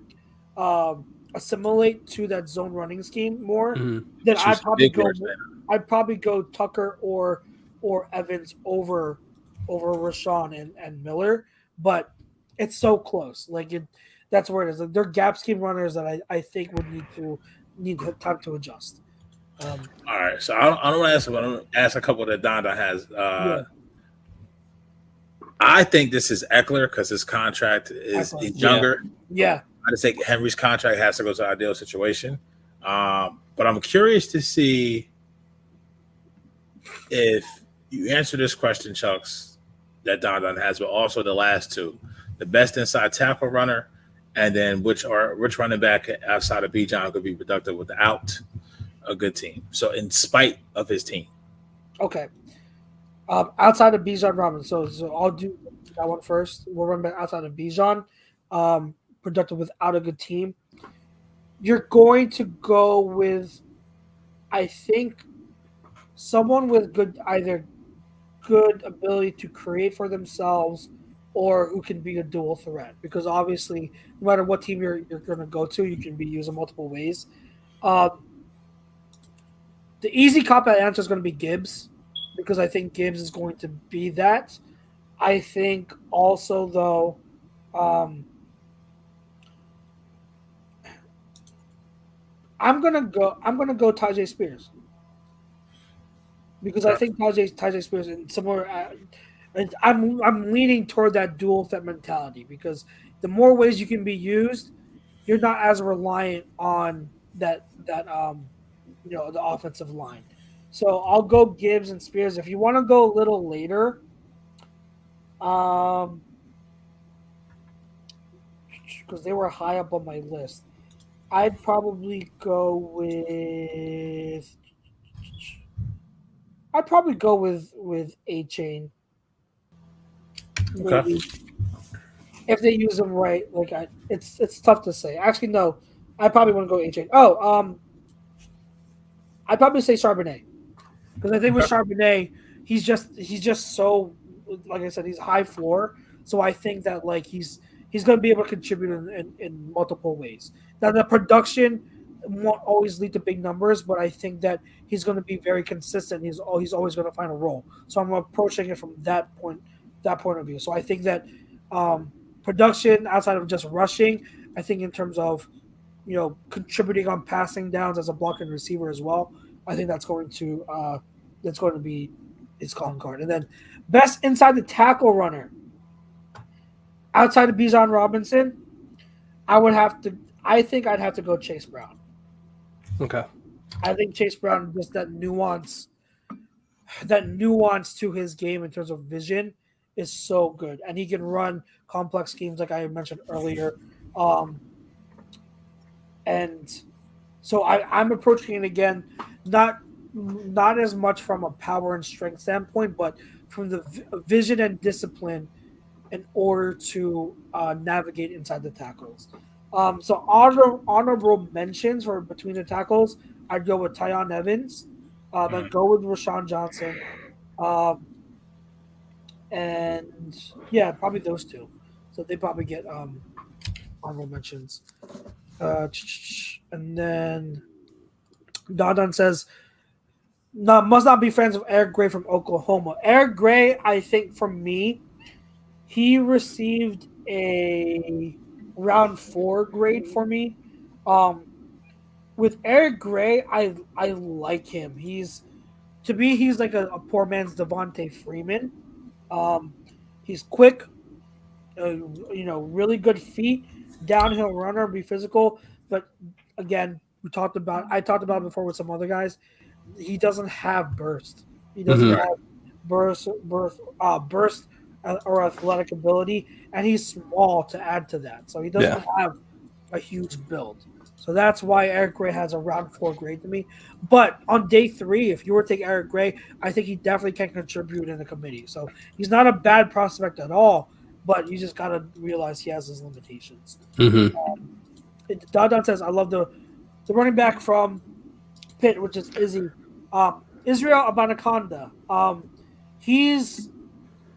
assimilate to that zone running scheme more, then I'd probably go Tucker or Evans over Rashaad and Miller. But it's so close. That's where it is. They're gap scheme runners that I think would need time to adjust. All right, so I don't want to ask, but I'm going to ask a couple that Don has. I think this is Eckler because his contract is younger. Yeah. I just think Henry's contract has to go to an ideal situation. But I'm curious to see if you answer this question, Chucks, that Don has, but also the last two. The best inside tackle runner, and then which running back outside of Bijan could be productive without a good team. So in spite of his team. Okay. Outside of Bijan Robinson, so I'll do that one first. We'll run back outside of Bijan. Productive without a good team. You're going to go with, I think, someone with either good ability to create for themselves or who can be a dual threat. Because obviously, no matter what team you're going to go to, you can be used in multiple ways. The easy cop-out answer is going to be Gibbs, because I think Gibbs is going to be that. I think also, though, I'm gonna go Tajay Spears, because I think Tajay Spears and similar. And I'm leaning toward that dual threat mentality, because the more ways you can be used, you're not as reliant on that the offensive line. So I'll go Gibbs and Spears. If you want to go a little later, because they were high up on my list, I'd probably go with A-Chain. Okay. If they use them right, it's tough to say. Actually, no, I probably want to go A-Chain. I'd probably say Charbonnet, because I think with Charbonnet, he's just so, like I said, he's high floor. So I think that he's going to be able to contribute in multiple ways. Now, the production won't always lead to big numbers, but I think that he's going to be very consistent. He's always going to find a role. So I'm approaching it from that point of view. So I think that production outside of just rushing, I think in terms of contributing on passing downs as a blocking receiver as well, I think that's going to be his calling card. And then best inside the tackle runner outside of Bijan Robinson, I think I'd have to go Chase Brown. Okay. I think Chase Brown, just that nuance to his game in terms of vision is so good, and he can run complex schemes like I mentioned earlier. And so I'm approaching it again, not as much from a power and strength standpoint, but from the vision and discipline in order to navigate inside the tackles. So honorable mentions for between the tackles, I'd go with Tyon Evans. I'd go with Rashawn Johnson. And yeah, probably those two. So they probably get honorable mentions. And then Don says, no, must not be friends with Eric Gray from Oklahoma. Eric Gray, I think for me, he received a round 4 grade for me. With Eric Gray, I like him. He's like a poor man's Devontae Freeman. He's quick, really good feet, downhill runner, be physical. But again, I talked about it before with some other guys. He doesn't have burst. He doesn't have burst or athletic ability, and he's small to add to that. So he doesn't have a huge build. So that's why Eric Gray has a round 4 grade to me. But on day 3, if you were to take Eric Gray, I think he definitely can contribute in the committee. So he's not a bad prospect at all, but you just got to realize he has his limitations. Don says, I love the running back from Pitt, which is Izzy. Israel Abanaconda. He's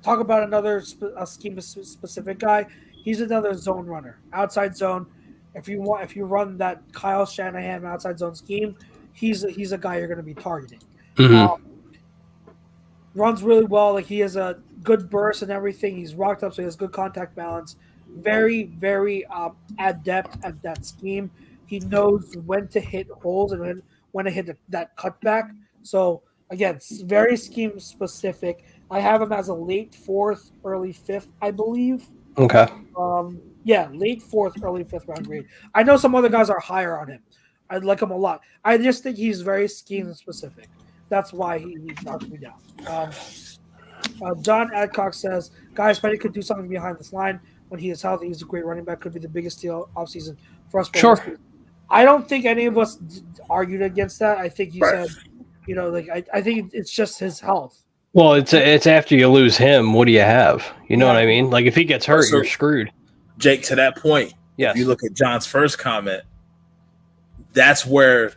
talk about another scheme-specific guy. He's another zone runner, outside zone. If you run that Kyle Shanahan outside zone scheme, he's a guy you're going to be targeting. Runs really well. Like, he has a good burst and everything. He's rocked up, so he has good contact balance. Very, very adept at that scheme. He knows when to hit holes and when to hit that cutback. So again, very scheme specific. I have him as a late 4th, early 5th, I believe. Okay. Yeah, late 4th, early 5th round grade. I know some other guys are higher on him. I like him a lot. I just think he's very scheme specific. That's why he knocks me down. John Adcock says, guys, Penny could do something behind this line. When he is healthy, he's a great running back. Could be the biggest steal offseason for us. Sure. I don't think any of us argued against that. I think you said, I think it's just his health. Well, it's after you lose him, what do you have? You know what I mean? Like, if he gets hurt, you're screwed. Jake, to that point, if you look at John's first comment, that's where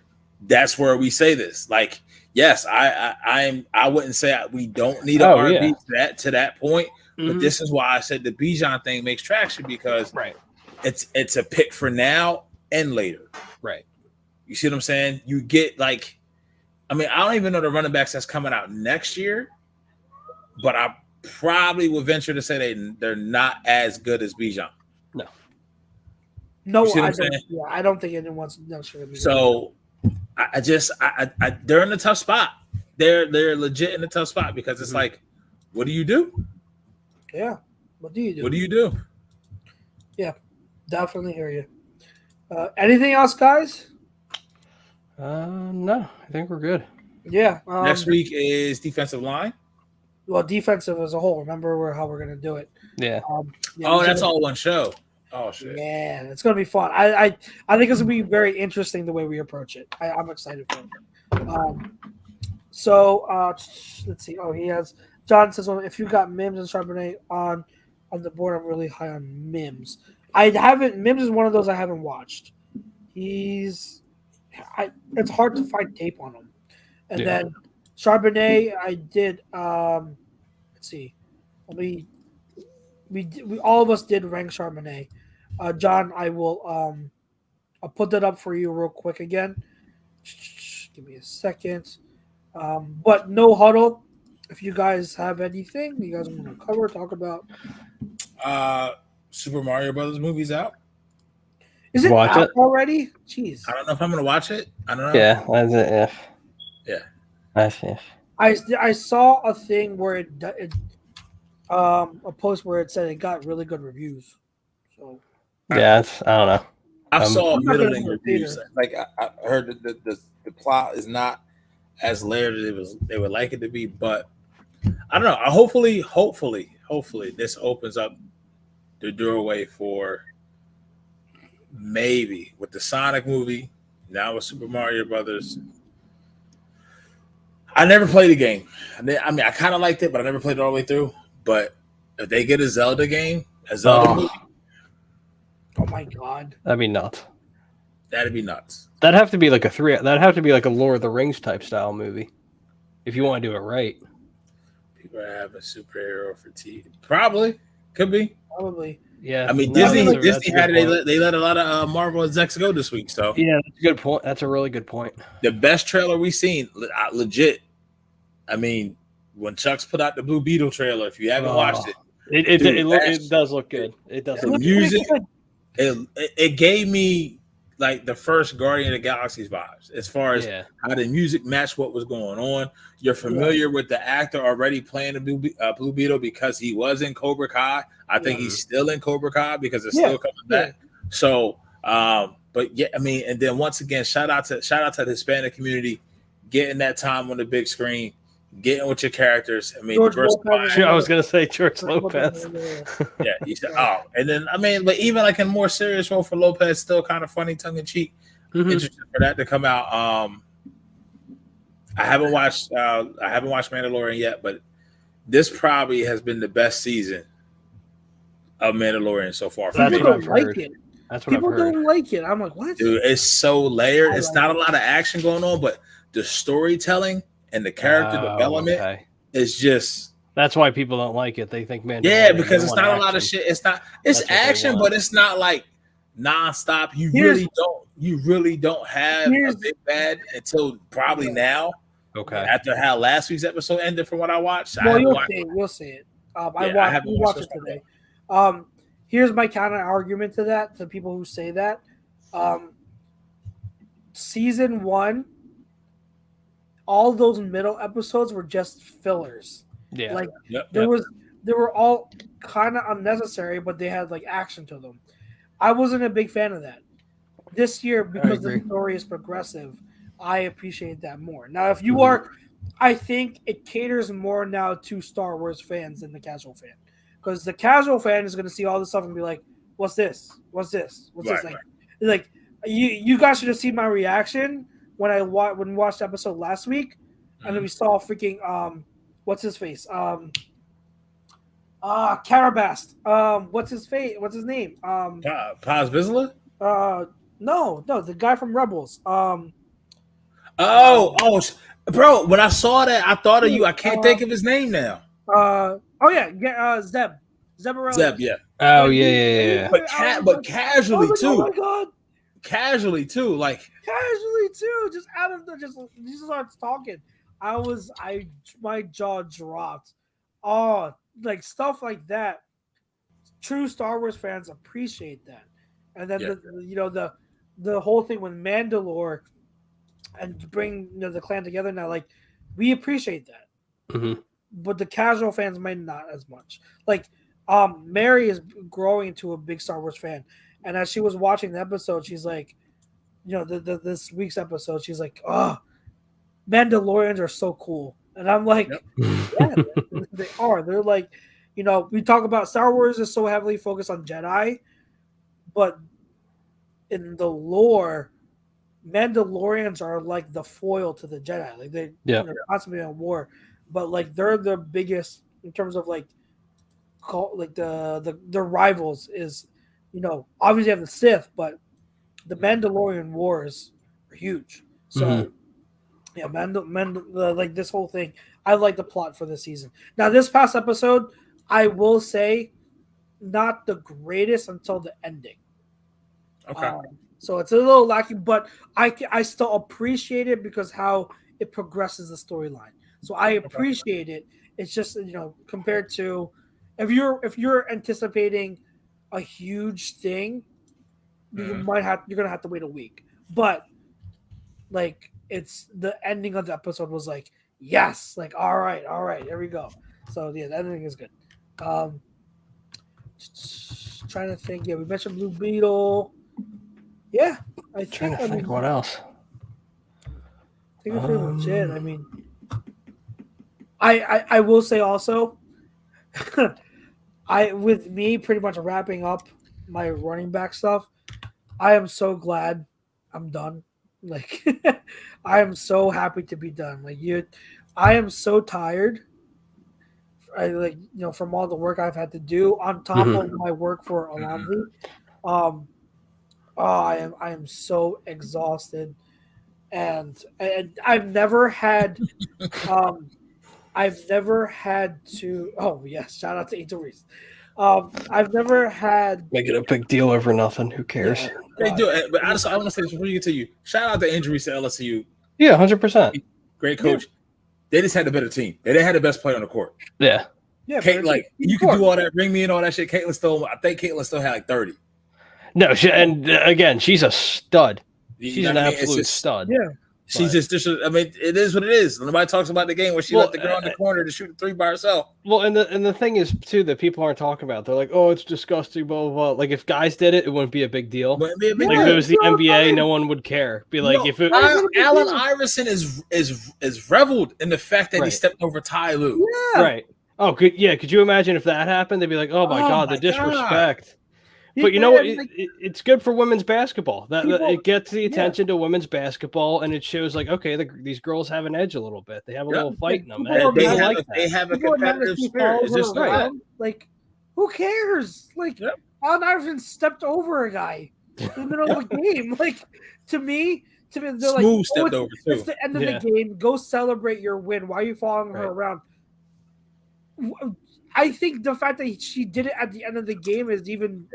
we say this. Like, yes, I wouldn't say we don't need an RB to that point, but this is why I said the Bijan thing makes traction, because it's a pick for now and later. Right. You see what I'm saying? You get I don't even know the running backs that's coming out next year, but I probably would venture to say they're not as good as Bijan. No, I don't think anyone's sure. So I they're in a tough spot. They're legit in a tough spot, because it's like, what do you do? Yeah. What do you do? What do you do? Yeah, definitely hear you. Anything else, guys? No, I think we're good. Yeah. Next week is defensive line. Well, defensive as a whole. Remember how we're going to do it. Yeah. That's all one show. Oh shit. Yeah, it's going to be fun. I think it's going to be very interesting the way we approach it. I'm excited for it. Let's see. Oh, he has. John says, well, if you got Mims and Charbonnet on the board, I'm really high on Mims. Mims is one of those I haven't watched. It's hard to find tape on him. And then Charbonnet, I did. Let's see. We all of us did rank Charbonnet. John, I'll put that up for you real quick again. Give me a second. But no huddle. If you guys have anything you guys want to cover, talk about. Super Mario Brothers movie's out. Is it out already? Jeez. I don't know if I'm gonna watch it. I don't know. Yeah, that's an if. Yeah. That's if. I saw a thing where a post where it said it got really good reviews. So yeah, I don't know. I saw middling reviews. Like I heard that the plot is not as layered as they would like it to be, but I don't know. Hopefully this opens up the doorway for maybe with the Sonic movie, now with Super Mario Brothers. I never played the game. I kind of liked it, but I never played it all the way through. But if they get a Zelda game, movie, Oh my god, That'd be nuts. That'd be nuts. That'd have to be like a Lord of the Rings type style movie, if you want to do it right. People are having superhero fatigue. Probably could be. probably. Yeah, I mean, no, Disney had it. They let a lot of Marvel execs go this week. So yeah, that's a good point. That's a really good point. The best trailer we've seen, legit. I mean, when Chuck's put out the Blue Beetle trailer, if you haven't watched it, It does look good. It does. The music, it gave me like the first Guardian of the Galaxy's vibes as far as how the music matched what was going on. You're familiar with the actor already playing the Blue Beetle because he was in Cobra Kai. I think he's still in Cobra Kai because it's still coming back. So, but yeah, I mean, and then once again, shout out to the Hispanic community getting that time on the big screen. Getting with your characters. I mean, I was gonna say George Lopez. Yeah, you said, and then I mean, but even like in more serious role for Lopez, still kind of funny, tongue in cheek. Interesting for that to come out. I haven't watched Mandalorian yet, but this probably has been the best season of Mandalorian so far. For me. People don't like it. That's what People don't like it. I'm like, what? Dude, it's so layered. It's not a lot of action going on, but the storytelling and the character development is just. That's why people don't like it. They think, man, because it's not a lot of shit. It's action, but it's not like nonstop. You really don't have a big bad until probably now. Okay. After how last week's episode ended, from what I watched, we'll see it. I watched it today. Here's my counter argument to that, to people who say that. Season 1. All those middle episodes were just fillers. Yeah, like they were all kind of unnecessary, but they had like action to them. I wasn't a big fan of that. This year, because the story is progressive, I appreciate that more. Now, if you are, I think it caters more now to Star Wars fans than the casual fan, because the casual fan is going to see all this stuff and be like, "What's this? What's this? What's this?" Like you guys should have seen my reaction when I watched the episode last week, and then we saw freaking what's his face? Carabast. What's his name? Paz Vizsla? No, the guy from Rebels. Bro, when I saw that, I thought of you. I can't think of his name now. Zeb. Zeb, yeah. Oh, yeah. But casually too. Oh my god. Casually too. Just out of the he starts talking. My jaw dropped. Oh, like stuff like that. True Star Wars fans appreciate that. And then the whole thing with Mandalore and bring the clan together now, like we appreciate that. But the casual fans might not as much. Like Mary is growing into a big Star Wars fan. And as she was watching the episode, she's like, this week's episode, she's like, "Oh, Mandalorians are so cool." And I'm like, yeah, they are. They're like, we talk about Star Wars is so heavily focused on Jedi, but in the lore, Mandalorians are like the foil to the Jedi. Like they're constantly on war, but like they're the biggest in terms of like the rivals is. Obviously have the Sith, but the Mandalorian wars are huge. So, like this whole thing, I like the plot for this season. Now, this past episode, I will say, not the greatest until the ending. Okay. So it's a little lacking, but I still appreciate it because how it progresses the storyline. So I appreciate it. It's just compared to if you're anticipating a huge thing, you're gonna have to wait a week. But like it's the ending of the episode was like, yes, like all right, there we go. So yeah, the ending is good. Trying to think. Yeah, we mentioned Blue Beetle. Yeah, I think what else? I think that's pretty much it. I mean, I will say also, with me pretty much wrapping up my running back stuff, I am so glad I'm done. Like, I am so happy to be done. Like I am so tired. From all the work I've had to do on top of my work for Alonzi. I am so exhausted, and I've never had to. Oh yes, shout out to Angel Reese. I've never had. Make it a big deal over nothing. Who cares? Yeah, They do it, but I want to say this before you get to you. Shout out to injuries to LSU. Yeah, 100%. Great coach. Yeah. They just had the better team. They had the best player on the court. Yeah. Yeah, Kate, like you can do all that, ring me and all that shit. I think Caitlin still had like 30. No, and again, she's a stud. She's an absolute stud. Yeah. She's just I mean, it is what it is. Nobody talks about the game where she let the girl in the corner to shoot a 3 by herself. Well, and the thing is too that people aren't talking about. They're like, "Oh, it's disgusting." Blah blah blah. Like if guys did it, it wouldn't be a big deal. Like if it was the NBA, no one would care. Be like, if it Allen Iverson is reveled in the fact that he stepped over Ty Lue. Yeah. Right. Oh, could you imagine if that happened? They'd be like, "Oh my god, the disrespect." God. But you know what? It's good for women's basketball. It gets the attention to women's basketball, and it shows like, okay, these girls have an edge a little bit. They have a little fight in them. They have a competitive spirit. It's just right. Like, who cares? Like, Allen Iverson stepped over a guy in the middle of a game. Like, to me, they're like, Smooth stepped over too. It's the end of the game. Go celebrate your win. Why are you following her around? I think the fact that she did it at the end of the game is even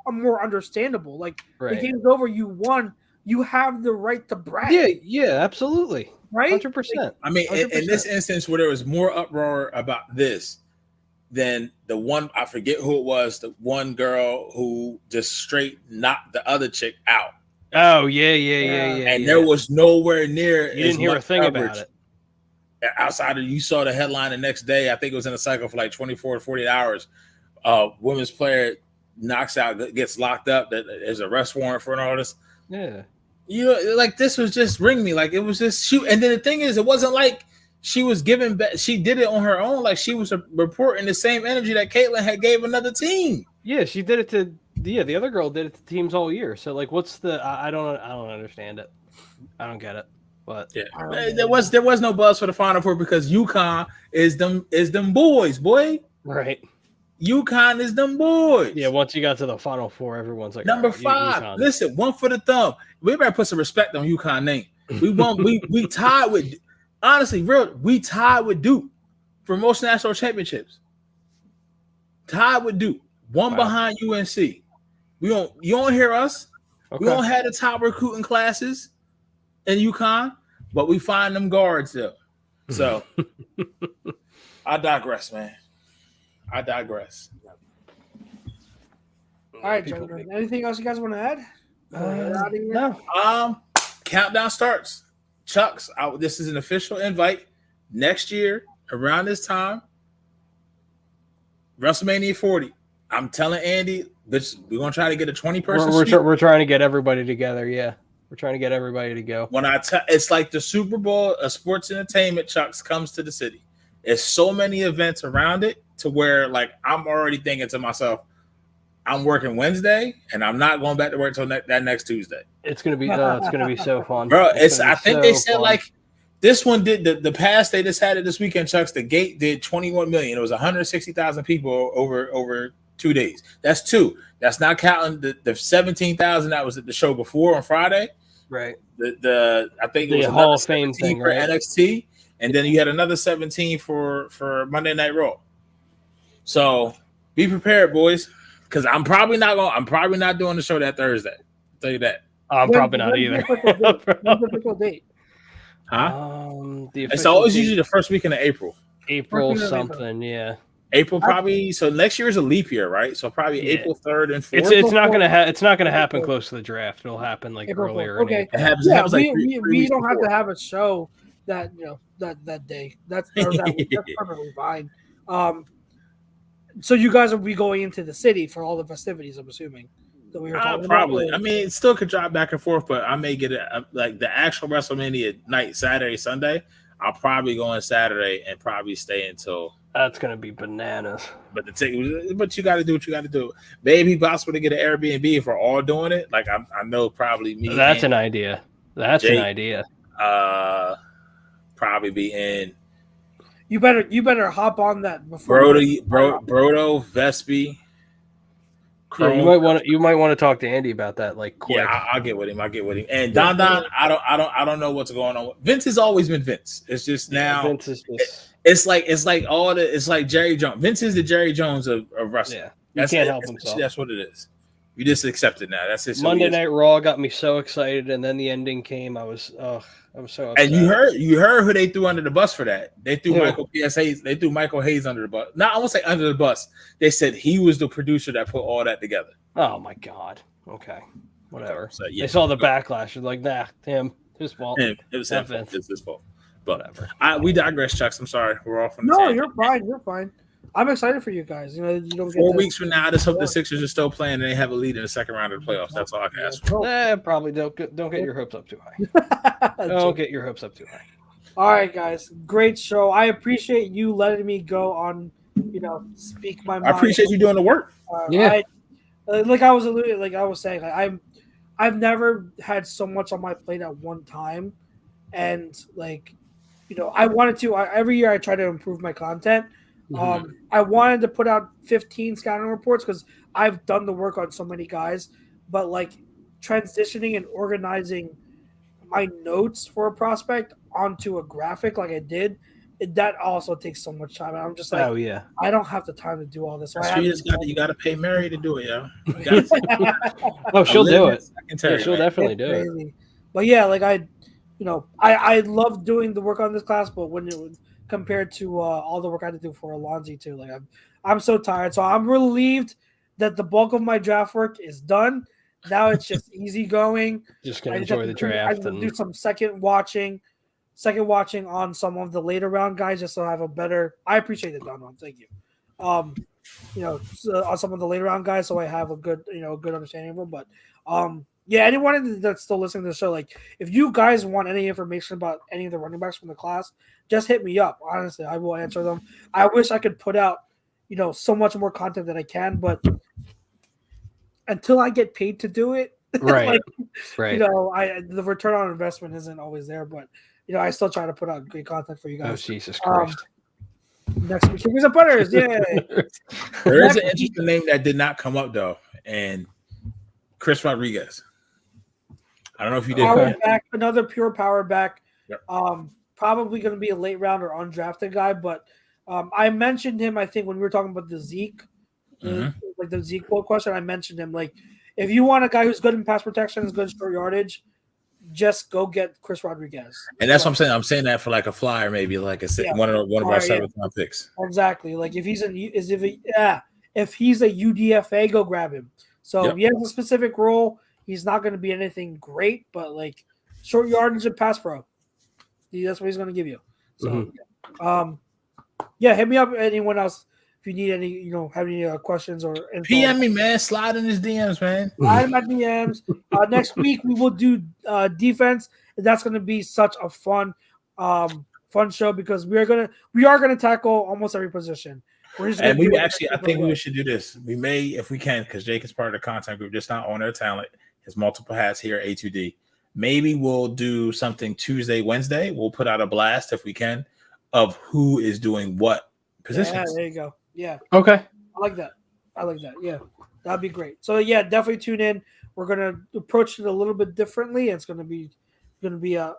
more understandable. Like the game's over, you won, you have the right to brag. Yeah, absolutely, right, 100%. I mean, in this instance, where there was more uproar about this than the one, I forget who it was, the one girl who just straight knocked the other chick out. Oh yeah. And there was nowhere near. You didn't hear a thing about it. Outside of you saw the headline the next day, I think it was in a cycle for like 24 to 48 hours. Women's player knocks out, gets locked up. That there's an arrest warrant for all this. Yeah, like this was just ring me. Like it was just shoot. And then the thing is, it wasn't like she was giving back. She did it on her own. Like she was reporting the same energy that Caitlin had gave another team. Yeah, she did it to the other girl did it to teams all year. So like, what's the? I don't understand it. I don't get it. But there was no buzz for the Final Four because UConn is them boys, boy. Right. UConn is them boys. Yeah, once you got to the Final Four, everyone's like number 5. UConn. Listen, one for the thumb. We better put some respect on UConn name. We won. we tied with we tied with Duke for most national championships. Tied with Duke, one behind UNC. You don't hear us. Okay. We don't have the top recruiting classes in UConn, but we find them guards though. So I digress, man. I digress. All right, gentlemen. Anything else you guys want to add? No. Countdown starts. Chucks, this is an official invite. Next year, around this time, WrestleMania 40. I'm telling Andy, we're gonna try to get a 20-person. We're trying to get everybody together. Yeah. We're trying to get everybody to go. When it's like the Super Bowl of sports entertainment, Chucks comes to the city. There's so many events around it to where, like, I'm already thinking to myself, I'm working Wednesday and I'm not going back to work until that next Tuesday. It's gonna be so fun, bro. I think they said like this one did the past. They just had it this weekend, Chucks. The gate did 21 million. It was 160,000 people over 2 days. That's 2. That's not counting the 17,000 that was at the show before on Friday. Right. I think it was the Hall of Fame thing for right? NXT, and then you had another 17 for Monday Night Raw. So be prepared, boys, because I'm probably not doing the show that Thursday. I'll tell you that. I'm probably not either. When's the official date? Huh? It's always usually the first weekend of April. April something, yeah. April probably. So next year is a leap year, right? So probably April 3rd and 4th. It's not gonna happen close to the draft. It'll happen like April earlier. 4th. Okay. It happens like we don't have to have a show that that day. That's perfectly fine. So you guys will be going into the city for all the festivities, I'm assuming. That we were talking probably. about. I mean, it still could drop back and forth, but I may get it like the actual WrestleMania night, Saturday, Sunday. I'll probably go on Saturday and probably stay until. That's gonna be bananas. But you got to do what you got to do. Maybe possible to get an Airbnb if we're all doing it. Like I know probably me. That's an idea. An idea. Probably be in. You better hop on that before. Brodo, Vespi, Yeah, you might want to talk to Andy about that. Like, quick. Yeah, I'll get with him. And Don, I don't know what's going on. Vince has always been Vince. It's just now. Vince is just. It's like Jerry Jones. Vince is the Jerry Jones of wrestling. Yeah, he can't help himself. That's what it is. You just accept it now. That's it. Monday Night Raw got me so excited, and then the ending came. I was so upset. And you heard who they threw under the bus for that. They threw Michael P.S. Hayes. They threw Michael Hayes under the bus. I won't say under the bus. They said he was the producer that put all that together. Oh my God. Okay. Whatever. So, yeah. They saw the backlash. Like, nah, his fault. It was his fault. But whatever. We digress, Chucks. I'm sorry. We're off on the No, tangent. you're fine. I'm excited for you guys. You don't get 4 weeks from now, I just hope the Sixers are still playing and they have a lead in the second round of the playoffs. That's all I can ask for. Probably don't get your hopes up too high. Don't get your hopes up too high. All right, guys. Great show. I appreciate you letting me go on, speak my mind. I appreciate you doing the work. Like I was saying, I've never had so much on my plate at one time. And I wanted to, every year I try to improve my content. Mm-hmm. I wanted to put out 15 scouting reports because I've done the work on so many guys, but transitioning and organizing my notes for a prospect onto a graphic like I did, that also takes so much time. And I'm just like, oh yeah, I don't have the time to do all this. So you got to pay Mary to do it, yo. She'll do it. She'll definitely do it. But yeah, I love doing the work on this class, but when it was compared to all the work I had to do for Alonzi too, I'm so tired. So I'm relieved that the bulk of my draft work is done. Now it's just easy going. Just gonna enjoy the draft and do some second watching on some of the later round guys, just so I have a better. I appreciate it, Don. Thank you. On some of the later round guys, so I have a good, good understanding of them. But yeah, anyone that's still listening to the show, if you guys want any information about any of the running backs from the class, just hit me up. Honestly, I will answer them. I wish I could put out, so much more content than I can, but until I get paid to do it, right. The return on investment isn't always there, but I still try to put out great content for you guys. Oh, Jesus Christ. Next week, Chickens and Butters, yay. There is an interesting name that did not come up though, and Chris Rodriguez. I don't know if you did. Power back, another pure power back. Yep. Probably going to be a late round or undrafted guy, but I mentioned him. I think when we were talking about the Zeke, the Zeke quote question, I mentioned him. If you want a guy who's good in pass protection, is good in short yardage, just go get Chris Rodriguez. And that's what I'm saying. I'm saying that for a flyer, maybe one of our 7th round picks. Exactly. If he's if he's a UDFA, go grab him. So he has a specific role. He's not going to be anything great, but short yardage and pass pro. That's what he's going to give you. So, hit me up. Anyone else, if you need any, have any questions or info. PM me, man. Slide in his DMs, man. Slide in my DMs. Next week we will do defense. That's going to be such a fun show because we are gonna tackle almost every position. I think we should do this. We may, if we can, because Jake is part of the content group, just not on their talent. His multiple hats here at A2D. Maybe we'll do something Tuesday, Wednesday. We'll put out a blast if we can of who is doing what positions. Yeah, there you go. Yeah. Okay. I like that. Yeah, that'd be great. So yeah, definitely tune in. We're gonna approach it a little bit differently. It's gonna be a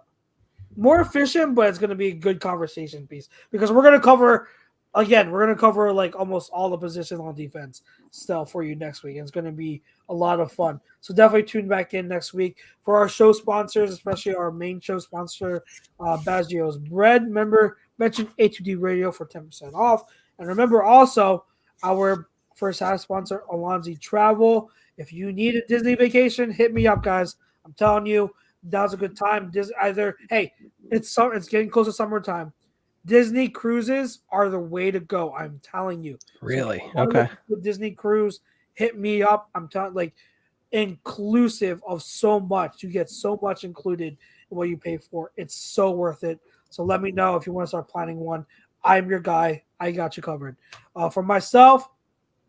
more efficient, but it's gonna be a good conversation piece because we're gonna cover. Again, we're going to cover almost all the positions on defense still for you next week. It's going to be a lot of fun. So definitely tune back in next week for our show sponsors, especially our main show sponsor, Baggio's Bread. Remember, mention A2D Radio for 10% off. And remember also our first half sponsor, Alonzi Travel. If you need a Disney vacation, hit me up, guys. I'm telling you, now's a good time. It's getting close to summertime. Disney cruises are the way to go. I'm telling you. Really? So okay. The Disney cruise, hit me up. I'm telling inclusive of so much. You get so much included in what you pay for. It's so worth it. So let me know if you want to start planning one. I'm your guy. I got you covered. For myself,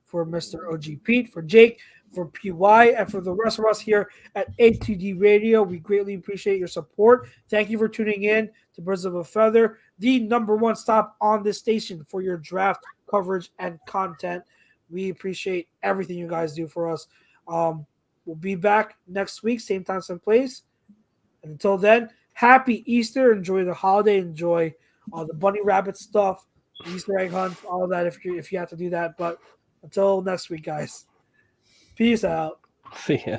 for Mr. OG Pete, for Jake, for PY, and for the rest of us here at A2D Radio, we greatly appreciate your support. Thank you for tuning in to Birds of a Feather, the #1 stop on this station for your draft coverage and content. We appreciate everything you guys do for us. We'll be back next week, same time, same place. And until then, happy Easter. Enjoy the holiday. Enjoy the bunny rabbit stuff, Easter egg hunt, all that if you have to do that. But until next week, guys. Peace out. See ya.